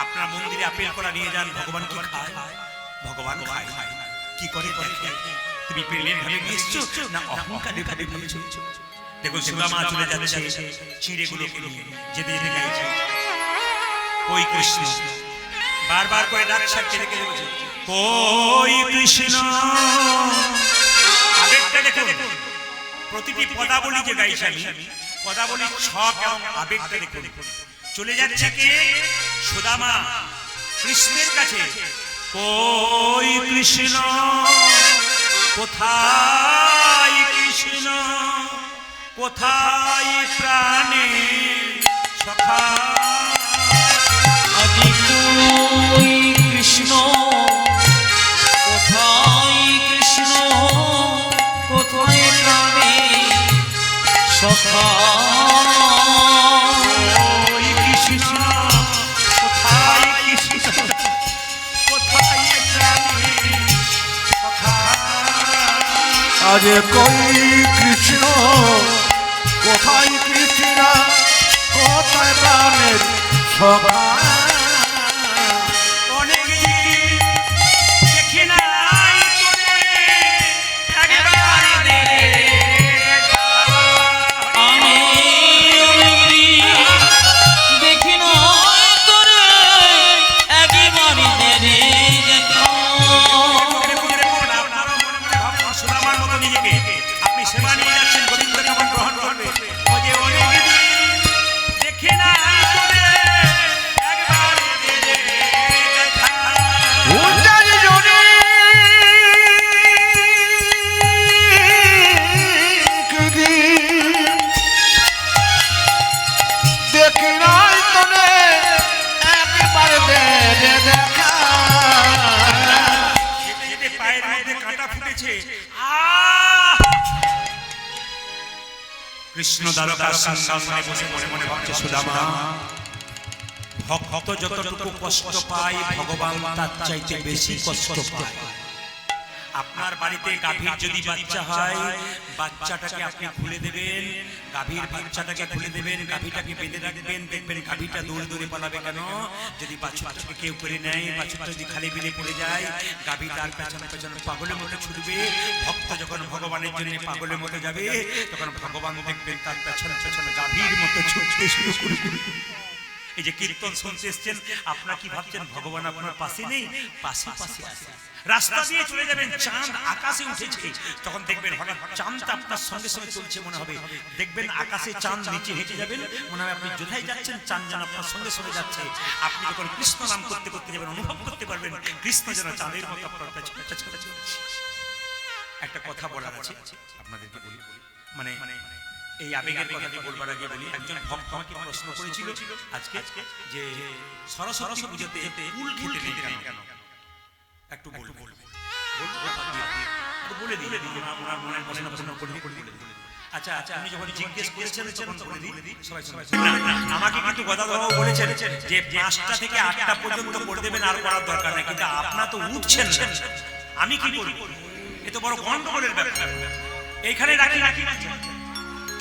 আপনার মন্দিরে আপেল কলা নিয়ে যান, ভগবান কি খায়? ভগবান খায়। কি করে দেখে? তুমি প্রেমের ভাবে নিয়েছো না অহংকারে ভাবে নিয়েছো? দেখুন সুদামা চলে যাচ্ছে চিড়েগুলোকে নিয়ে, যেতে যেতে গাইছে ওই কৃষ্ণ, বারবার করে ডাক সাক্ষী রেখে বলছে ওই কৃষ্ণ। আবেগটা দেখো, প্রতিটি পদাবলী যে গাইছি আমি, পদাবলী ছক এবং আবেগটা দেখুন। চলে যাচ্ছে কে? সুদামা কৃষ্ণের কাছে। ওই কৃষ্ণ কোথায়? কৃষ্ণ কোথায়? প্রাণে সখা। আজি কই কৃষ্ণ কোথায়? কৃষ্ণ কোথায়? প্রাণে সখা। ওই কৃষ্ণ কোথায়? কৃষ্ণ কোথায়? প্রাণে সখা। আজ কই কৃষ্ণ কোথায়? কৃষ্ণ কোথায়? প্রাণের সখা। অনেকদিন দেখি নাই তোরে, একবার দে দেখা। আমি অনেকদিন দেখি না তোরে, একেবারে দেরে দেখা। সুদামার মতো নিজেকে আপনি সেবা নিয়ে যাচ্ছেন, গোবিন্দ কেমন গ্রহণ করবে? ও যে অনেকদিন দেখি নাই তোরে, একবার দে দেখা। উজারি জনে দেখি নাই তোরে, একবার দে দেখা। যেতে যেতে পায়ের মধ্যে কাঁটা ফুটেছে। আহ! কৃষ্ণ দ্বারকার সিংহাসনে বসে মনে মনে ভাবছে সুদামা, ভক্ত যতটুকু কষ্ট পায় ভগবান তার চাইতে বেশি কষ্ট পায়। আপনার বাড়িতে গাভীর যদি বাচ্চা হয়, বাচ্চাটাকে আপনি খুলে দেবেন, গাভীর বাচ্চাটাকে খুলে দেবেন, গাভীটাকে বেঁধে রাখবেন, দেখবেন গাভীটা দৌড়ে দৌড়ে পালাবে। কেন? যদি বাচ্চাটাকে কেউ করে নেয়, বাচ্চাটা যদি খালি বিলে পড়ে যায়, গাভী তার পেছনে পেছনে পাগলের মতো ছুটবে। ভক্ত যখন ভগবানের জন্য পাগলের মতো যাবে, তখন ভগবান দেখবেন তার পেছনে পেছনে গাভীর মতো ছুটতে শুরু করবে। এই যে কীর্তন শুনতে এসছেন, আপনারা কি ভাবছেন ভগবান আপনার পাশে নেই? পাশে পাশে আছে। রাস্তা দিয়ে চলে যাবেন, চাঁদ আকাশে উঠেছে, তখন দেখবেন হঠাৎ চাঁদটা আপনার সঙ্গে সঙ্গে চলছে মনে হবে। দেখবেন আকাশে চাঁদ নিচে হেঁটে যাবেন, মনে হবে আপনি কোথায় যাচ্ছেন, চাঁদ যেন আপনার সঙ্গে সঙ্গে যাচ্ছে। আপনি যখন কৃষ্ণ নাম করতে করতে যাবেন, অনুভব করতে পারবেন কৃষ্ণ যেন চাঁদের মতো আপনার কাছে চলছে। একটা কথা বলার আছে আপনাদেরকে বলি, মানে এই আবেগের কথাটি বলবার আগে বলি, একজন ভক্ত আমাকে প্রশ্ন করেছিল আজকে যে সরস্বতী পুজোতে ফুল খেতে নেই কেন? একটু বলে দিই, ওনার মনের প্রশ্ন করে দিই। আচ্ছা আচ্ছা, আপনি যখন জিজ্ঞেস করেছেন তখন বলে দিই সবাই সবাই। আমাকে কিন্তু গদাধরবাবু বলেছেন যে 5টা থেকে 8টা পর্যন্ত পড়ে দেবেন, আর করার দরকার নেই। কিন্তু আপনারা তো উঠছেন, আমি কি করি? এ তো বড় গন্ডগোলের ব্যাপার। এইখানে রাখি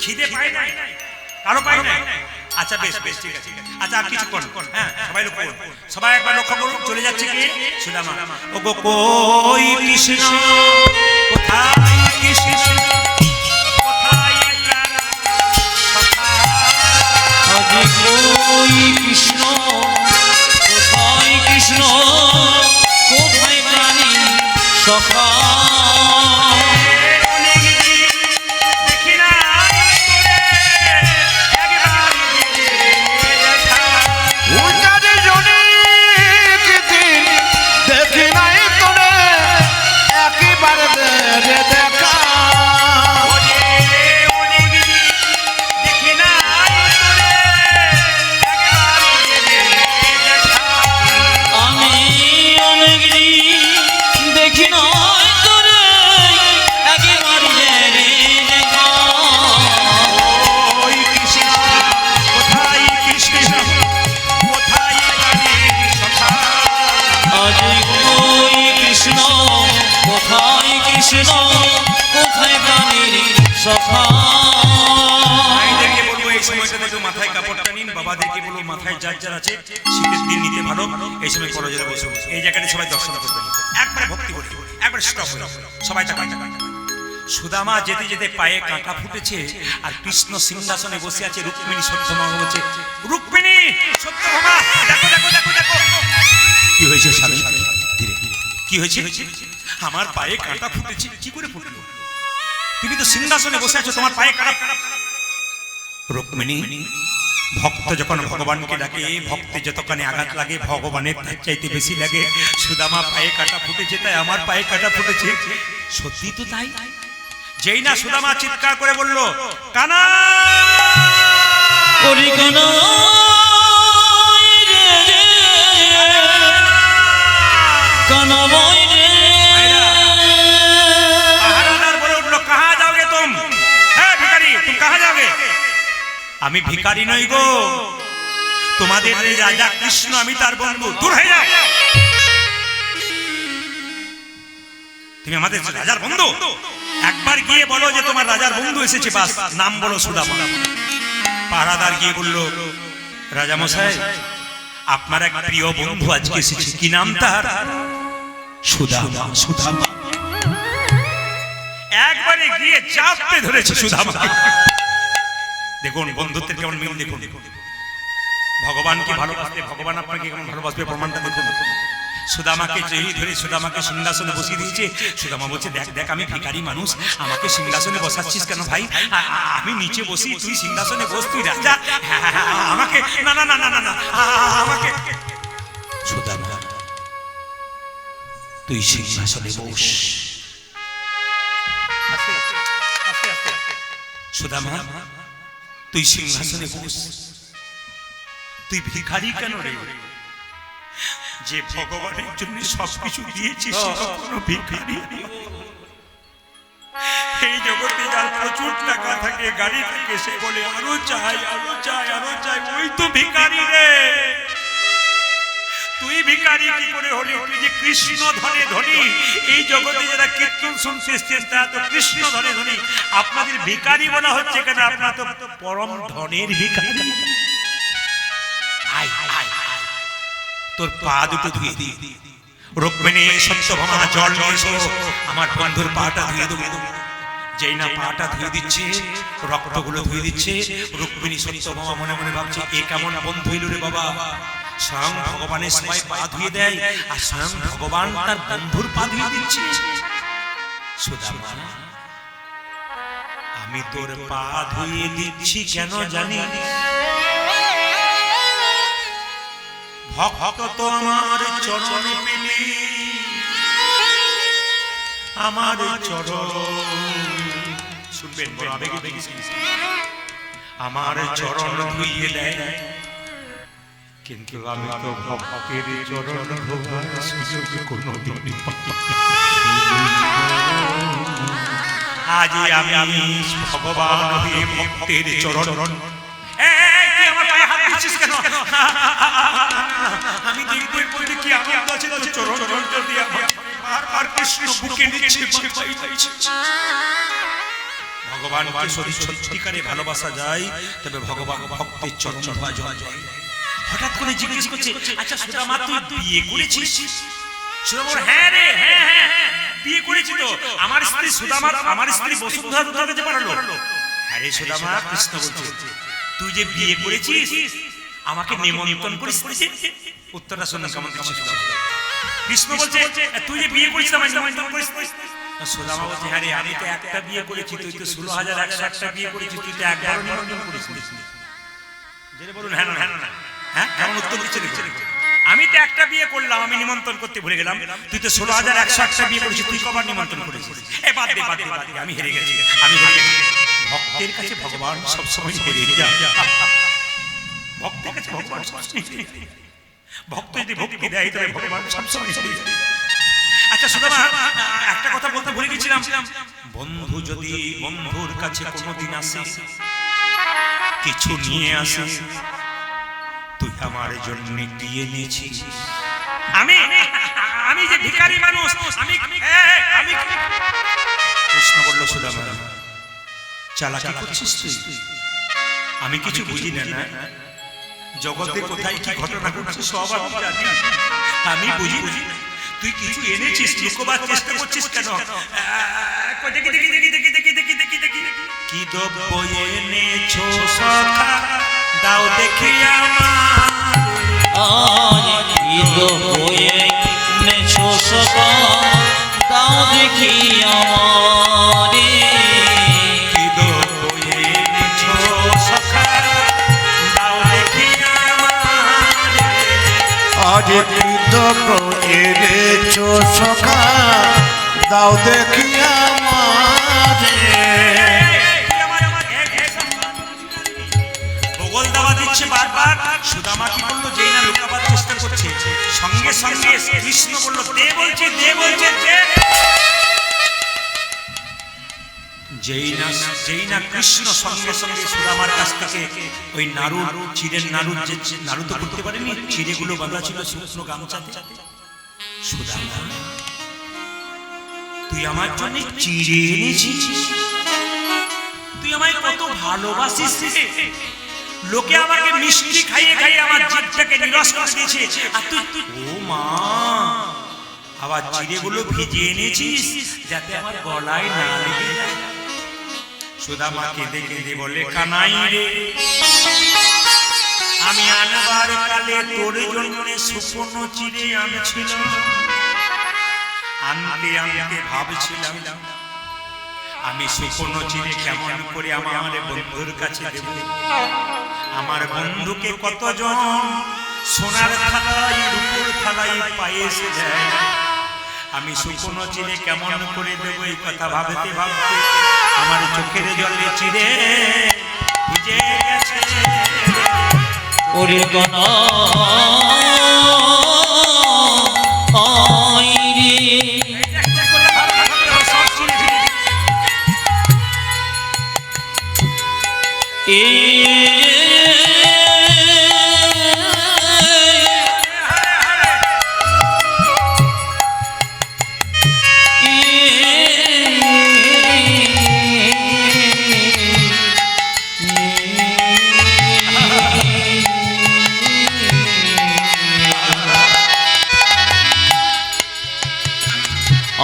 খিদে পায় নাই, কারো পায় নাই। আচ্ছা বেশ বেশ, ঠিক আছে। আচ্ছা আর কিছু করুন, হ্যাঁ সবাই লক্ষ্য করুন, সবাই একবার লক্ষ্য করুন। চলে যাচ্ছে কি? সুদামা। ও গো কই কৃষ্ণ কোথায়? কৃষ্ণ কোথায়? প্রাণ সখা। আজি কই কৃষ্ণ কোথায়? কৃষ্ণ কোথায়? প্রাণী সখা। উজারি জনে দেখি নাই তোরে, একবার দে দেখা। আমি অনেকদিন দেখি নাই কৃষ্ণ কোথায় প্রাণীর সখা মায়েদেরকে বলবো এই সময়টাতে একটু মাথায় কাপড়টা নিন, বাবাদেরকে বলবো মাথায় যার যার আছে শীতের দিন নিতে ভালো, এই সময় করজোড়ে বসুন, এই জায়গাটা সবাই দর্শন করবেন, একবারে ভক্তি করি, একবারে স্টপ সবাই টাকা। সুদামা যেতে যেতে পায়ে কাঁটা ফুটেছে, আর কৃষ্ণ সিংহাসনে বসে আছে, রুক্মিণী সত্যভামা বলছে, রুক্মিণী সত্যভামা দেখো দেখো দেখো দেখো। কি হয়েছে স্বামী? ধীরে ধীরে কি হয়েছে? আমার পায়ে কাঁটা ফুটেছে। কি করে ফুটলো? তুমি তো সিংহাসনে বসে আছো, তোমার পায়ে কাঁটা। রুক্মিণী, ভক্ত যখন ভগবানকে ডাকে, ভক্তে যতখানি আঘাত লাগে ভগবানের তার চাইতে বেশি লাগে। সুদামা পায়ে কাঁটা ফুটেছে, তাই আমার পায়ে কাঁটা ফুটেছে। সত্যি তো তাই। যেই না সুদামা চিৎকার করে বলল, কানা করি কানা কানা বই রে পাহারাদার বলে উঠলো, কাহা যাওগে তুম? হ্যাঁ ভিখারি, তুমি কাহা যাওগে? আমি ভিখারি নই গো, তোমাদের এই রাজা কৃষ্ণ, আমি তার বন্ধু। দূর হয়ে যাও, তুমি আমাদের রাজার বন্ধু? একবার গিয়ে বলো যে তোমার রাজার বন্ধু এসেছে, বাস নাম বলো সুদামা। পাহারাদার গিয়ে বলল, রাজা মশাই, আপনার এক প্রিয় বন্ধু আজকে এসেছে। কি নাম তার? সুদামা। সুদামা একবারে গিয়ে চাপতে ধরেছে সুদামা। দেখুন বন্ধুত্বের কেমন মিল, দেখুন ভগবানকে ভালোবাসতে ভগবান আপনাকে কেমন ভালোবাসবে প্রমাণটা দেখুন। সুদামাকে জড়িয়ে ধরে সুদামাকে সিংহাসনে বসিয়ে দিয়েছে। সুদামা বলছে, দেখ দেখ, আমি ভিখারি মানুষ, আমাকে সিংহাসনে বসাচ্ছিস কেন ভাই? আমি নিচে বসি, তুই সিংহাসনে বস, তুই রাজা, আমাকে না না না না না না আমাকে। সুদামা, তুই সিংহাসনে বস। সুদামা, তুই সিংহাসনে বস। তুই ভিখারি কেন রে? যে ভগবানের জন্য সবকিছু দিয়েছিস, সে কখনো ভিখারি? এই জগতে যার প্রচুর টাকা থাকে, গাড়ি থাকে, সে বলে আরো চাই আরো চাই আরো চাই, ওই তো ভিখারি রে। তুই ভিখারি কি করে হলি? তুই যে কৃষ্ণ ধনে ধনী। এই জগতে যারা কীর্তন শুনতে এসেছেন তারা তো কৃষ্ণ ধনে ধনী। আপনাদের ভিখারি বলা হচ্ছে কেন? আপনার তো পরম ধনের ভিখারি। আয় আয় আয়, তোর পা দুটো ধুয়ে দি। রুক্মিণী সত্যভামা, জল নিয়ে এসো, আমার বন্ধুর পাটা ধুয়ে দেবো। যেই না পাটা ধুয়ে দিচ্ছে, রক্তগুলো ধুয়ে দিচ্ছে, রুক্মিণী সত্যভামা মনে মনে ভাবছে, এ কেমন বন্ধু এলো রে বাবা। স্বয়ং ভগবানের সবাই পা ধুয়ে দেয়, আর স্বয়ং ভগবান তার বন্ধুর পা ধুয়ে দিচ্ছে। সুদামা, আমি তোর পা ধুয়ে দিচ্ছি কেন জানি? ভক্ত তো আমার চরণ পেলে, আমার চরণ শুনবেন, বড় আবেগে দেখেছি, আমার চরণ ধুইয়ে দেয়, কিন্তু আমি তো ভক্তের চরণ ধোবার সুযোগ কোনোদিন পাইনি। আজ আমি ভগবান হয়ে ভক্তের চরণ। তুই আমার পায়ে হাত দিচ্ছিস কেন? আমি দেখবো বলতে কি আনন্দ আছে তোর চরণ যদি বারবার কৃষ্ণ বুকে নিচ্ছে। ভগবানকে যদি সত্যিকারে ভালোবাসা যায়, তবে ভগবান ভক্তের চরণ ধোয়া জল যায়। হঠাৎ করে জিজ্ঞেস করছে, আচ্ছা সুদামা, তুই বিয়ে করেছিস? সুদামা বলে, হ্যাঁ রে, হ্যাঁ হ্যাঁ বিয়ে করেছি তো। আমার স্ত্রী সুদামা, আমার স্ত্রী বসুন্ধরা তোর কাছে পাঠালো। আরে সুদামা, কৃষ্ণ বলছে, তুই যে বিয়ে করেছিস আমাকে নিমন্ত্রণ করিস? উত্তরটা শুনুন কেমন দিচ্ছে সুদামা। কৃষ্ণ বলছে, তুই যে বিয়ে করেছিস আমাকে নিমন্ত্রণ করিস? সুদামা বলছে, হ্যাঁ রে, আমি তো একটা বিয়ে করেছি, তুই তো 16,101টা বিয়ে করেছিস, তুই তো একবার নিমন্ত্রণ করিস। জেনে বলুন, হ্যাঁ না হ্যাঁ না, হ্যাঁ কেমন উত্তর দিচ্ছে? আমি তো একটা বিয়ে করলাম, আমি নিমন্ত্রণ করতে ভুলে গেলাম। তুই তো 16,101টা বিয়ে করেছিস, তুই কবার নিমন্ত্রণ করেছিস? এ বাদ দে বাদ দে বাদ দে, আমি হেরে গেছি, আমি হেরে গেছি। ভক্তের কাছে ভগবান সবসময় হেরে যায়। ভক্তের কাছে ভগবান সবসময় হেরে যায়। ভক্ত যদি ভক্তি দেয় তবে ভগবান সবসময় হেরে যায়। আচ্ছা সুদামা, একটা কথা বলতে ভুলে গেছিলাম, বন্ধু যদি বন্ধুর কাছে কোনোদিন আসে, কিছু নিয়ে আসে, তুই আমার জন্য কি এনেছিস? আমি যে ভিখারি মানুষ, আমি কৃষ্ণ বলল সুদামা চালাকি করছিস তুই? আমি কিছু বুঝি না না, জগতে কোথায় কি ঘটনা ঘটছে সব আমি জানি। আমি বুঝি তুই কিছু এনেছিস, লুকোবার চেষ্টা করছিস কেন? দেখি দেখি দেখি দেখি দেখি দেখি দেখি দেখি কি দ্রব্য এনেছো সখা দাও দেখি আমার। ঈদ হয়ে নেছো সখা দাও দেখি আমারে। কি দ্রব্য এনেছো সখা দাও দেখি আমার। আজ কৃতজ্ঞ এনেছো সখা দাও দেখি আমারে। ভূগোল দেওয়া দিচ্ছে বারবার। সুদামা কি বললো, যেই না লুকাবার চেষ্টা করছে সঙ্গে সঙ্গে কৃষ্ণ বললো দে বলছে দে বলছে দে। যেই না কৃষ্ণ সঙ্গে সঙ্গে সুদামার কাছ থেকে ওই নাড়ু, চিড়ের নাড়ু, যে নাড়ু তো করতে পারেনি, চিড়েগুলো বাঁধা ছিল শুকনো গামছাতে। সুদামা তুই আমার জন্য চিড়ে এনেছিস? তুই আমায় কত ভালোবাসিস রে। লোকে আমাকে মিষ্টি খাইয়ে খাইয়ে আমার জিভটাকে নিরস করে দিয়েছে, আর তুই ও মা আবার চিড়েগুলো ভিজিয়ে এনেছিস যাতে আমার গলায় না লেগে যায়। সুদামা কেঁদে কেঁদে বলে কানাই রে, আমি আনবার কালে তোর জন্য শুকনো চিড়ে আনছিলাম। আনতে আনতে ভাবছিলাম আমি শুকনো চিড়ে কেমন করে আমার বন্ধুর কাছে দেব। আমার বন্ধুকে কতজন সোনার থালায় রূপোর থালায় পায়েস দেয়, আমি শুকনো চিড়ে কেমন করে দেব এই কথা ভাবতে ভাবতে আমার চোখের জলে চিড়ে ভিজে গেছে। ওরে গনা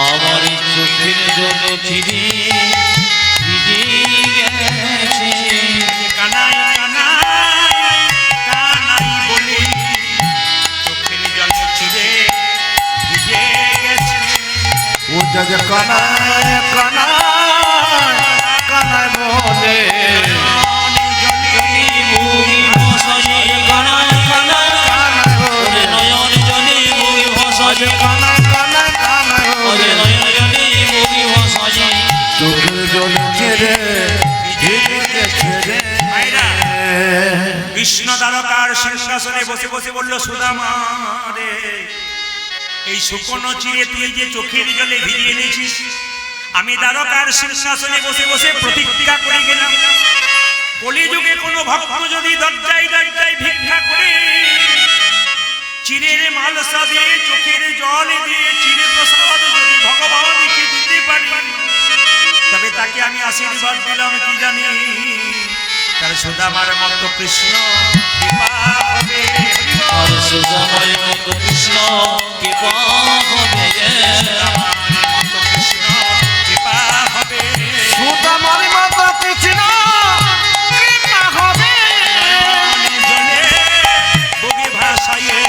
আমার চোখের জল চিরে ভিজে গেছে। কানাই কানাই কানাই বলে চোখের জল চিরে ভিজে গেছে। ও যে কানায় কানায় কানায় বলে জলে বুড়ি ভাসায় কানায় কানায় ওরে নয়ন জলে বুড়ি ভাসায় কানায় কানায় কানায় ওরে নয়ন জলে বুড়ি ভাসায়। চোখের জল ছেড়ে ভিজে গেছে রে। কৃষ্ণ দ্বারকার সিংহাসনে বসে বসে বলল সুদামা রে, এই শুকনো চিড়ে তুই যে চোখের জলে ভিজিয়ে এনেছিস, আমি দ্বারকার সিংহাসনে বসে বসে প্রতিজ্ঞা করে গেলাম কলিযুগে কোনো ভক্ত যদি দরজায় দরজায় ভিক্ষা করে চিড়ের মালসা দিয়ে চোখের জল দিয়ে চিড়ে প্রসাদ যদি ভগবানকে দিতে পারি, তবে তাকে আমি আশীর্বাদ দিলাম কি জানি তার সুদামার মতো কৃষ্ণ কৃপা হবে। আর সুদামার মতো কৃষ্ণ কৃপা হবে। সুদামার মতো কৃষ্ণ কৃপা হবে। সুদামার মতো কৃষ্ণ কৃপা হবে। জলে বুকে ভাসাইয়ে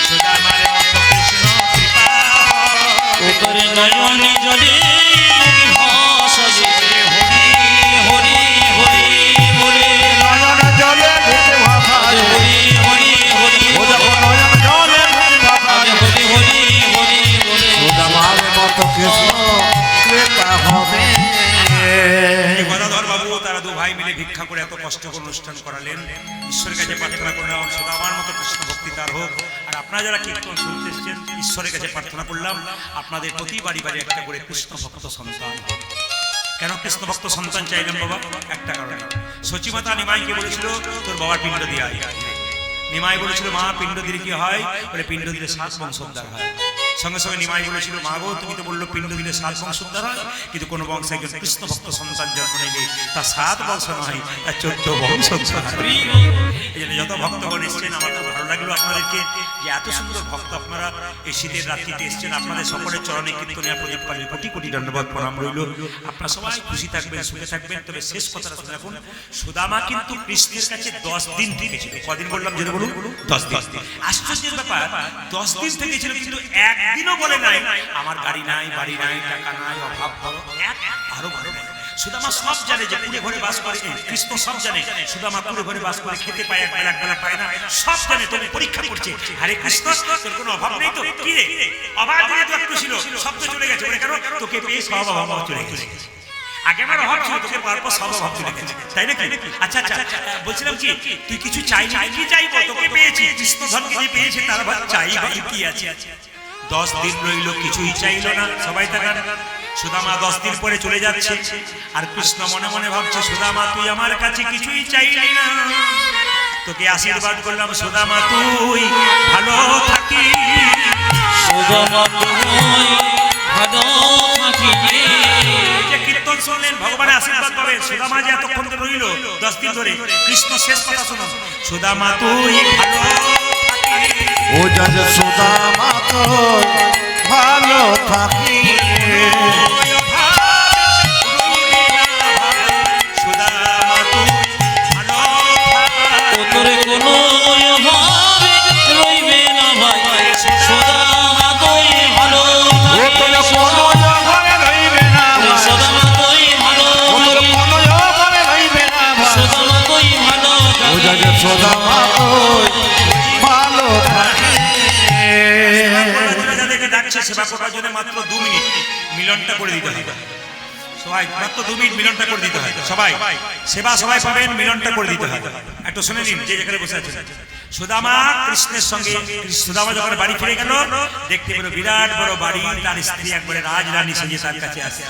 সুদামার মতো কৃষ্ণ কৃপা হবে। ওরে নয়ন জলে বুকে ভাসায় হরি হরি হরি বলে নয়ন জলে ভিজে ভাসায় হরি হরি হরি ও যখন নয়ন জলে ভিজে ভাসায় হরি হরি হরি বলে সুদামার মতো কৃষ্ণ কৃপা হবে। গদাধর বাবু তারা দু ভাই মিলে ভিক্ষা করে এত কষ্ট করে অনুষ্ঠান করালেন। ঈশ্বরের কাছে প্রার্থনা করলাম সুদামার মতো কৃষ্ণ ভক্তি তার হোক। আর আপনারা যারা কীর্তন শুনতে এসেছেন ঈশ্বরের কাছে প্রার্থনা করলাম আপনাদের প্রতি বাড়ি বাড়ি একটা করে কৃষ্ণ ভক্ত সন্তান হোক। কেন কৃষ্ণ ভক্ত সন্তান চাইলেন বাবা? একটা কারণে, সচিমাতা নিমাইকে বলেছিল তোর বাবার পিণ্ড দিয়ে আয়। নিমাই বলেছিল মা পিণ্ড দিলে কি হয়? বলে পিণ্ড দিলে 7 বংশোদ্ধার হয়। সঙ্গে সঙ্গে নিমাই বলেছিল, মা গো তুমি তো বললো পিণ্ড দিলে 7 বংশ উদ্ধার হয়, কিন্তু কোন বংশে একজন কৃষ্ণ ভক্ত সন্তান জন্ম নিলে তা 7 বংশ নয়, তা 14 বংশ উদ্ধার হয়। এই জন্য যত ভক্তগণ এসছেন, আমার খুব ভালো লাগলো আপনাদেরকে যে এত সুন্দর ভক্ত আপনারা এই শীতের রাত্রিতে এসছেন। আপনাদের সকলের চরণে কীর্তনিয়া প্রদীপ পালে কোটি কোটি ধন্যবাদ প্রণাম রইল। আপনারা সবাই খুশি থাকবেন, সুখে থাকবেন। তবে শেষ কথাটা শুনে রাখুন, সুদামা কিন্তু কৃষ্ণের কাছে 10 দিন থেকেছিল। কদিন বললাম যদি বলুন 10 দিন। আশ্চর্যের ব্যাপার, 10 দিন থেকেছিল, কিন্তু একদিনও বলে নাই আমার গাড়ি নাই, বাড়ি নাই, টাকা নাই, অভাব বড়, একবারও বলে নাই। সুদামা সব জানে যে কুড়ে ঘরে বাস করে, কৃষ্ণ সব জানে সুদামা কুড়ে ঘরে বাস করে, খেতে পায় এক বেলা পায় না, সব জানে। তবে পরীক্ষা করছে, আরে কৃষ্ণ তোর কোনো অভাব নেই তো? কি রে অভাব তো একটু ছিল, সব তো চলে গেছে। বলে কেন? তোকে পেয়ে সব অভাব চলে গেছে। আগে আমার অভাব ছিল, তোকে পাওয়ার পর সব অভাব চলে গেছে, তাই নাকি? আচ্ছা আচ্ছা, বলছিলাম কি তুই কিছু চাইবি? কি চাইবো? তোকে পেয়েছি, কৃষ্ণ ধনকে যে পেয়েছে তার আবার চাইবি কি আছে? 10 দিন রইল, কিছুই চাইল না। সবাই তাকান, সুদামা 10 দিন পরে চলে যাচ্ছে, আর কৃষ্ণ মনে মনে ভাবছে, সুদামা তুই আমার কাছে কিছুই চাইলি না, তোকে আশীর্বাদ করলাম সুদামা তুই ভালো থাকিস। সুদামা তুই ভালো থাকিস। যে কীর্তন শুনলেন, ভগবানের আশীর্বাদ পাবেন। সুদামা যে এতক্ষণ ধরে রইল 10 দিন ধরে, কৃষ্ণ শেষ কথা শুনুন, সুদামা তুই ভালো থাকিস। ও যাতে সুদামা তুই ভালো থাকিস। তোরে কোনো অভাবে রইবে না ভাই, সুদামা তুই ভালো থাকিস। ঘরে রইবে না ভাই, সুদামা তুই ভালো থাকিস। কোনো ঘরে রইবে না ভাই। সুদামা তুই ভালো ও যাতে থাকিস। সুদামা তুই ভালো থাকিস। যাদেরকে ডাকছে সেবা করার জন্য মাত্র 2 মিনিট মিলনটা করে দিতে হবে। সবাই মাত্র 2 মিনিট মিলনটা করে দিতে হয়। সবাই সেবা সবাই পাবেন, মিলনটা করে দিতে হয়। একটু শুনে নিন, যে যেখানে বসে আছেন। সুদামা কৃষ্ণের সঙ্গে, সুদামা যখন বাড়ি ফিরে গেল, দেখতে পেল বিরাট বড় বাড়ি, তার স্ত্রী একবারে রাজরানী সেজে তার কাছে আসে।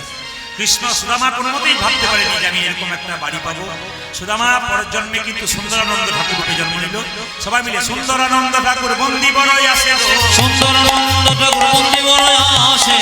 কৃষ্ণ সুদামা কোনো মতেই ভাবতে পারেনি যে আমি এরকম একটা বাড়ি পাবো। সুদামা পরের জন্মে কিন্তু সুন্দরানন্দ ঠাকুর রূপে জন্ম নিল। সবাই মিলে সুন্দরানন্দ ঠাকুর বন্দি বড়ই আসে, সুন্দরানন্দ ঠাকুর বন্দি বড় আসে।